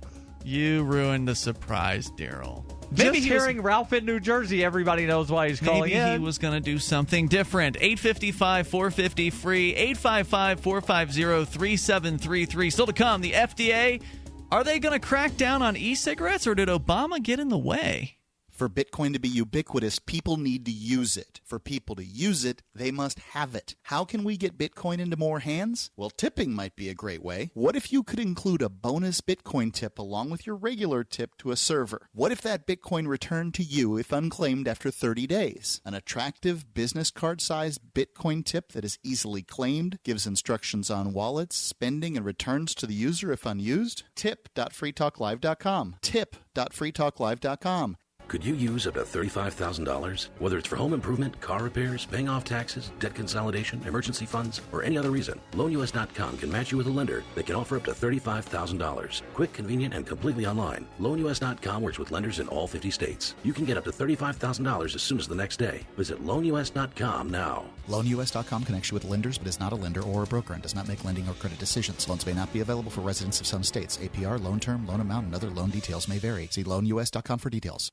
You ruined the surprise, Darryl. Maybe hearing Ralph in New Jersey, everybody knows why he's calling in. Maybe he was going to do something different. 855-450-FREE, 855-450-3733. Still to come, the FDA, are they going to crack down on e-cigarettes, or did Obama get in the way? For Bitcoin to be ubiquitous, people need to use it. For people to use it, they must have it. How can we get Bitcoin into more hands? Well, tipping might be a great way. What if you could include a bonus Bitcoin tip along with your regular tip to a server? What if that Bitcoin returned to you if unclaimed after 30 days? An attractive business card-sized Bitcoin tip that is easily claimed, gives instructions on wallets, spending, and returns to the user if unused? Tip.freetalklive.com. Tip.freetalklive.com. Could you use up to $35,000? Whether it's for home improvement, car repairs, paying off taxes, debt consolidation, emergency funds, or any other reason, LoanUS.com can match you with a lender that can offer up to $35,000. Quick, convenient, and completely online. LoanUS.com works with lenders in all 50 states. You can get up to $35,000 as soon as the next day. Visit LoanUS.com now. LoanUS.com connects you with lenders, but is not a lender or a broker and does not make lending or credit decisions. Loans may not be available for residents of some states. APR, loan term, loan amount, and other loan details may vary. See LoanUS.com for details.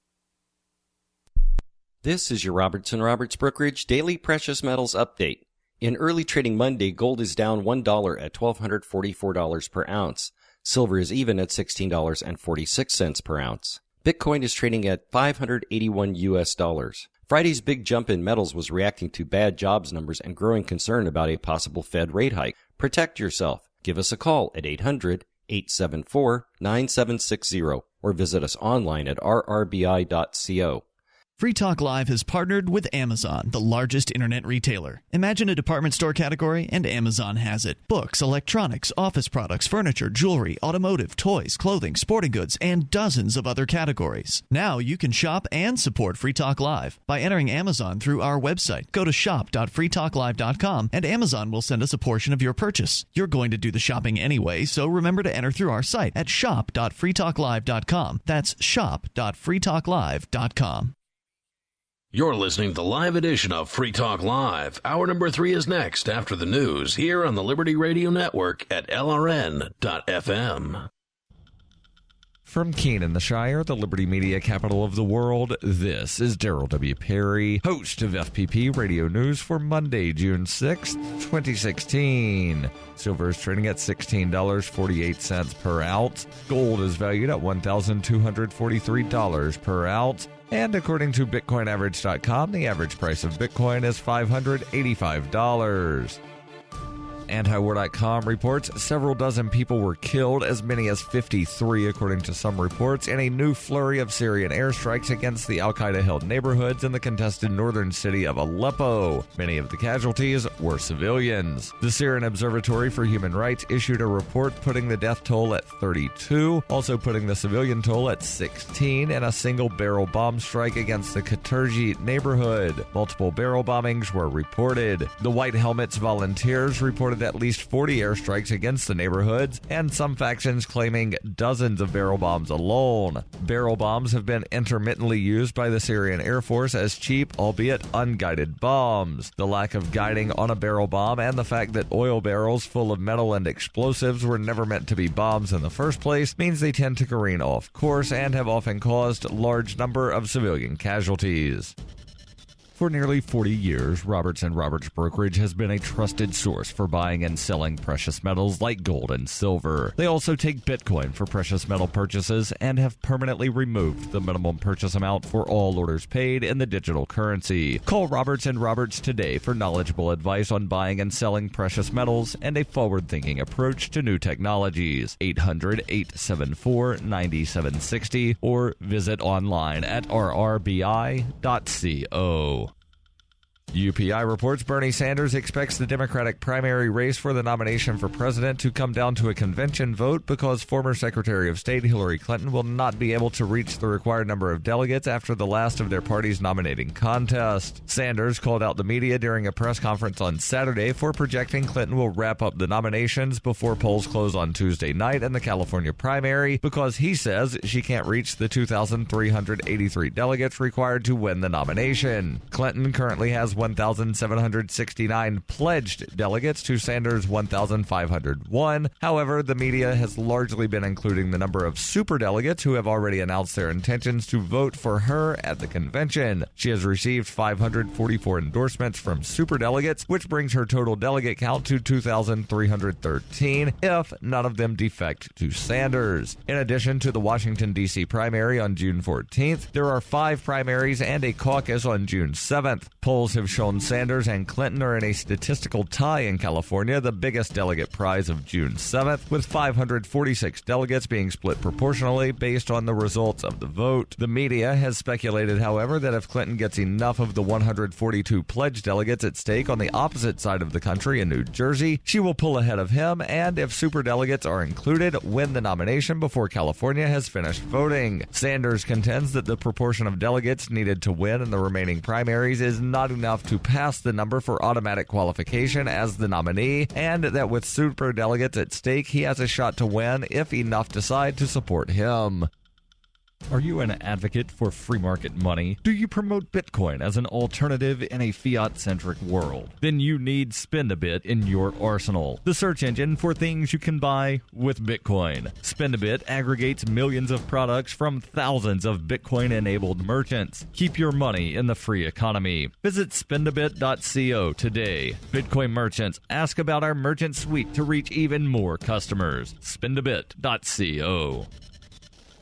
This is your Robertson Roberts Brokerage Daily Precious Metals Update. In early trading Monday, gold is down $1 at $1,244 per ounce. Silver is even at $16.46 per ounce. Bitcoin is trading at $581 US. Friday's big jump in metals was reacting to bad jobs numbers and growing concern about a possible Fed rate hike. Protect yourself. Give us a call at 800-874-9760 or visit us online at rrbi.co. Free Talk Live has partnered with Amazon, the largest internet retailer. Imagine a department store category, and Amazon has it. Books, electronics, office products, furniture, jewelry, automotive, toys, clothing, sporting goods, and dozens of other categories. Now you can shop and support Free Talk Live by entering Amazon through our website. Go to shop.freetalklive.com, and Amazon will send us a portion of your purchase. You're going to do the shopping anyway, so remember to enter through our site at shop.freetalklive.com. That's shop.freetalklive.com. You're listening to the live edition of Free Talk Live. Hour number 3 is next after the news here on the Liberty Radio Network at LRN.FM. From Keene in the Shire, the Liberty Media capital of the world, this is Darryl W. Perry, host of FPP Radio News for Monday, June 6, 2016. Silver is trading at $16.48 per ounce. Gold is valued at $1,243 per ounce. And according to BitcoinAverage.com, the average price of Bitcoin is $585. Antiwar.com reports several dozen people were killed, as many as 53 according to some reports, in a new flurry of Syrian airstrikes against the al-Qaeda-held neighborhoods in the contested northern city of Aleppo. Many of the casualties were civilians. The Syrian Observatory for Human Rights issued a report putting the death toll at 32, also putting the civilian toll at 16 in a single barrel bomb strike against the Katerji neighborhood. Multiple barrel bombings were reported. The White Helmets volunteers reported at least 40 airstrikes against the neighborhoods, and some factions claiming dozens of barrel bombs alone. Barrel bombs have been intermittently used by the Syrian Air Force as cheap, albeit unguided bombs. The lack of guiding on a barrel bomb and the fact that oil barrels full of metal and explosives were never meant to be bombs in the first place means they tend to careen off course and have often caused large number of civilian casualties. For nearly 40 years, Roberts & Roberts Brokerage has been a trusted source for buying and selling precious metals like gold and silver. They also take Bitcoin for precious metal purchases and have permanently removed the minimum purchase amount for all orders paid in the digital currency. Call Roberts & Roberts today for knowledgeable advice on buying and selling precious metals and a forward-thinking approach to new technologies. 800-874-9760 or visit online at rrbi.co. UPI reports Bernie Sanders expects the Democratic primary race for the nomination for president to come down to a convention vote because former Secretary of State Hillary Clinton will not be able to reach the required number of delegates after the last of their party's nominating contest. Sanders called out the media during a press conference on Saturday for projecting Clinton will wrap up the nominations before polls close on Tuesday night in the California primary because he says she can't reach the 2,383 delegates required to win the nomination. Clinton currently has 1,769 pledged delegates to Sanders' 1,501. However, the media has largely been including the number of superdelegates who have already announced their intentions to vote for her at the convention. She has received 544 endorsements from superdelegates, which brings her total delegate count to 2,313 if none of them defect to Sanders. In addition to the Washington, D.C. primary on June 14th, there are 5 primaries and a caucus on June 7th. Polls have shown Sanders and Clinton are in a statistical tie in California, the biggest delegate prize of June 7th, with 546 delegates being split proportionally based on the results of the vote. The media has speculated, however, that if Clinton gets enough of the 142 pledged delegates at stake on the opposite side of the country in New Jersey, she will pull ahead of him, and if superdelegates are included, win the nomination before California has finished voting. Sanders contends that the proportion of delegates needed to win in the remaining primaries is not enough to pass the number for automatic qualification as the nominee, and that with superdelegates at stake, he has a shot to win if enough decide to support him. Are you an advocate for free market money? Do you promote Bitcoin as an alternative in a fiat-centric world? Then you need Spend-A-Bit in your arsenal, the search engine for things you can buy with Bitcoin. Spend-A-Bit aggregates millions of products from thousands of Bitcoin-enabled merchants. Keep your money in the free economy. Visit spendabit.co today. Bitcoin merchants, ask about our merchant suite to reach even more customers. Spendabit.co.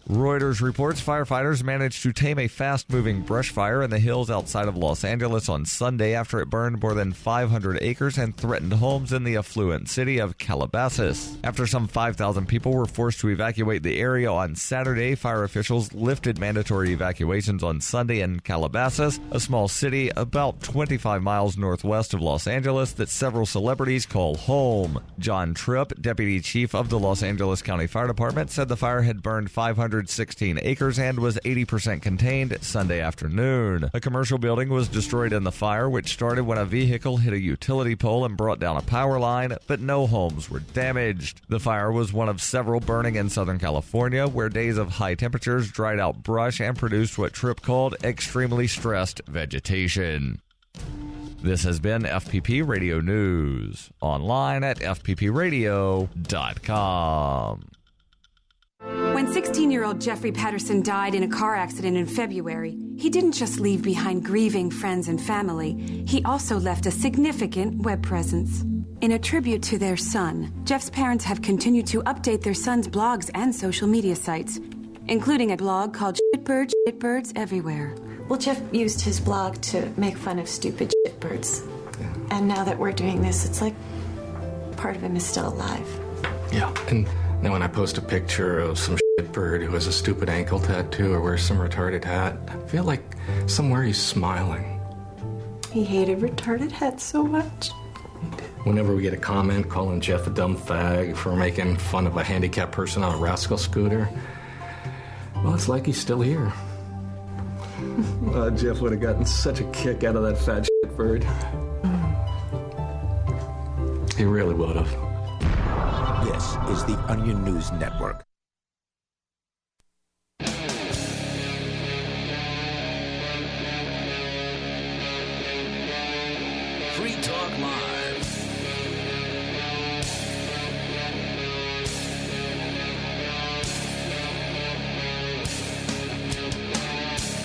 Reuters reports firefighters managed to tame a fast-moving brush fire in the hills outside of Los Angeles on Sunday after it burned more than 500 acres and threatened homes in the affluent city of Calabasas. After some 5,000 people were forced to evacuate the area on Saturday, fire officials lifted mandatory evacuations on Sunday in Calabasas, a small city about 25 miles northwest of Los Angeles that several celebrities call home. John Tripp, deputy chief of the Los Angeles County Fire Department, said the fire had burned 516 acres and was 80% contained Sunday afternoon. A commercial building was destroyed in the fire, which started when a vehicle hit a utility pole and brought down a power line, but no homes were damaged. The fire was one of several burning in Southern California, where days of high temperatures dried out brush and produced what Tripp called extremely stressed vegetation. This has been FPP Radio News, online at fppradio.com. When 16-year-old Jeffrey Patterson died in a car accident in February, he didn't just leave behind grieving friends and family, he also left a significant web presence. In a tribute to their son, Jeff's parents have continued to update their son's blogs and social media sites, including a blog called Shitbirds Everywhere. Well, Jeff used his blog to make fun of stupid shitbirds. Yeah. And now that we're doing this, it's like part of him is still alive. Yeah, and then when I post a picture of some shitbird who has a stupid ankle tattoo or wears some retarded hat, I feel like somewhere he's smiling. He hated retarded hats so much. Whenever we get a comment calling Jeff a dumb fag for making fun of a handicapped person on a rascal scooter, well, it's like he's still here. Jeff would have gotten such a kick out of that fat shitbird. He really would have. This is the Onion News Network. Free Talk Live.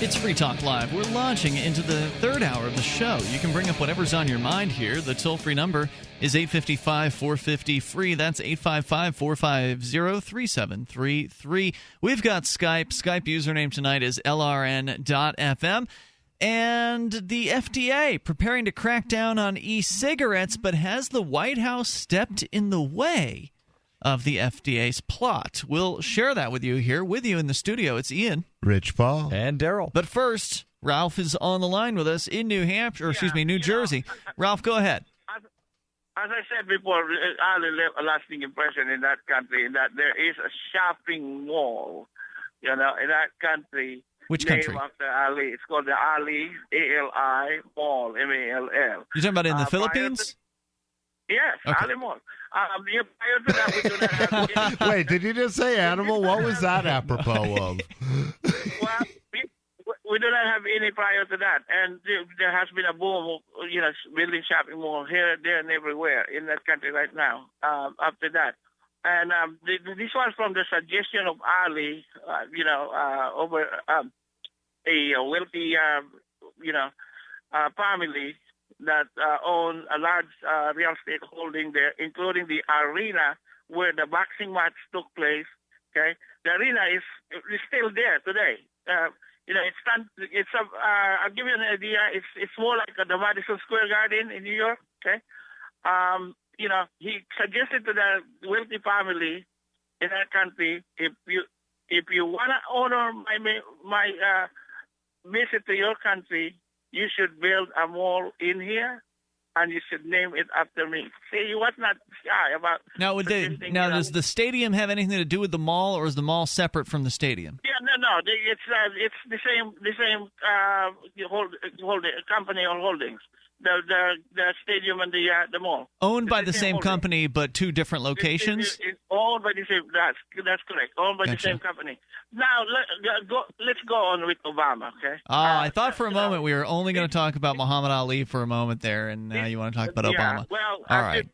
It's Free Talk Live. We're launching into the third hour of the show. You can bring up whatever's on your mind here. The toll-free number is 855-450-FREE. That's 855-450-3733. We've got Skype. Skype username tonight is LRN.FM. And the FDA preparing to crack down on e-cigarettes, but has the White House stepped in the way of the FDA's plot? We'll share that with you here. With you in the studio, it's Ian, Rich Paul, and Darryl. But first, Ralph is on the line with us in New Hampshire, or New Jersey. Ralph, go ahead. As I said before, I left a lasting impression in that country, in that there is a shopping mall, in that country. Which country? Named after Ali. It's called the Ali, A-L-I, Mall, M-A-L-L. You're talking about in the Philippines? Yes, okay. Ali Mall. Prior to that, we do not have Wait, did you just say animal? What was that apropos of? Well, we do not have any prior to that. And there has been a boom, building shopping malls here, there, and everywhere in that country right now, after that. And this was from the suggestion of Ali, over a wealthy, family that own a large real estate holding there, including the arena where the boxing match took place. Okay, the arena is still there today. I'll give you an idea. It's more like the Madison Square Garden in New York. Okay, he suggested to the wealthy family in our country, if you want to honor my visit to your country, you should build a mall in here, and you should name it after me. See, he was not shy about. Now, does the stadium have anything to do with the mall, or is the mall separate from the stadium? Yeah, no. It's the same holding company or holdings. The stadium and the mall. Owned by the same company, but two different locations? It's owned by the same. That's correct. Owned by the same company. Now let's go on with Obama. Okay. I thought for a moment we were only going to talk about Muhammad Ali for a moment there, and now you want to talk about Obama. Well, all right.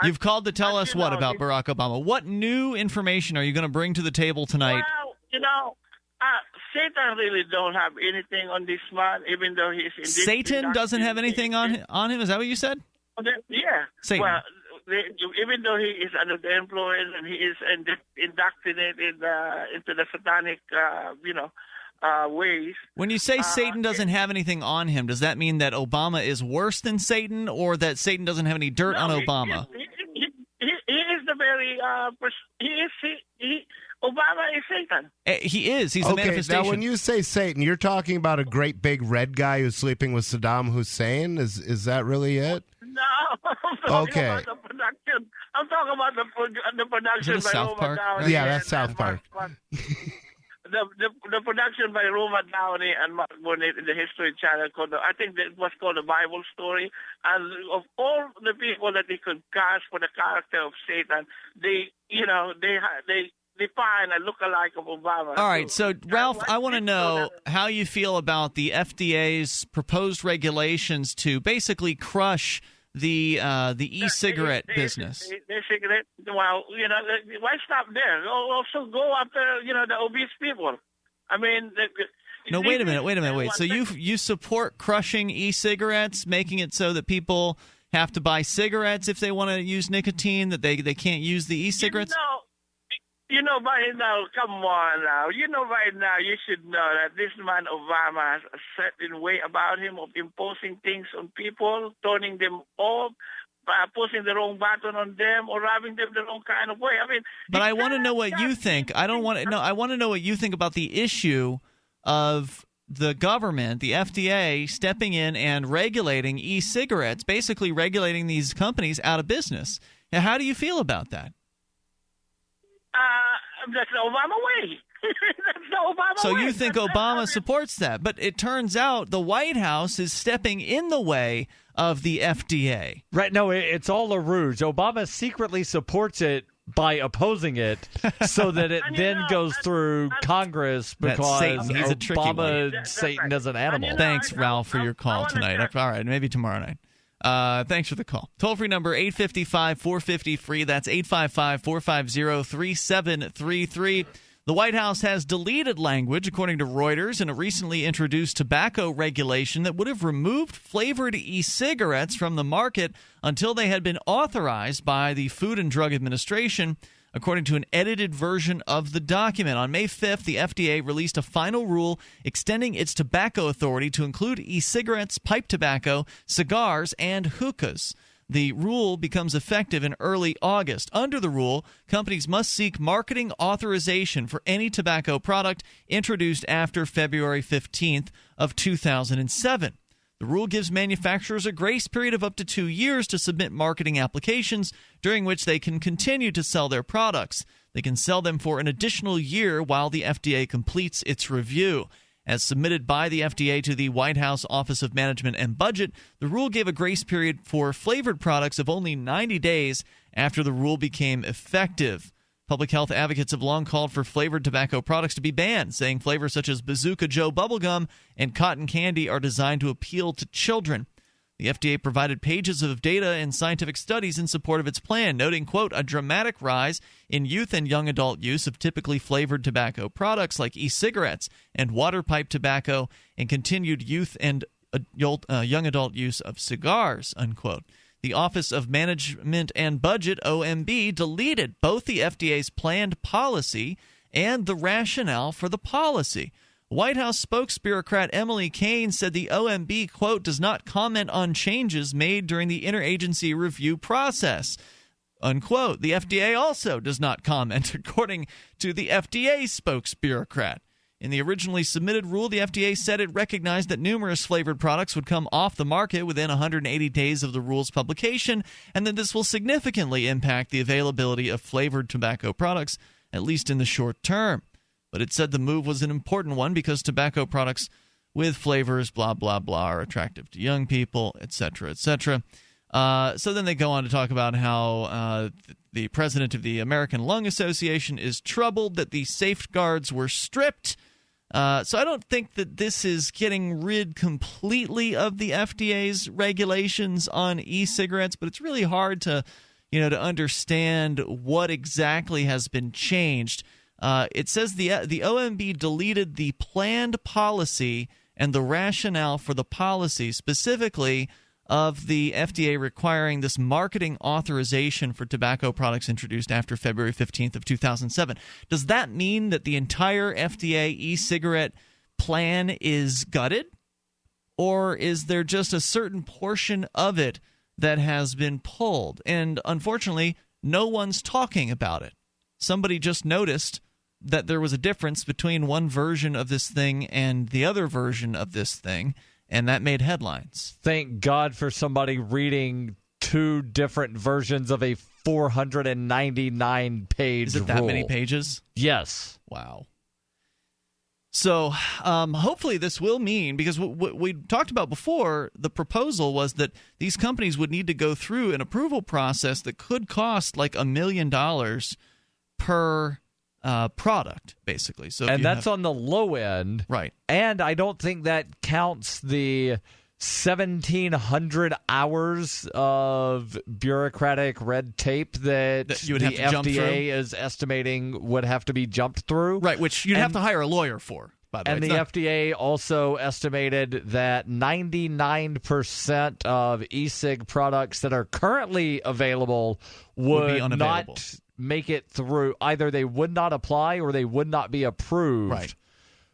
You've called to tell us what about Barack Obama? What new information are you going to bring to the table tonight? Well, Satan really don't have anything on this man, even though he's in this. Satan doesn't have anything on him? Is that what you said? Yeah. Satan. Well, even though he is under the influence and he is indoctrinated into the satanic, ways. When you say Satan doesn't have anything on him, does that mean that Obama is worse than Satan, or that Satan doesn't have any dirt on Obama? He is the very Obama is Satan. He is. He's a manifestation. Now, when you say Satan, you're talking about a great big red guy who's sleeping with Saddam Hussein? Is that really it? No. I'm talking about the production. I'm talking about the production by South Park? Yeah, that's South Park. The production by Roma Downey and Mark Burnett in the History Channel I think that was called the Bible Story. And of all the people that they could cast for the character of Satan, they define a look-alike of Obama. All right, so Ralph, I want to know how you feel about the FDA's proposed regulations to basically crush the e-cigarette business. The cigarette. Well, why stop there? Also go after the obese people. I mean. No, wait a minute. So you support crushing e-cigarettes, making it so that people have to buy cigarettes if they want to use nicotine, that they can't use the e-cigarettes? By now, come on now. By now, you should know that this man Obama has a certain way about him of imposing things on people, turning them off, pushing the wrong button on them, or robbing them the wrong kind of way. I mean, but I want to know what you think. I want to know what you think about the issue of the government, the FDA, stepping in and regulating e-cigarettes, basically regulating these companies out of business. Now, how do you feel about that? That's the Obama way. That's the Obama so way. You think Obama supports that, but it turns out the White House is stepping in the way of the FDA. Right, no, it's all a ruse. Obama secretly supports it by opposing it so that it then goes through Congress because Satan. He's a tricky one. Satan is an animal. Thanks, Ralph, for your call tonight. All right, maybe tomorrow night. Thanks for the call. Toll-free number 855-450-FREE. That's 855-450-3733. The White House has deleted language, according to Reuters, in a recently introduced tobacco regulation that would have removed flavored e-cigarettes from the market until they had been authorized by the Food and Drug Administration, according to an edited version of the document. On May 5th, the FDA released a final rule extending its tobacco authority to include e-cigarettes, pipe tobacco, cigars, and hookahs. The rule becomes effective in early August. Under the rule, companies must seek marketing authorization for any tobacco product introduced after February 15th of 2007. The rule gives manufacturers a grace period of up to 2 years to submit marketing applications, during which they can continue to sell their products. They can sell them for an additional year while the FDA completes its review. As submitted by the FDA to the White House Office of Management and Budget, the rule gave a grace period for flavored products of only 90 days after the rule became effective. Public health advocates have long called for flavored tobacco products to be banned, saying flavors such as Bazooka Joe bubblegum and cotton candy are designed to appeal to children. The FDA provided pages of data and scientific studies in support of its plan, noting, quote, a dramatic rise in youth and young adult use of typically flavored tobacco products like e-cigarettes and water pipe tobacco, and continued youth and young adult use of cigars, unquote. The Office of Management and Budget, OMB, deleted both the FDA's planned policy and the rationale for the policy. White House spokesbureaucrat Emily Kane said the OMB, quote, does not comment on changes made during the interagency review process, unquote. The FDA also does not comment, according to the FDA spokesbureaucrat. In the originally submitted rule, the FDA said it recognized that numerous flavored products would come off the market within 180 days of the rule's publication, and that this will significantly impact the availability of flavored tobacco products, at least in the short term. But it said the move was an important one because tobacco products with flavors, blah, blah, blah, are attractive to young people, etc., etc. So then they go on to talk about how the president of the American Lung Association is troubled that the safeguards were stripped. So I don't think that this is getting rid completely of the FDA's regulations on e-cigarettes, but it's really hard to understand what exactly has been changed. It says the OMB deleted the planned policy and the rationale for the policy, specifically of the FDA requiring this marketing authorization for tobacco products introduced after February 15th of 2007. Does that mean that the entire FDA e-cigarette plan is gutted? Or is there just a certain portion of it that has been pulled? And unfortunately, no one's talking about it. Somebody just noticed that there was a difference between one version of this thing and the other version of this thing, and that made headlines. Thank God for somebody reading two different versions of a 499-page Is it that many pages? Yes. Wow. So hopefully this will mean, because what we talked about before, the proposal was that these companies would need to go through an approval process that could cost like $1 million per product, basically. So and that's on the low end. Right. And I don't think that counts the 1,700 hours of bureaucratic red tape that you would the have to jump through. FDA is estimating would have to be jumped through. Right, which you'd have to hire a lawyer for, by the way. And the FDA also estimated that 99% of e-cig products that are currently available would be unavailable. not make it through. Either they would not apply or they would not be approved. Right.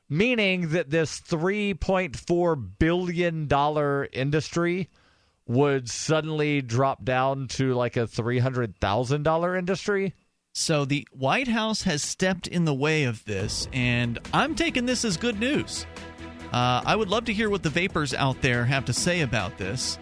Meaning that this $3.4 billion industry would suddenly drop down to like a $300,000 industry. So the White House has stepped in the way of this, and I'm taking this as good news. I would love to hear what the vapors out there have to say about this.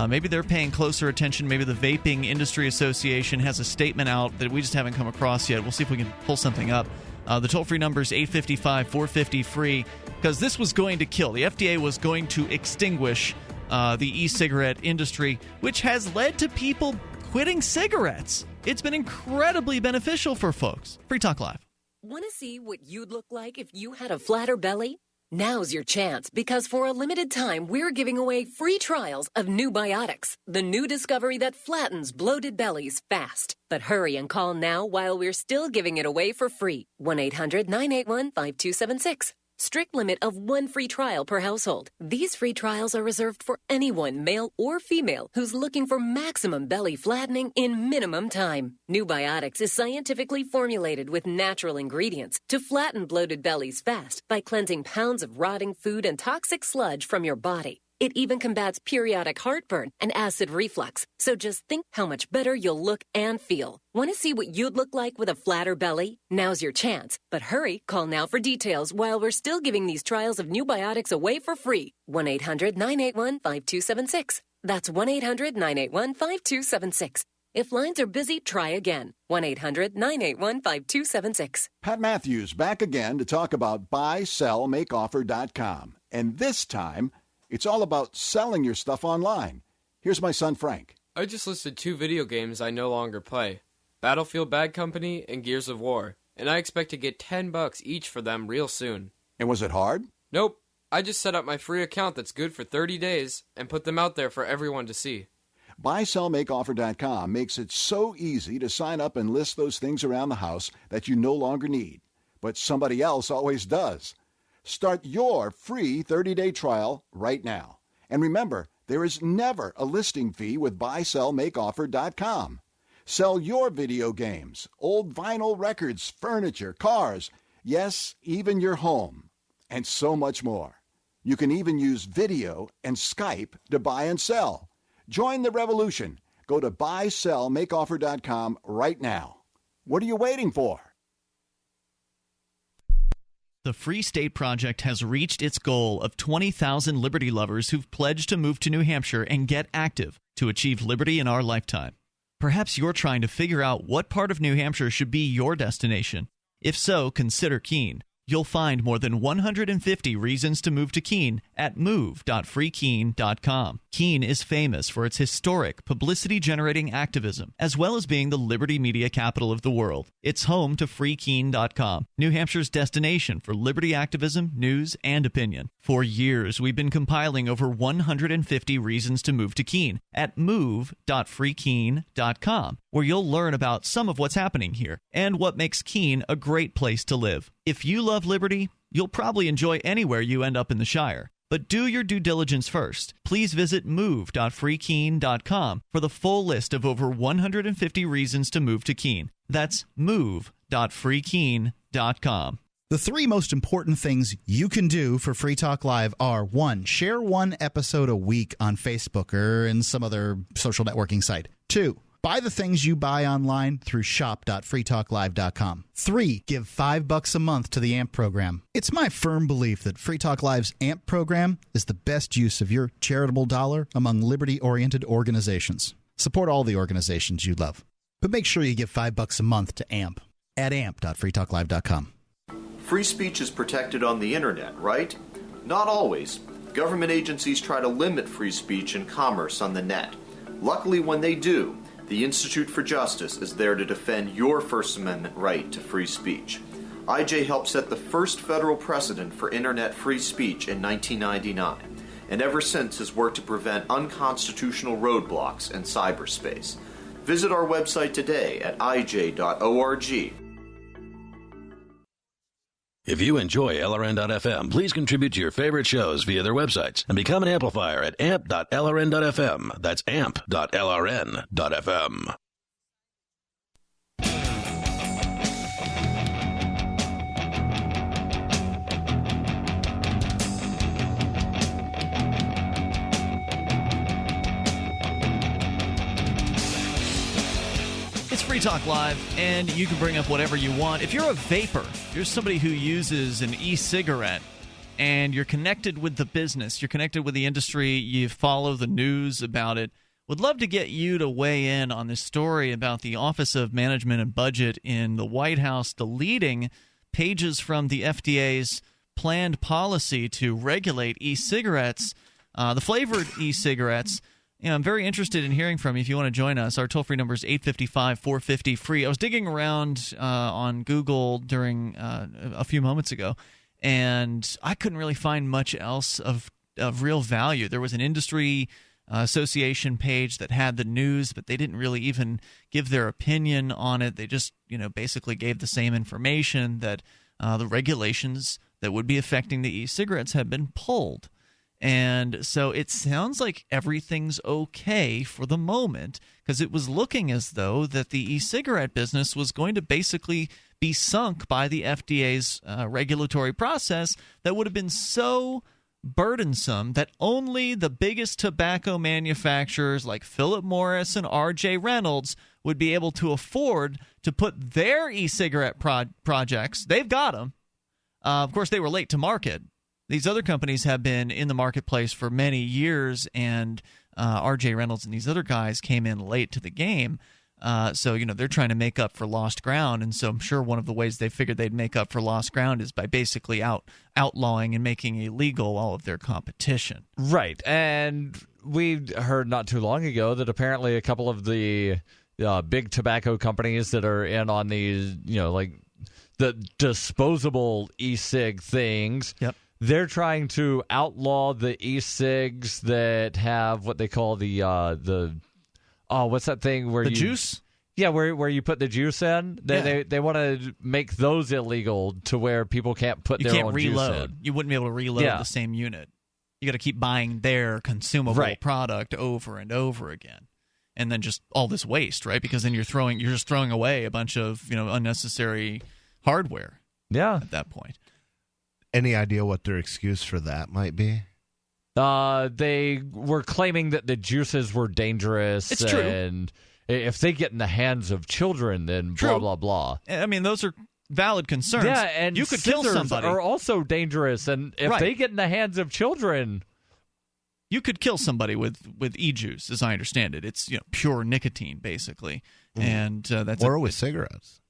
Maybe they're paying closer attention. Maybe the Vaping Industry Association has a statement out that we just haven't come across yet. We'll see if we can pull something up. The toll-free number is 855-450-FREE, because this was going to kill. The FDA was going to extinguish the e-cigarette industry, which has led to people quitting cigarettes. It's been incredibly beneficial for folks. Free Talk Live. Want to see what you'd look like if you had a flatter belly? Now's your chance, because for a limited time, we're giving away free trials of New Biotics, the new discovery that flattens bloated bellies fast. But hurry and call now while we're still giving it away for free. 1-800-981-5276. Strict limit of 1 free trial per household. These free trials are reserved for anyone, male or female, who's looking for maximum belly flattening in minimum time. New Biotics is scientifically formulated with natural ingredients to flatten bloated bellies fast by cleansing pounds of rotting food and toxic sludge from your body. It even combats periodic heartburn and acid reflux. So just think how much better you'll look and feel. Want to see what you'd look like with a flatter belly? Now's your chance. But hurry, call now for details while we're still giving these trials of New Biotics away for free. 1-800-981-5276. That's 1-800-981-5276. If lines are busy, try again. 1-800-981-5276. Pat Matthews back again to talk about buysellmakeoffer.com. And this time, it's all about selling your stuff online. Here's my son, Frank. I just listed 2 video games I no longer play. Battlefield Bad Company and Gears of War. And I expect to get $10 each for them real soon. And was it hard? Nope. I just set up my free account that's good for 30 days and put them out there for everyone to see. BuySellMakeOffer.com makes it so easy to sign up and list those things around the house that you no longer need, but somebody else always does. Start your free 30-day trial right now. And remember, there is never a listing fee with BuySellMakeOffer.com. Sell your video games, old vinyl records, furniture, cars, yes, even your home. and so much more. You can even use video and Skype to buy and sell. Join the revolution. Go to buysellmakeoffer.com right now. What are you waiting for? The Free State Project has reached its goal of 20,000 liberty lovers who've pledged to move to New Hampshire and get active to achieve liberty in our lifetime. Perhaps you're trying to figure out what part of New Hampshire should be your destination. If so, consider Keene. You'll find more than 150 reasons to move to Keene at move.freekeene.com. Keene is famous for its historic, publicity-generating activism, as well as being the liberty media capital of the world. It's home to freekeene.com, New Hampshire's destination for liberty activism, news, and opinion. For years, we've been compiling over 150 reasons to move to Keene at move.freekeene.com, where you'll learn about some of what's happening here and what makes Keene a great place to live. If you love liberty, you'll probably enjoy anywhere you end up in the Shire. But do your due diligence first. Please visit move.freekeene.com for the full list of over 150 reasons to move to Keene. That's move.freekeene.com. The three most important things you can do for Free Talk Live are: 1, share one episode a week on Facebook or in some other social networking site. 2, buy the things you buy online through shop.freetalklive.com. 3, give $5 a month to the AMP program. It's my firm belief that Free Talk Live's AMP program is the best use of your charitable dollar among liberty-oriented organizations. Support all the organizations you love, but make sure you give $5 a month to AMP at amp.freetalklive.com. Free speech is protected on the internet, right? Not always. Government agencies try to limit free speech and commerce on the net. Luckily, when they do, the Institute for Justice is there to defend your First Amendment right to free speech. IJ helped set the first federal precedent for internet free speech in 1999, and ever since has worked to prevent unconstitutional roadblocks in cyberspace. Visit our website today at ij.org. If you enjoy LRN.FM, please contribute to your favorite shows via their websites and become an amplifier at amp.lrn.fm. That's amp.lrn.fm. It's Free Talk Live, and you can bring up whatever you want. If you're a vapor, you're somebody who uses an e-cigarette, and you're connected with the business, you're connected with the industry, you follow the news about it, would love to get you to weigh in on this story about the Office of Management and Budget in the White House deleting pages from the FDA's planned policy to regulate e-cigarettes, the flavored e-cigarettes. I'm very interested in hearing from you if you want to join us. Our toll-free number is 855-450-FREE. I was digging around on Google during a few moments ago, and I couldn't really find much else of real value. There was an industry association page that had the news, but they didn't really even give their opinion on it. They just basically gave the same information that the regulations that would be affecting the e-cigarettes had been pulled. And so it sounds like everything's okay for the moment, because it was looking as though that the e-cigarette business was going to basically be sunk by the FDA's regulatory process that would have been so burdensome that only the biggest tobacco manufacturers like Philip Morris and R.J. Reynolds would be able to afford to put their e-cigarette projects. They've got them. Of course, they were late to market. These other companies have been in the marketplace for many years, and R.J. Reynolds and these other guys came in late to the game. So they're trying to make up for lost ground, and so I'm sure one of the ways they figured they'd make up for lost ground is by basically outlawing and making illegal all of their competition. Right, and we heard not too long ago that apparently a couple of the big tobacco companies that are in on these, like the disposable e-cig things. Yep. They're trying to outlaw the e-cigs that have what they call the what's that thing where the juice? Yeah, where you put the juice in. They want to make those illegal to where people can't put their own reload. juice in. You wouldn't be able to reload the same unit. You got to keep buying their consumable product over and over again, and then just all this waste, right? Because then you're just throwing away a bunch of unnecessary hardware. Yeah, at that point. Any idea what their excuse for that might be? They were claiming that the juices were dangerous. It's true. And if they get in the hands of children, then blah, blah, blah. I mean, those are valid concerns. Yeah, and you could kill somebody. Are also dangerous, and if they get in the hands of children, you could kill somebody with e-juice, as I understand it. It's pure nicotine, basically, and that's with cigarettes.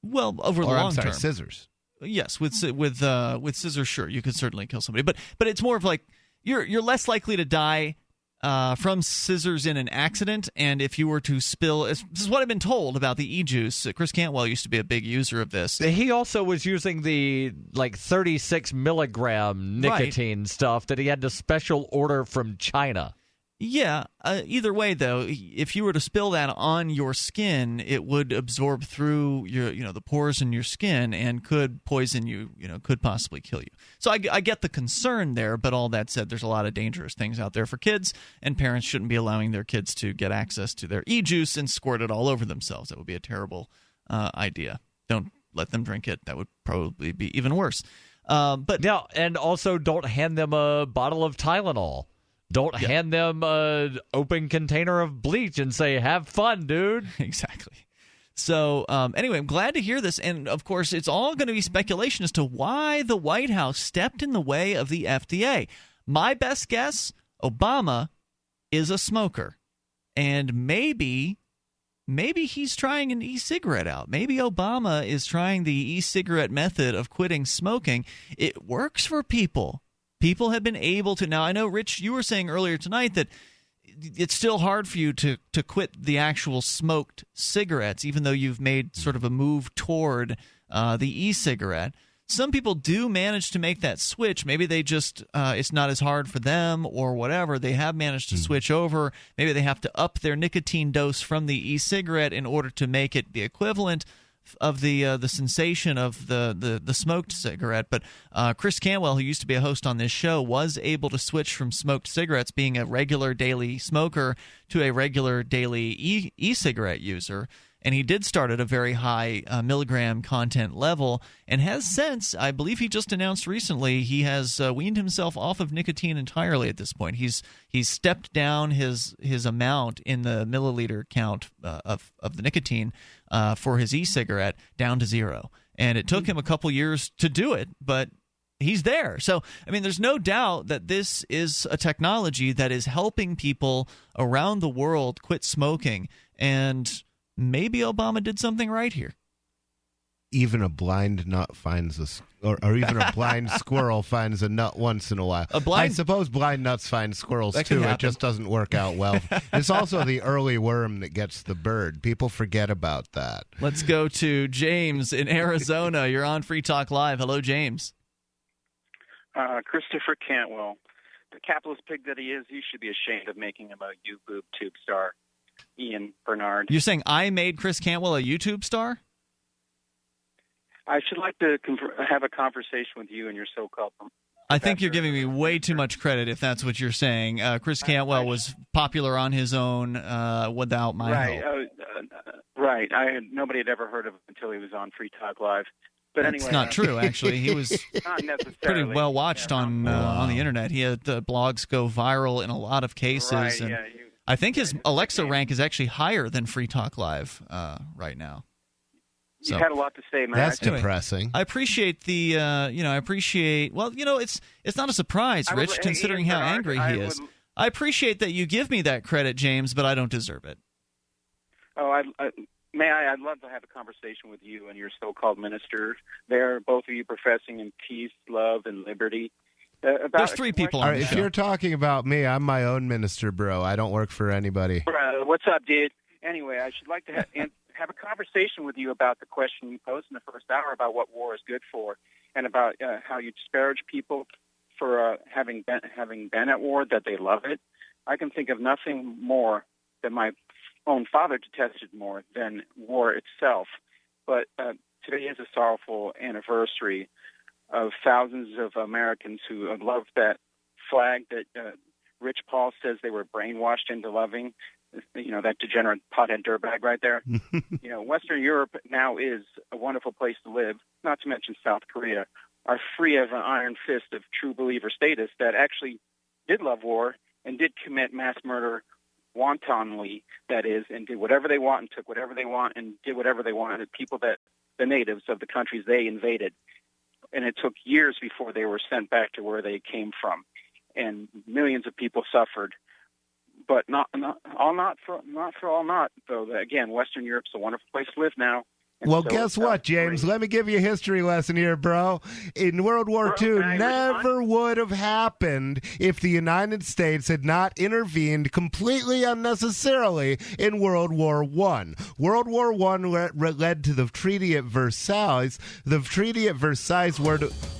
Well, over the long term, scissors. Yes, with scissors, sure, you could certainly kill somebody, but it's more of like you're less likely to die from scissors in an accident, and if you were to spill, this is what I've been told about the e-juice. Chris Cantwell used to be a big user of this. He also was using the 36 milligram nicotine stuff that he had to special order from China. Yeah. Either way, though, if you were to spill that on your skin, it would absorb through your, the pores in your skin and could poison you. Could possibly kill you. So I get the concern there, but all that said, there's a lot of dangerous things out there for kids, and parents shouldn't be allowing their kids to get access to their e-juice and squirt it all over themselves. That would be a terrible idea. Don't let them drink it. That would probably be even worse. But now, and also don't hand them a bottle of Tylenol. Don't hand them an open container of bleach and say, have fun, dude. Exactly. So anyway, I'm glad to hear this. And, of course, it's all going to be speculation as to why the White House stepped in the way of the FDA. My best guess, Obama is a smoker. And maybe he's trying an e-cigarette out. Maybe Obama is trying the e-cigarette method of quitting smoking. It works for people. People have been able to. Now, I know, Rich, you were saying earlier tonight that it's still hard for you to quit the actual smoked cigarettes, even though you've made sort of a move toward the e-cigarette. Some people do manage to make that switch. Maybe they just it's not as hard for them or whatever. They have managed to switch over. Maybe they have to up their nicotine dose from the e-cigarette in order to make it the equivalent of the sensation of the smoked cigarette. But Chris Cantwell, who used to be a host on this show, was able to switch from smoked cigarettes, being a regular daily smoker, to a regular daily e-cigarette user. And he did start at a very high milligram content level, and has since, I believe he just announced recently, he has weaned himself off of nicotine entirely at this point. He's stepped down his amount in the milliliter count of the nicotine for his e-cigarette down to 0. And it took him a couple years to do it, but he's there. So, I mean, there's no doubt that this is a technology that is helping people around the world quit smoking, and maybe Obama did something right here. Even a blind nut finds or even a blind squirrel finds a nut once in a while. I suppose blind nuts find squirrels too. It just doesn't work out well. It's also the early worm that gets the bird. People forget about that. Let's go to James in Arizona. You're on Free Talk Live. Hello, James. Christopher Cantwell, the capitalist pig that he is, you should be ashamed of making him a U-boob tube star. Ian Bernard. You're saying I made Chris Cantwell a YouTube star? I should like to have a conversation with you and your so-called. I think you're giving me way too much credit if that's what you're saying. Chris Cantwell was popular on his own without my help. Right. Nobody had ever heard of him until he was on Free Talk Live. But That's anyway, not true, actually. He was not pretty well watched on the internet. He had blogs go viral in a lot of cases. Right, and yeah, I think his Alexa rank is actually higher than Free Talk Live right now. You've had a lot to say, man. That's depressing. I appreciate the, it's not a surprise, Rich, considering how angry he is. I appreciate that you give me that credit, James, but I don't deserve it. Oh, I'd love to have a conversation with you and your so-called minister there, both of you professing in peace, love, and liberty. There's 3 people on the If show. you're talking about me, I'm my own minister, bro. I don't work for anybody. What's up, dude? Anyway, I should like to have a conversation with you about the question you posed in the first hour about what war is good for, and about how you disparage people for having been at war, that they love it. I can think of nothing more that my own father detested more than war itself. But today is a sorrowful anniversary of thousands of Americans who have loved that flag that Rich Paul says they were brainwashed into loving. You know, that degenerate pothead dirtbag right there. Western Europe now is a wonderful place to live, not to mention South Korea, are free of an iron fist of true believer status that actually did love war and did commit mass murder wantonly, that is, and did whatever they want and took whatever they want and did whatever they wanted, people that the natives of the countries they invaded. And it took years before they were sent back to where they came from. And millions of people suffered. But not for all, though. Again, Western Europe's a wonderful place to live now. And well, so guess what, James? Let me give you a history lesson here, bro. In World War II, never would have happened if the United States had not intervened completely unnecessarily in World War I. World War I led to the Treaty at Versailles. The Treaty at Versailles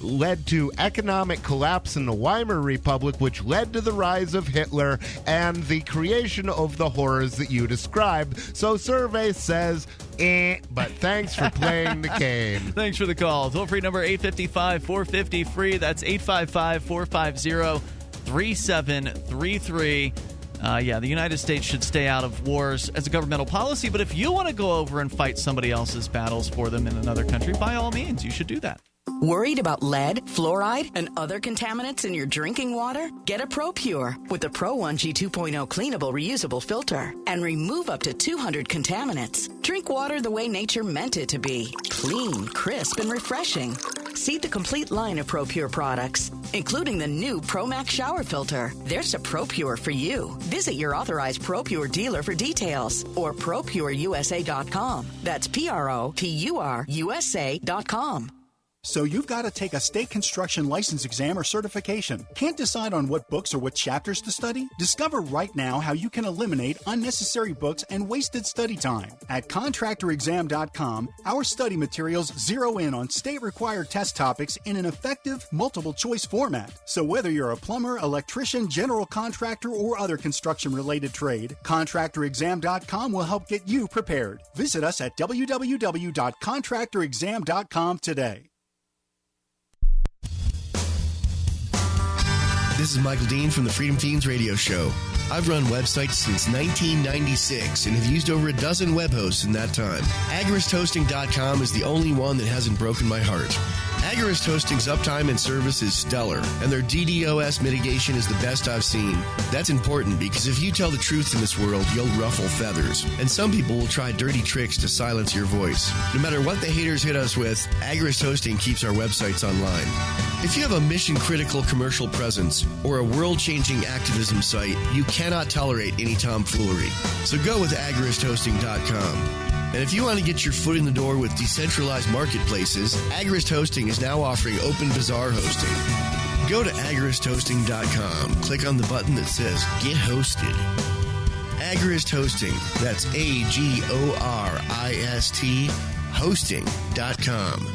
led to economic collapse in the Weimar Republic, which led to the rise of Hitler and the creation of the horrors that you described. So survey says, but thanks for playing the game. Thanks for the call. Toll-free number 855-450-FREE. That's 855-450-3733. The United States should stay out of wars as a governmental policy, but if you want to go over and fight somebody else's battles for them in another country, by all means, you should do that. Worried about lead, fluoride, and other contaminants in your drinking water? Get a ProPure with the Pro 1G 2.0 cleanable reusable filter and remove up to 200 contaminants. Drink water the way nature meant it to be. Clean, crisp, and refreshing. See the complete line of ProPure products, including the new ProMax shower filter. There's a ProPure for you. Visit your authorized ProPure dealer for details or ProPureUSA.com. That's ProPureUSA.com. So you've got to take a state construction license exam or certification. Can't decide on what books or what chapters to study? Discover right now how you can eliminate unnecessary books and wasted study time. At contractorexam.com, our study materials zero in on state-required test topics in an effective, multiple-choice format. So whether you're a plumber, electrician, general contractor, or other construction-related trade, contractorexam.com will help get you prepared. Visit us at www.contractorexam.com today. This is Michael Dean from the Freedom Feens radio show. I've run websites since 1996 and have used over a dozen web hosts in that time. AgoristHosting.com is the only one that hasn't broken my heart. Agorist Hosting's uptime and service is stellar, and their DDoS mitigation is the best I've seen. That's important because if you tell the truth in this world, you'll ruffle feathers, and some people will try dirty tricks to silence your voice. No matter what the haters hit us with, Agorist Hosting keeps our websites online. If you have a mission-critical commercial presence or a world-changing activism site, you cannot tolerate any tomfoolery. So go with AgoristHosting.com. And if you want to get your foot in the door with decentralized marketplaces, Agorist Hosting is now offering open bazaar hosting. Go to agoristhosting.com, click on the button that says Get Hosted. Agorist Hosting, that's AGORIST, hosting.com.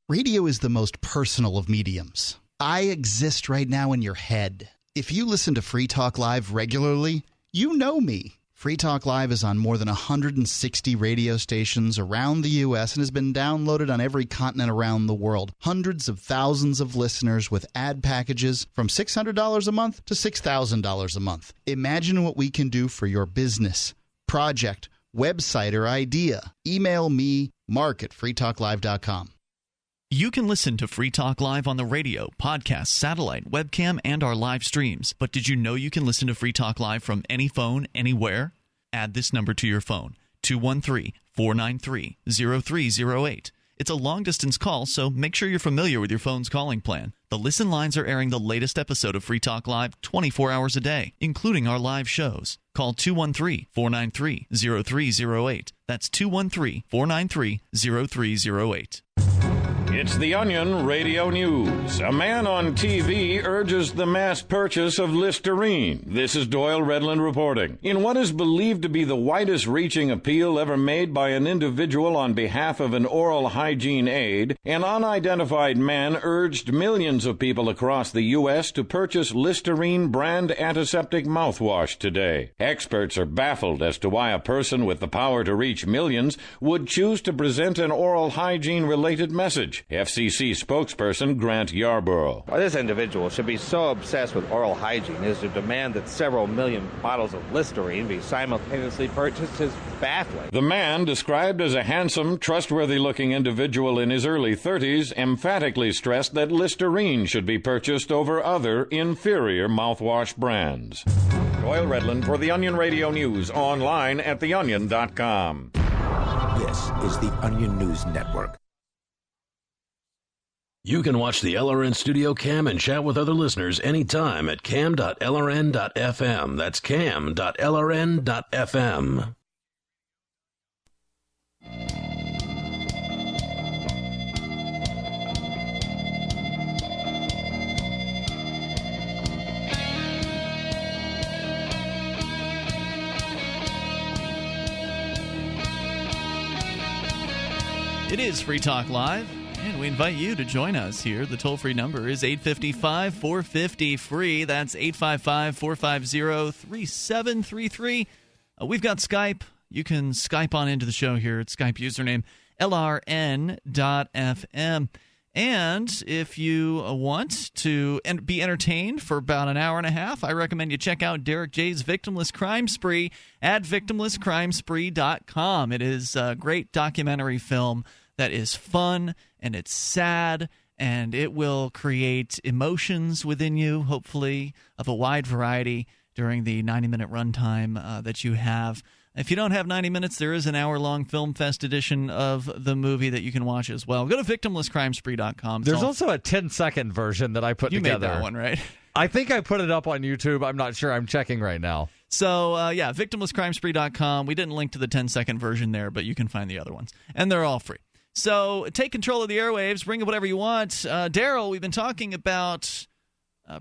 Radio is the most personal of mediums. I exist right now in your head. If you listen to Free Talk Live regularly, you know me. Free Talk Live is on more than 160 radio stations around the U.S. and has been downloaded on every continent around the world. Hundreds of thousands of listeners with ad packages from $600 a month to $6,000 a month. Imagine what we can do for your business, project, website, or idea. Email me, mark@freetalklive.com. You can listen to Free Talk Live on the radio, podcast, satellite, webcam, and our live streams. But did you know you can listen to Free Talk Live from any phone, anywhere? Add this number to your phone, 213-493-0308. It's a long-distance call, so make sure you're familiar with your phone's calling plan. The listen lines are airing the latest episode of Free Talk Live 24 hours a day, including our live shows. Call 213-493-0308. That's 213-493-0308. It's The Onion Radio News. A man on TV urges the mass purchase of Listerine. This is Doyle Redland reporting. In what is believed to be the widest-reaching appeal ever made by an individual on behalf of an oral hygiene aid, an unidentified man urged millions of people across the U.S. to purchase Listerine brand antiseptic mouthwash today. Experts are baffled as to why a person with the power to reach millions would choose to present an oral hygiene-related message. charge. FCC spokesperson Grant Yarborough. Well, this individual should be so obsessed with oral hygiene as to demand that several million bottles of Listerine be simultaneously purchased is baffling. The man, described as a handsome, trustworthy-looking individual in his early 30s, emphatically stressed that Listerine should be purchased over other, inferior mouthwash brands. Doyle Redland for the Onion Radio News, online at theonion.com. This is the Onion News Network. You can watch the LRN Studio Cam and chat with other listeners anytime at cam.lrn.fm. That's cam.lrn.fm. It is Free Talk Live, and we invite you to join us here. The toll-free number is 855-450-FREE. That's 855-450-3733. We've got Skype. You can Skype on into the show here. It's Skype username LRN.FM. And if you want to be entertained for about an hour and a half, I recommend you check out Derek J's Victimless Crime Spree at victimlesscrimespree.com. It is a great documentary film that is fun, and it's sad, and it will create emotions within you, hopefully, of a wide variety during the 90-minute runtime that you have. If you don't have 90 minutes, there is an hour-long Film Fest edition of the movie that you can watch as well. Go to victimlesscrimespree.com. There's also a 10-second version that I put together. You made that one, right? I think I put it up on YouTube. I'm not sure. I'm checking right now. So, victimlesscrimespree.com. We didn't link to the 10-second version there, but you can find the other ones. And they're all free. So take control of the airwaves. Bring up whatever you want. Darryl, we've been talking about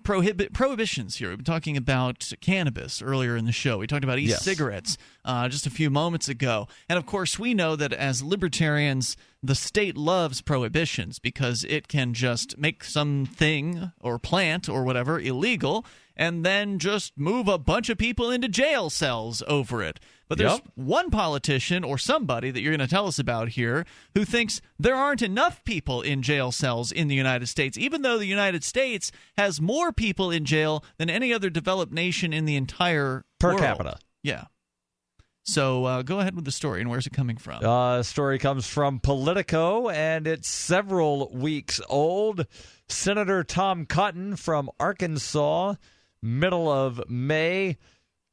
prohibitions here. We've been talking about cannabis earlier in the show. We talked about e-cigarettes just a few moments ago. And, of course, we know that as libertarians, the state loves prohibitions because it can just make something or plant or whatever illegal and then just move a bunch of people into jail cells over it. But there's one politician or somebody that you're going to tell us about here who thinks there aren't enough people in jail cells in the United States, even though the United States has more people in jail than any other developed nation in the entire per world. capita. Yeah. So go ahead with the story, and where's it coming from? The story comes from Politico, and it's several weeks old. Senator Tom Cotton from Arkansas, middle of May,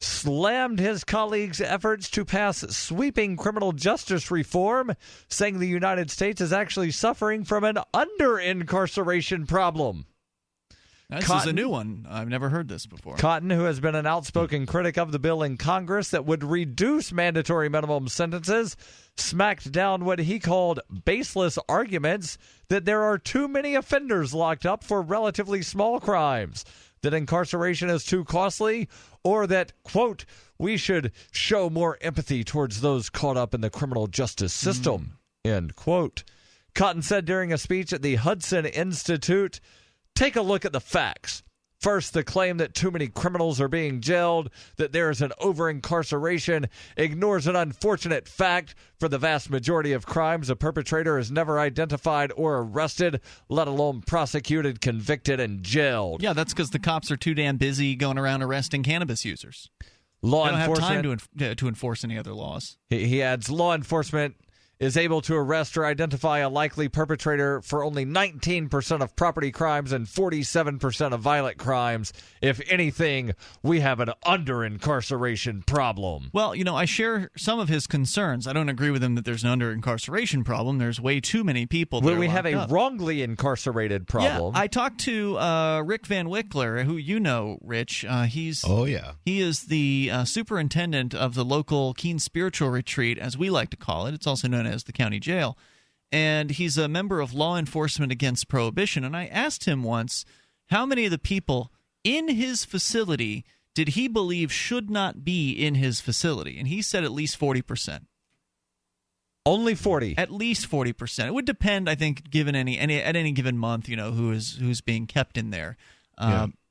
slammed his colleagues' efforts to pass sweeping criminal justice reform, saying the United States is actually suffering from an under-incarceration problem. This is a new one. I've never heard this before. Cotton, who has been an outspoken critic of the bill in Congress that would reduce mandatory minimum sentences, smacked down what he called baseless arguments that there are too many offenders locked up for relatively small crimes, that incarceration is too costly, or that, quote, we should show more empathy towards those caught up in the criminal justice system, end quote. Cotton said during a speech at the Hudson Institute, take a look at the facts. First, the claim that too many criminals are being jailed, that there is an over-incarceration, ignores an unfortunate fact. For the vast majority of crimes, a perpetrator is never identified or arrested, let alone prosecuted, convicted, and jailed. Yeah, that's because the cops are too damn busy going around arresting cannabis users. Law they don't enforcement have time to enforce any other laws. He adds, law enforcement is able to arrest or identify a likely perpetrator for only 19% of property crimes and 47% of violent crimes. If anything, we have an under-incarceration problem. Well, I share some of his concerns. I don't agree with him that there's an under-incarceration problem. There's way too many people that we have a wrongly incarcerated problem. Yeah, I talked to Rick Van Wickler, who you know, Rich. He is the superintendent of the local Keen Spiritual Retreat, as we like to call it. It's also known as the county jail, and he's a member of Law Enforcement Against Prohibition. And I asked him once how many of the people in his facility did he believe should not be in his facility, and he said at least 40%. Only 40. At least 40%. It would depend, I think, given at any given month, who's being kept in there.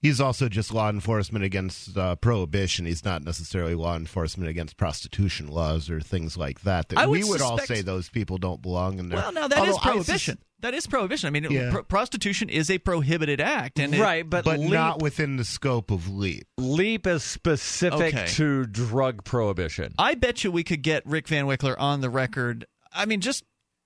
He's also just law enforcement against prohibition. He's not necessarily law enforcement against prostitution laws or things like that. We would all say those people don't belong in there. Well, now that is prohibition. That is prohibition. I mean, Yeah. prostitution is a prohibited act, and but LEAP, not within the scope of LEAP. LEAP is specific Okay. to drug prohibition. I bet you we could get Rick Van Wickler on the record. I mean, just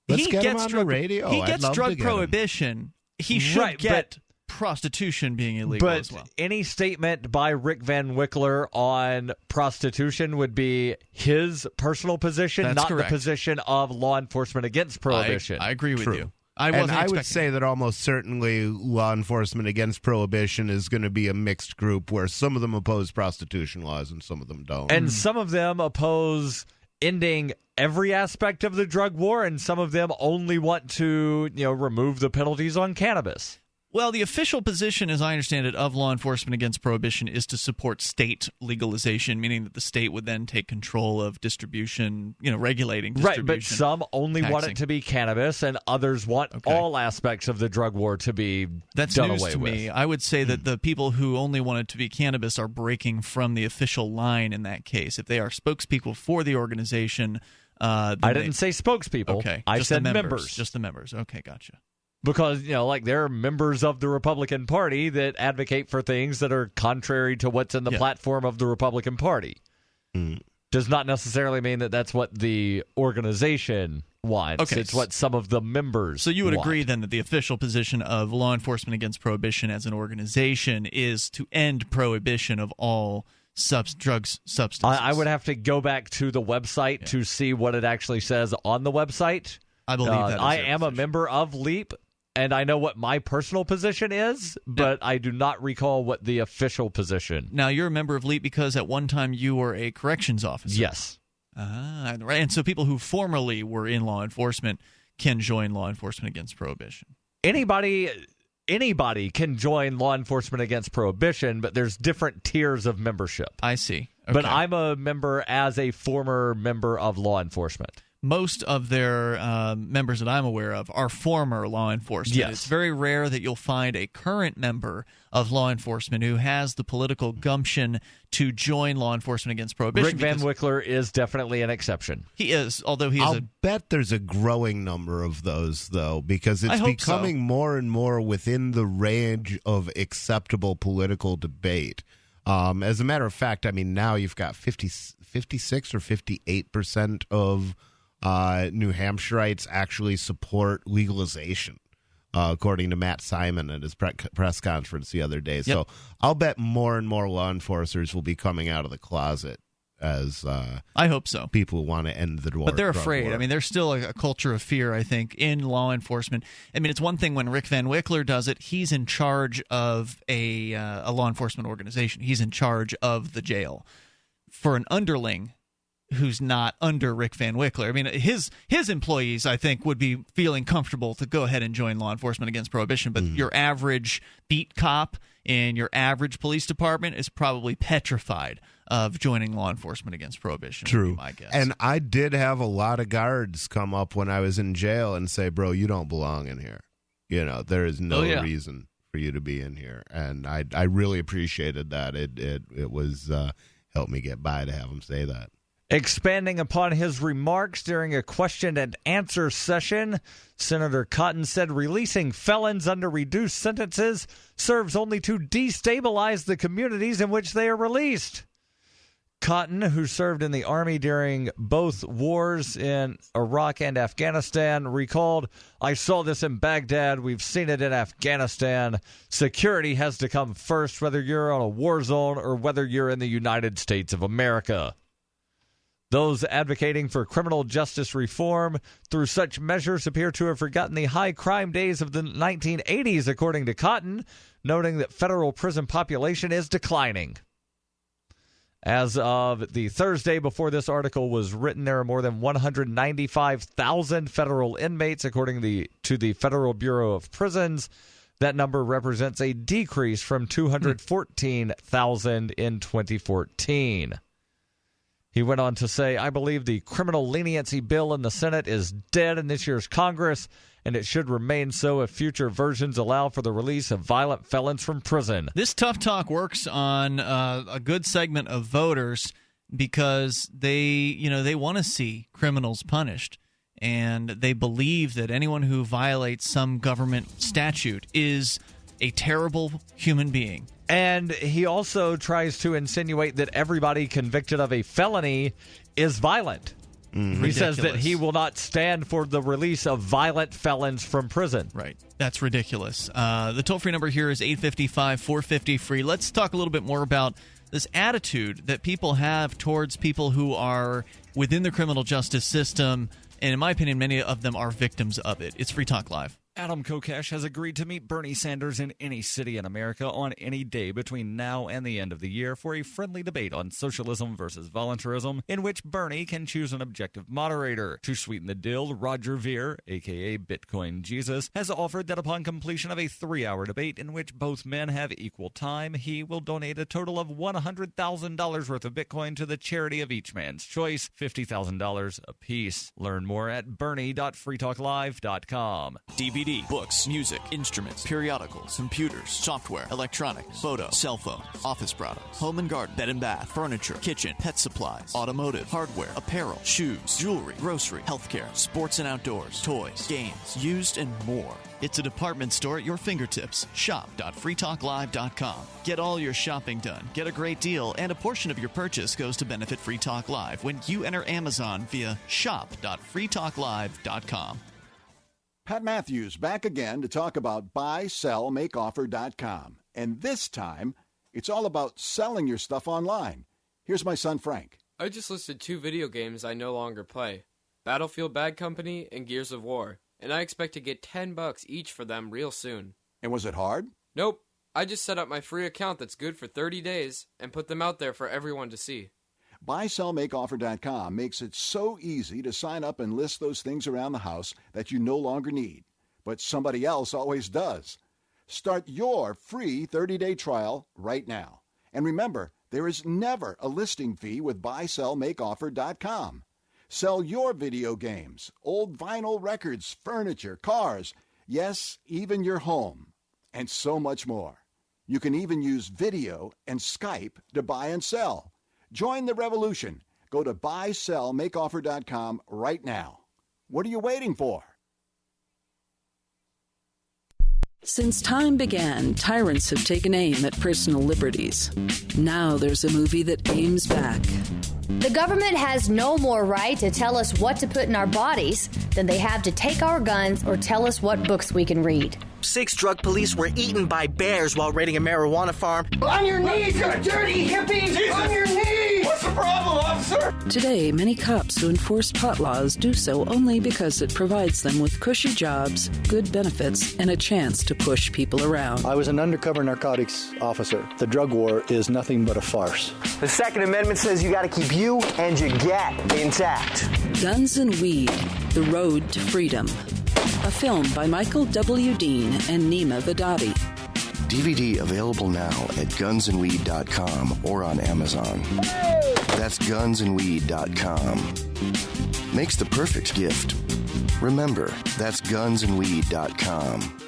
Let's he get him gets on drug, the radio. He I'd gets love to drug get him. prohibition. He should Right, get prostitution being illegal But as well. any statement by Rick Van Wickler on prostitution would be his personal position, That's not correct. the position of law enforcement against prohibition. I agree with True. you. And I would say that almost certainly law enforcement against prohibition is going to be a mixed group where some of them oppose prostitution laws and some of them don't. And some of them oppose ending every aspect of the drug war, and some of them only want to, remove the penalties on cannabis. Well, the official position, as I understand it, of law enforcement against prohibition is to support state legalization, meaning that the state would then take control of distribution, regulating distribution. Right, but some only want taxing. it to be cannabis, and others want all aspects of the drug war to be That's done news away to with. me. I would say that the people who only want it to be cannabis are breaking from the official line in that case. If they are spokespeople for the organization, I didn't say spokespeople. Okay, I just said the members. Just the members. Okay, gotcha. Because, there are members of the Republican Party that advocate for things that are contrary to what's in the platform of the Republican Party. Does not necessarily mean that that's what the organization wants. Okay. It's what some of the members So you would want. agree then that the official position of law enforcement against prohibition as an organization is to end prohibition of all drugs substances. I would have to go back to the website to see what it actually says on the website. I believe that is I their am a member of LEAP, and I know what my personal position is, but I do not recall what the official position. Now, you're a member of LEAP because at one time you were a corrections officer. Yes. Right. And so people who formerly were in law enforcement can join law enforcement against prohibition. Anybody can join law enforcement against prohibition, but there's different tiers of membership. I see. But Okay. I'm a member as a former member of law enforcement. Most of their members that I'm aware of are former law enforcement. Yes. It's very rare that you'll find a current member of law enforcement who has the political gumption to join law enforcement against prohibition. Rick Van Wickler is definitely an exception. He is, although he is I'll bet there's a growing number of those, though, because I it's hope becoming so. more and more within the range of acceptable political debate. As a matter of fact, I mean, now you've got 56 or 58% of New Hampshireites actually support legalization, according to Matt Simon at his press conference the other day. So I'll bet more and more law enforcers will be coming out of the closet as I hope so. People who want to end the war. But they're drug afraid. war. I mean, there's still a culture of fear, I think, in law enforcement. I mean, it's one thing when Rick Van Wickler does it. He's in charge of a law enforcement organization. He's in charge of the jail. For an underling who's not under Rick Van Wickler, I mean, his employees, I think, would be feeling comfortable to go ahead and join law enforcement against prohibition. But your average beat cop in your average police department is probably petrified of joining law enforcement against prohibition. True. Would be my guess. And I did have a lot of guards come up when I was in jail and say, bro, you don't belong in here. There is no reason for you to be in here. And I really appreciated that. It was helped me get by to have them say that. Expanding upon his remarks during a question and answer session, Senator Cotton said releasing felons under reduced sentences serves only to destabilize the communities in which they are released. Cotton, who served in the Army during both wars in Iraq and Afghanistan, recalled, "I saw this in Baghdad. We've seen it in Afghanistan. Security has to come first, whether you're on a war zone or whether you're in the United States of America." Those advocating for criminal justice reform through such measures appear to have forgotten the high crime days of the 1980s, according to Cotton, noting that federal prison population is declining. As of the Thursday before this article was written, there are more than 195,000 federal inmates, according to the Federal Bureau of Prisons. That number represents a decrease from 214,000 in 2014. He went on to say, "I believe the criminal leniency bill in the Senate is dead in this year's Congress, and it should remain so if future versions allow for the release of violent felons from prison." This tough talk works on a good segment of voters because they want to see criminals punished. and they believe that anyone who violates some government statute is a terrible human being. And he also tries to insinuate that everybody convicted of a felony is violent. Mm-hmm. He says that he will not stand for the release of violent felons from prison. Right. That's ridiculous. The toll-free number here is 855-450-FREE. Let's talk a little bit more about this attitude that people have towards people who are within the criminal justice system, and in my opinion, many of them are victims of it. It's Free Talk Live. Adam Kokesh has agreed to meet Bernie Sanders in any city in America on any day between now and the end of the year for a friendly debate on socialism versus voluntarism, in which Bernie can choose an objective moderator. To sweeten the deal, Roger Ver, a.k.a. Bitcoin Jesus, has offered that upon completion of a 3-hour debate in which both men have equal time, he will donate a total of $100,000 worth of Bitcoin to the charity of each man's choice, $50,000 apiece. Learn more at bernie.freetalklive.com. DVD, books, music, instruments, periodicals, computers, software, electronics, photo, cell phones, office products, home and garden, bed and bath, furniture, kitchen, pet supplies, automotive, hardware, apparel, shoes, jewelry, grocery, healthcare, sports and outdoors, toys, games, used, and more. It's a department store at your fingertips. Shop.freetalklive.com. Get all your shopping done, get a great deal, and a portion of your purchase goes to benefit Free Talk Live when you enter Amazon via shop.freetalklive.com. Pat Matthews back again to talk about buysellmakeoffer.com. And this time, it's all about selling your stuff online. Here's my son, Frank. I just listed 2 video games I no longer play. Battlefield Bad Company and Gears of War. And I expect to get $10 each for them real soon. And was it hard? Nope. I just set up my free account that's good for 30 days and put them out there for everyone to see. BuySellMakeOffer.com makes it so easy to sign up and list those things around the house that you no longer need, but somebody else always does. Start your free 30-day trial right now. And remember, there is never a listing fee with BuySellMakeOffer.com. Sell your video games, old vinyl records, furniture, cars, yes, even your home, and so much more. You can even use video and Skype to buy and sell. Join the revolution. Go to buysellmakeoffer.com right now. What are you waiting for? Since time began, tyrants have taken aim at personal liberties. Now there's a movie that aims back. The government has no more right to tell us what to put in our bodies than they have to take our guns or tell us what books we can read. 6 drug police were eaten by bears while raiding a marijuana farm. On your knees, you dirty hippies! Jesus. On your knees! What's the problem, officer? Today, many cops who enforce pot laws do so only because it provides them with cushy jobs, good benefits, and a chance to push people around. I was an undercover narcotics officer. The drug war is nothing but a farce. The Second Amendment says you got to keep you and your gat intact. Guns and Weed, The Road to Freedom. A film by Michael W. Dean and Nima Vadadi. DVD available now at gunsandweed.com or on Amazon. That's gunsandweed.com. Makes the perfect gift. Remember, that's gunsandweed.com.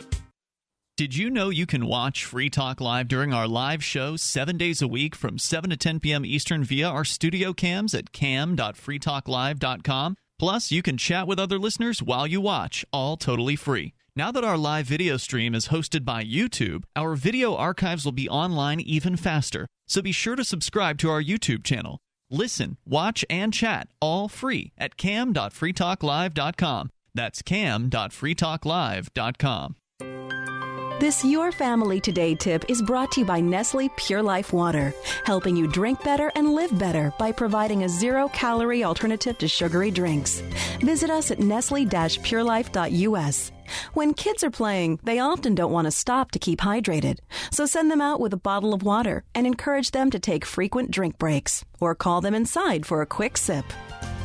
Did you know you can watch Free Talk Live during our live show 7 days a week from 7 to 10 p.m. Eastern via our studio cams at cam.freetalklive.com? Plus, you can chat with other listeners while you watch, all totally free. Now that our live video stream is hosted by YouTube, our video archives will be online even faster. So be sure to subscribe to our YouTube channel. Listen, watch, and chat all free at cam.freetalklive.com. That's cam.freetalklive.com. This Your Family Today tip is brought to you by Nestle Pure Life Water, helping you drink better and live better by providing a zero-calorie alternative to sugary drinks. Visit us at nestle-purelife.us. When kids are playing, they often don't want to stop to keep hydrated. So send them out with a bottle of water and encourage them to take frequent drink breaks or call them inside for a quick sip.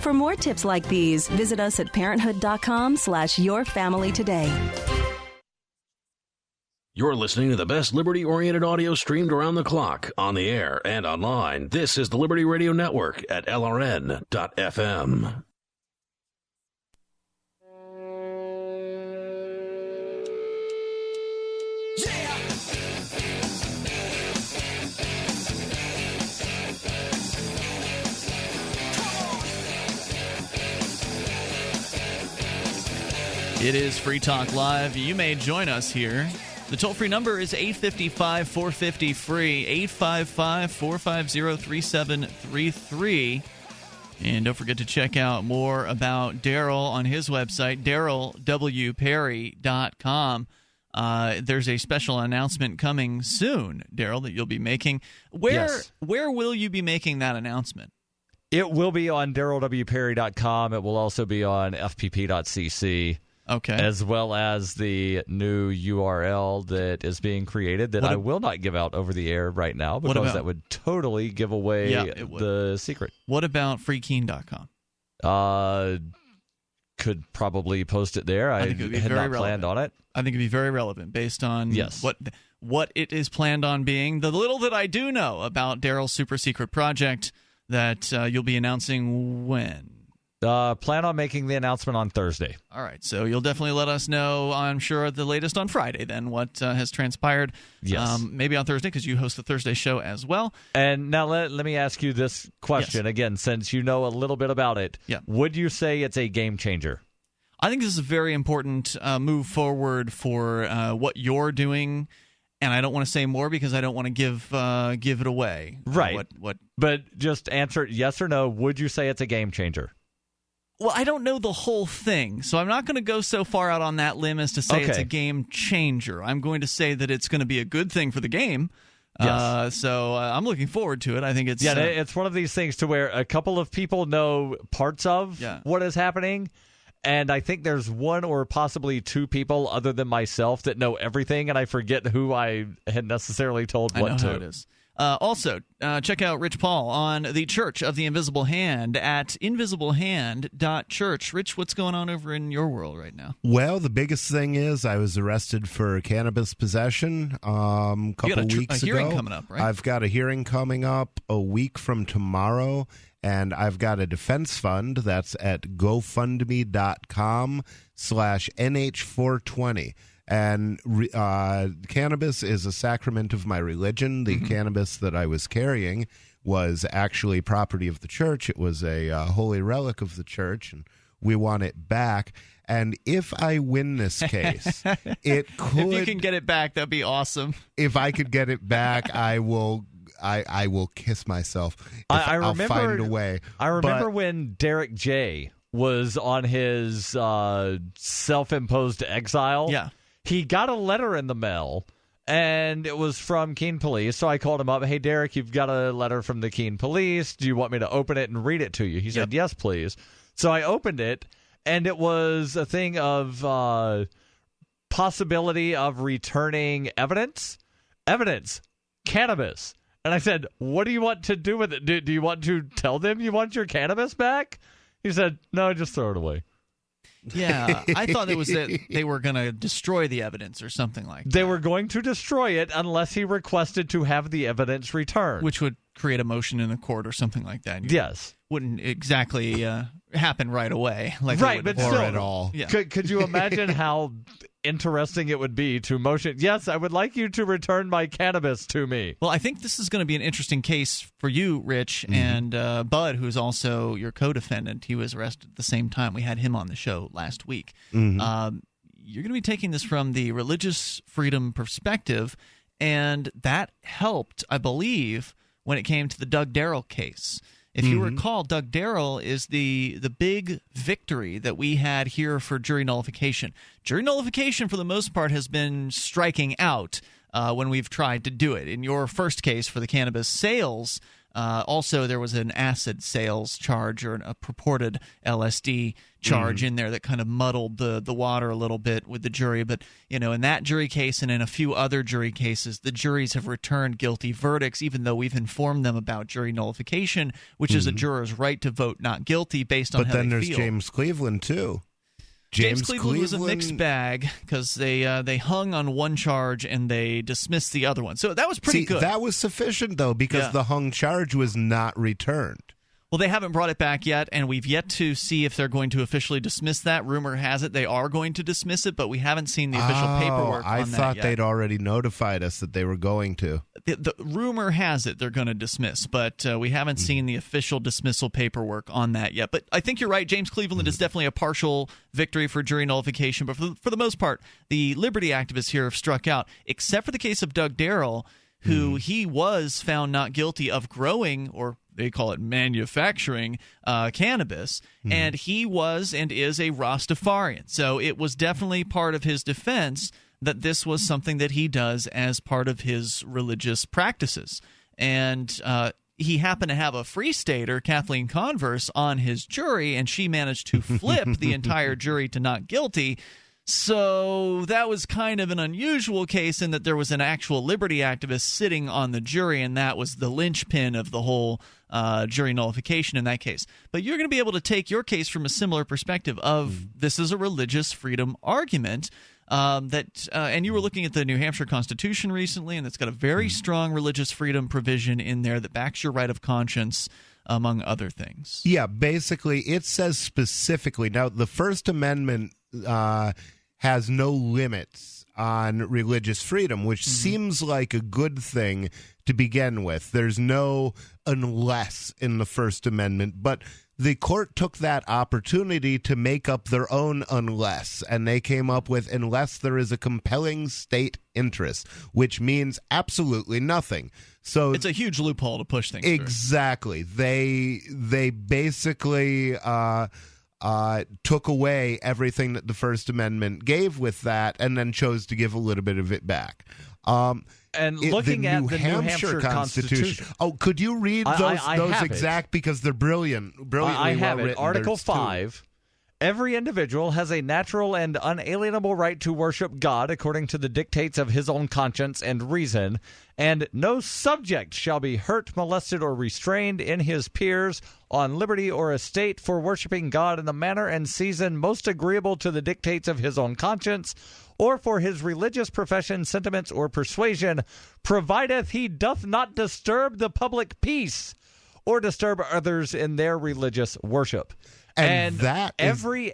For more tips like these, visit us at parenthood.com/yourfamilytoday. You're listening to the best liberty-oriented audio streamed around the clock, on the air and online. This is the Liberty Radio Network at LRN.FM. It is Free Talk Live. You may join us here. The toll-free number is 855-450-FREE, 855-450-3733. And don't forget to check out more about Darryl on his website, DarrylWPerry.com. There's a special announcement coming soon, Darryl, that you'll be making. Where will you be making that announcement? It will be on DarrylWPerry.com. It will also be on FPP.cc. Okay. As well as the new URL that is being created that I will not give out over the air right now because that would totally give away the secret. What about freekeen.com? Could probably post it there. I had not planned on it. I think it'd be very relevant based on what it is planned on being. The little that I do know about Darryl's super secret project that you'll be announcing when? Plan on making the announcement on Thursday. All right, so you'll definitely let us know, I'm sure, at the latest on Friday, then, what has transpired. Yes. Maybe on Thursday, because you host the Thursday show as well. And now let me ask you this question, again, since you know a little bit about it. Yeah. Would you say it's a game changer? I think this is a very important move forward for what you're doing. And I don't want to say more because I don't want to give it away. Right. But just answer yes or no. Would you say it's a game changer? Well, I don't know the whole thing, so I'm not going to go so far out on that limb as to say it's a game changer. I'm going to say that it's going to be a good thing for the game. Yes. So I'm looking forward to it. I think it's... Yeah, it's one of these things to where a couple of people know parts of what is happening, and I think there's one or possibly two people other than myself that know everything, and I forget who I had necessarily told what to. I know how it is. Also, check out Rich Paul on the Church of the Invisible Hand at invisiblehand.church. Rich, what's going on over in your world right now? Well, the biggest thing is I was arrested for cannabis possession a couple weeks ago. A hearing coming up, right? I've got a hearing coming up a week from tomorrow, and I've got a defense fund that's at gofundme.com/NH420. And cannabis is a sacrament of my religion. The cannabis that I was carrying was actually property of the church. It was a holy relic of the church, and we want it back. And if I win this case, it could... If you can get it back, that'd be awesome. If I could get it back, I will kiss myself. I'll find a way. I remember when Derek J. was on his self-imposed exile. Yeah. He got a letter in the mail, and it was from Keene Police. So I called him up. Hey, Derek, you've got a letter from the Keene Police. Do you want me to open it and read it to you? He said, yes, please. So I opened it, and it was a thing of possibility of returning evidence, cannabis. And I said, what do you want to do with it? Do you want to tell them you want your cannabis back? He said, no, just throw it away. Yeah, I thought it was that they were going to destroy the evidence or something like that. They were going to destroy it unless he requested to have the evidence returned. Which would create a motion in the court or something like that. Yes. Wouldn't exactly happen right away. Right, but still. At all. Yeah. Could you imagine how interesting it would be to motion, yes, I would like you to return my cannabis to me? Well, I think this is going to be an interesting case for you, Rich, and Bud, who's also your co-defendant. He was arrested at the same time. We had him on the show last week. You're going to be taking this from the religious freedom perspective, and that helped, I believe, when it came to the Doug Darryl case. If you recall, Doug Darryl is the big victory that we had here for jury nullification. Jury nullification, for the most part, has been striking out when we've tried to do it. In your first case for the cannabis sales, also there was an acid sales charge or a purported LSD charge in there that kind of muddled the water a little bit with the jury. But, in that jury case and in a few other jury cases, the juries have returned guilty verdicts, even though we've informed them about jury nullification, which is a juror's right to vote not guilty based on how they feel. But then there's James Cleveland, too. James Cleveland was a mixed bag because they hung on one charge and they dismissed the other one. So that was pretty good. That was sufficient, though, because the hung charge was not returned. Well, they haven't brought it back yet, and we've yet to see if they're going to officially dismiss that. Rumor has it they are going to dismiss it, but we haven't seen the official paperwork on that yet. I thought they'd already notified us that they were going to. The rumor has it they're going to dismiss, but we haven't seen the official dismissal paperwork on that yet. But I think you're right. James Cleveland is definitely a partial victory for jury nullification, but for the most part, the liberty activists here have struck out, except for the case of Doug Darryl, who he was found not guilty of growing, or they call it manufacturing, cannabis, and he was and is a Rastafarian. So it was definitely part of his defense that this was something that he does as part of his religious practices. And he happened to have a Free Stater, Kathleen Converse, on his jury, and she managed to flip the entire jury to not guilty. So that was kind of an unusual case in that there was an actual liberty activist sitting on the jury, and that was the linchpin of the whole jury nullification in that case. But you're going to be able to take your case from a similar perspective of this is a religious freedom argument. And you were looking at the New Hampshire Constitution recently, and it's got a very strong religious freedom provision in there that backs your right of conscience, among other things. Yeah, basically, it says specifically. Now, the First Amendment has no limits on religious freedom, which seems like a good thing to begin with. There's no unless in the First Amendment, but the court took that opportunity to make up their own unless, and they came up with unless there is a compelling state interest, which means absolutely nothing. So it's a huge loophole to push things exactly through. They basically took away everything that the First Amendment gave with that, and then chose to give a little bit of it back. And looking at the New Hampshire Constitution. Oh, could you read those exact? Because they're brilliantly I have well it. written. Article 5. Every individual has a natural and unalienable right to worship God according to the dictates of his own conscience and reason, and no subject shall be hurt, molested, or restrained in his peers on liberty or estate for worshiping God in the manner and season most agreeable to the dictates of his own conscience, or for his religious profession, sentiments, or persuasion, provideth he doth not disturb the public peace or disturb others in their religious worship. And that every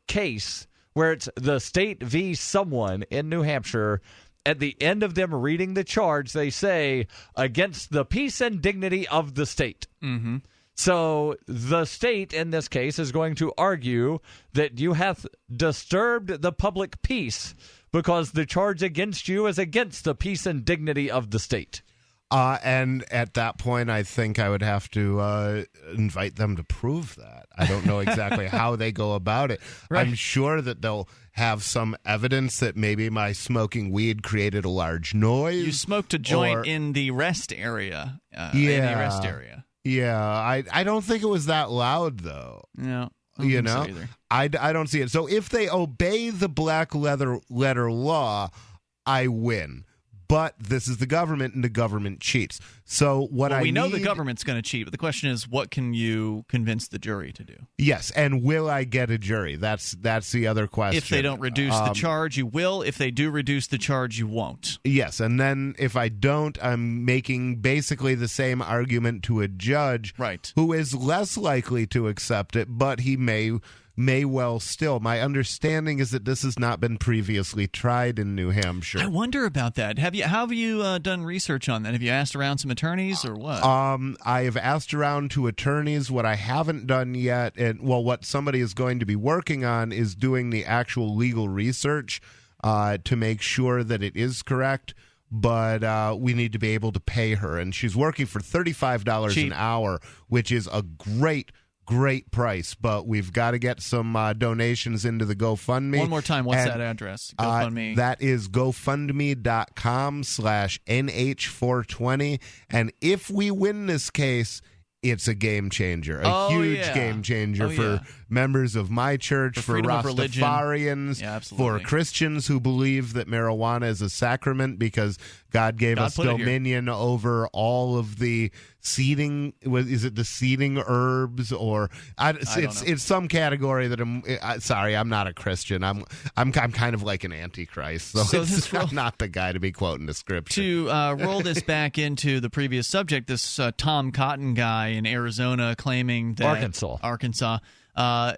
case where it's the state v. someone in New Hampshire, at the end of them reading the charge, they say, against the peace and dignity of the state. Mm-hmm. So the state, in this case, is going to argue that you have disturbed the public peace because the charge against you is against the peace and dignity of the state. And at that point, I think I would have to invite them to prove that. I don't know exactly how they go about it. Right. I'm sure that they'll have some evidence that maybe my smoking weed created a large noise. You smoked a joint in the rest area. In the arrest area. Yeah, I don't think it was that loud, though. No. You know, so either. I don't see it. So if they obey the black letter law, I win. But this is the government, and the government cheats. So we know the government's going to cheat, but the question is, what can you convince the jury to do? Yes, and will I get a jury? That's the other question. If they don't reduce the charge, you will. If they do reduce the charge, you won't. Yes, and then if I don't, I'm making basically the same argument to a judge, right, who is less likely to accept it, but he may well still. My understanding is that this has not been previously tried in New Hampshire. I wonder about that. How have you done research on that? Have you asked around some attorneys or what? I have asked around to attorneys. What I haven't done yet, what somebody is going to be working on is doing the actual legal research to make sure that it is correct. But we need to be able to pay her, and she's working for $35 an hour, which is a great price, but we've got to get some donations into the GoFundMe. One more time, what's that address? GoFundMe. That is GoFundMe.com/NH420. And if we win this case, it's a game changer, a huge game changer for members of my church, for Rastafarians, for Christians who believe that marijuana is a sacrament because God gave us dominion over all of the seeding. Is it the seeding herbs, or it's some category that I'm not a Christian. I'm kind of like an antichrist, so I'm not the guy to be quoting the scripture. To roll this back into the previous subject, this Tom Cotton guy in Arizona claiming that Arkansas,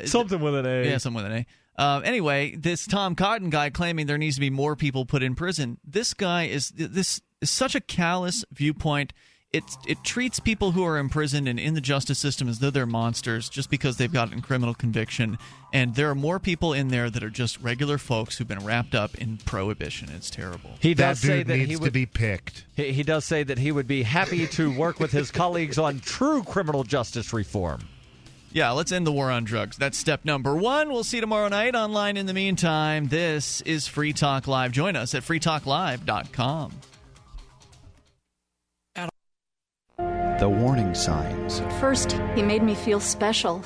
something with an A, yeah, something with an A. Anyway, this Tom Cotton guy claiming there needs to be more people put in prison. This is such a callous viewpoint. It treats people who are imprisoned and in the justice system as though they're monsters just because they've got a criminal conviction. And there are more people in there that are just regular folks who've been wrapped up in prohibition. It's terrible. He does say that he would be picked. He does say that he would be happy to work with his colleagues on true criminal justice reform. Yeah, let's end the war on drugs. That's step number 1. We'll see you tomorrow night online. In the meantime, this is Free Talk Live. Join us at freetalklive.com. The warning signs. At first, he made me feel special.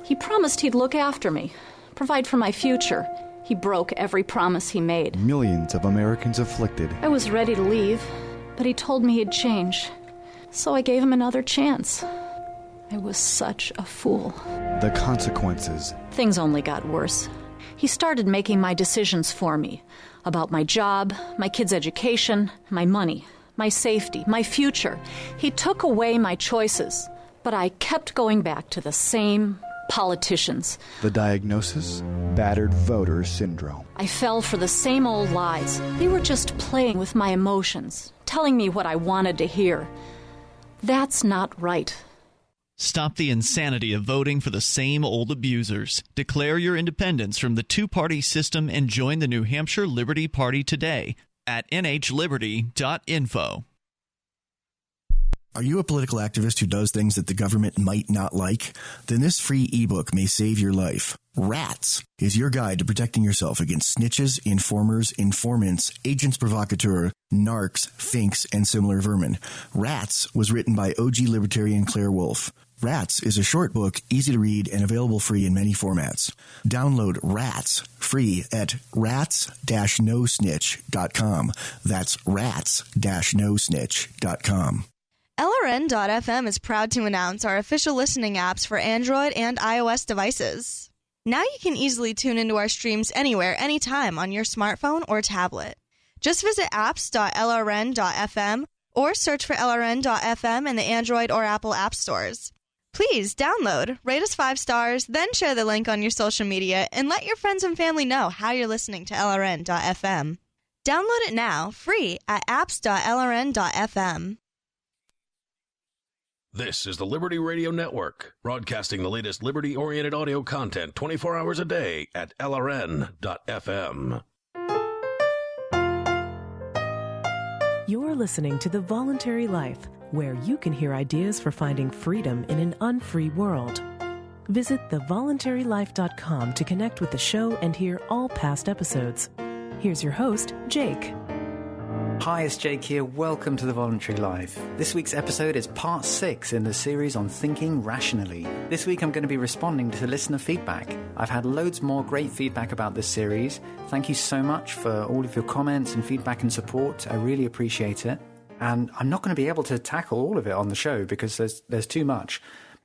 He promised he'd look after me, provide for my future. He broke every promise he made. Millions of Americans afflicted. I was ready to leave, but he told me he'd change. So I gave him another chance. I was such a fool. The consequences. Things only got worse. He started making my decisions for me. About my job, my kids' education, my money, my safety, my future. He took away my choices, but I kept going back to the same politicians. The diagnosis? Battered voter syndrome. I fell for the same old lies. They were just playing with my emotions, telling me what I wanted to hear. That's not right. Stop the insanity of voting for the same old abusers. Declare your independence from the two-party system and join the New Hampshire Liberty Party today at nhliberty.info. Are you a political activist who does things that the government might not like? Then this free ebook may save your life. Rats is your guide to protecting yourself against snitches, informers, informants, agents provocateur, narcs, finks, and similar vermin. Rats was written by OG libertarian Claire Wolfe. Rats is a short book, easy to read, and available free in many formats. Download Rats free at rats-nosnitch.com. That's rats-nosnitch.com. LRN.FM is proud to announce our official listening apps for Android and iOS devices. Now you can easily tune into our streams anywhere, anytime on your smartphone or tablet. Just visit apps.lrn.fm or search for LRN.FM in the Android or Apple app stores. Please download, rate us 5 stars, then share the link on your social media, and let your friends and family know how you're listening to LRN.FM. Download it now, free, at apps.lrn.fm. This is the Liberty Radio Network, broadcasting the latest liberty-oriented audio content 24 hours a day at LRN.FM. You're listening to The Voluntary Life, where you can hear ideas for finding freedom in an unfree world. Visit thevoluntarylife.com to connect with the show and hear all past episodes. Here's your host, Jake. Hi, it's Jake here. Welcome to The Voluntary Life. This week's episode is part 6 in the series on thinking rationally. This week I'm going to be responding to listener feedback. I've had loads more great feedback about this series. Thank you so much for all of your comments and feedback and support. I really appreciate it. And I'm not going to be able to tackle all of it on the show because there's too much.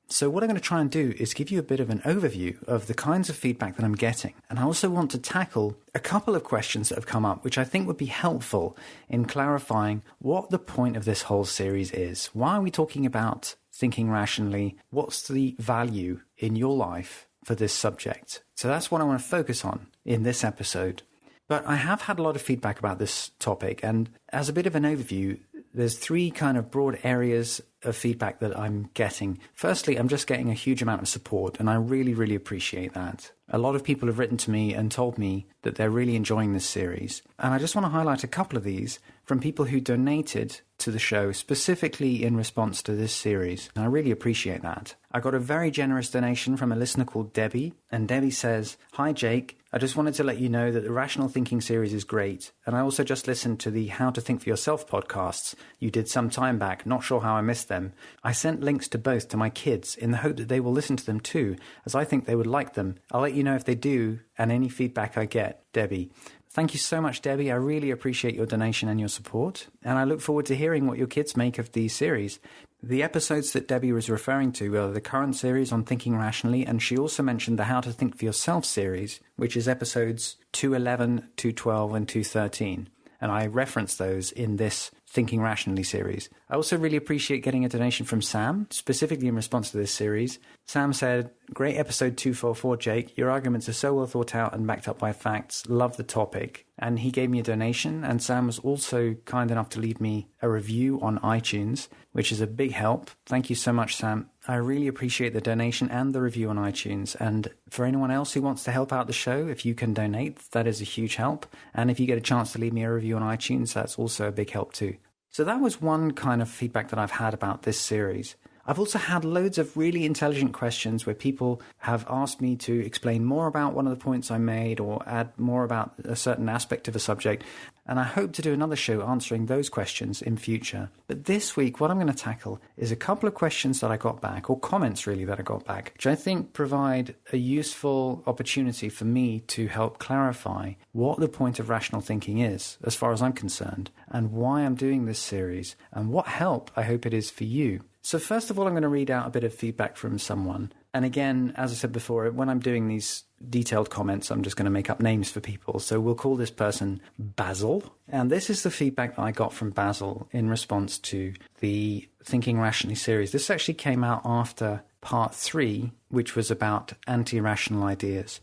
So what I'm going to try and do is give you a bit of an overview of the kinds of feedback that I'm getting. And I also want to tackle a couple of questions that have come up, which I think would be helpful in clarifying what the point of this whole series is. Why are we talking about thinking rationally? What's the value in your life for this subject? So that's what I want to focus on in this episode. But I have had a lot of feedback about this topic. And as a bit of an overview, there's 3 kind of broad areas of feedback that I'm getting. Firstly, I'm just getting a huge amount of support, and I really, really appreciate that. A lot of people have written to me and told me that they're really enjoying this series. And I just want to highlight a couple of these from people who donated to the show specifically in response to this series. And I really appreciate that. I got a very generous donation from a listener called Debbie. And Debbie says, "Hi, Jake. I just wanted to let you know that the Rational Thinking series is great. And I also just listened to the How to Think for Yourself podcasts you did some time back. Not sure how I missed them. I sent links to both to my kids in the hope that they will listen to them too, as I think they would like them. I'll let you know if they do and any feedback I get, Debbie." Thank you so much, Debbie. I really appreciate your donation and your support. And I look forward to hearing what your kids make of the series. The episodes that Debbie was referring to are the current series on Thinking Rationally, and she also mentioned the How to Think for Yourself series, which is episodes 211, 212, and 213. And I referenced those in this Thinking Rationally series. I also really appreciate getting a donation from Sam, specifically in response to this series. Sam said, "Great episode 244, Jake. Your arguments are so well thought out and backed up by facts. Love the topic." And he gave me a donation, and Sam was also kind enough to leave me a review on iTunes, which is a big help. Thank you so much, Sam. I really appreciate the donation and the review on iTunes. And for anyone else who wants to help out the show, if you can donate, that is a huge help. And if you get a chance to leave me a review on iTunes, that's also a big help too. So that was one kind of feedback that I've had about this series. I've also had loads of really intelligent questions where people have asked me to explain more about one of the points I made or add more about a certain aspect of a subject. And I hope to do another show answering those questions in future. But this week, what I'm going to tackle is a couple of questions that I got back, or comments really that I got back, which I think provide a useful opportunity for me to help clarify what the point of rational thinking is, as far as I'm concerned, and why I'm doing this series, and what help I hope it is for you. So first of all, I'm going to read out a bit of feedback from someone. And again, as I said before, when I'm doing these detailed comments, I'm just going to make up names for people. So we'll call this person Basil. And this is the feedback that I got from Basil in response to the Thinking Rationally series. This actually came out after part 3, which was about anti-rational ideas.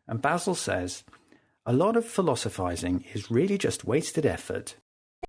And Basil says, "A lot of philosophizing is really just wasted effort.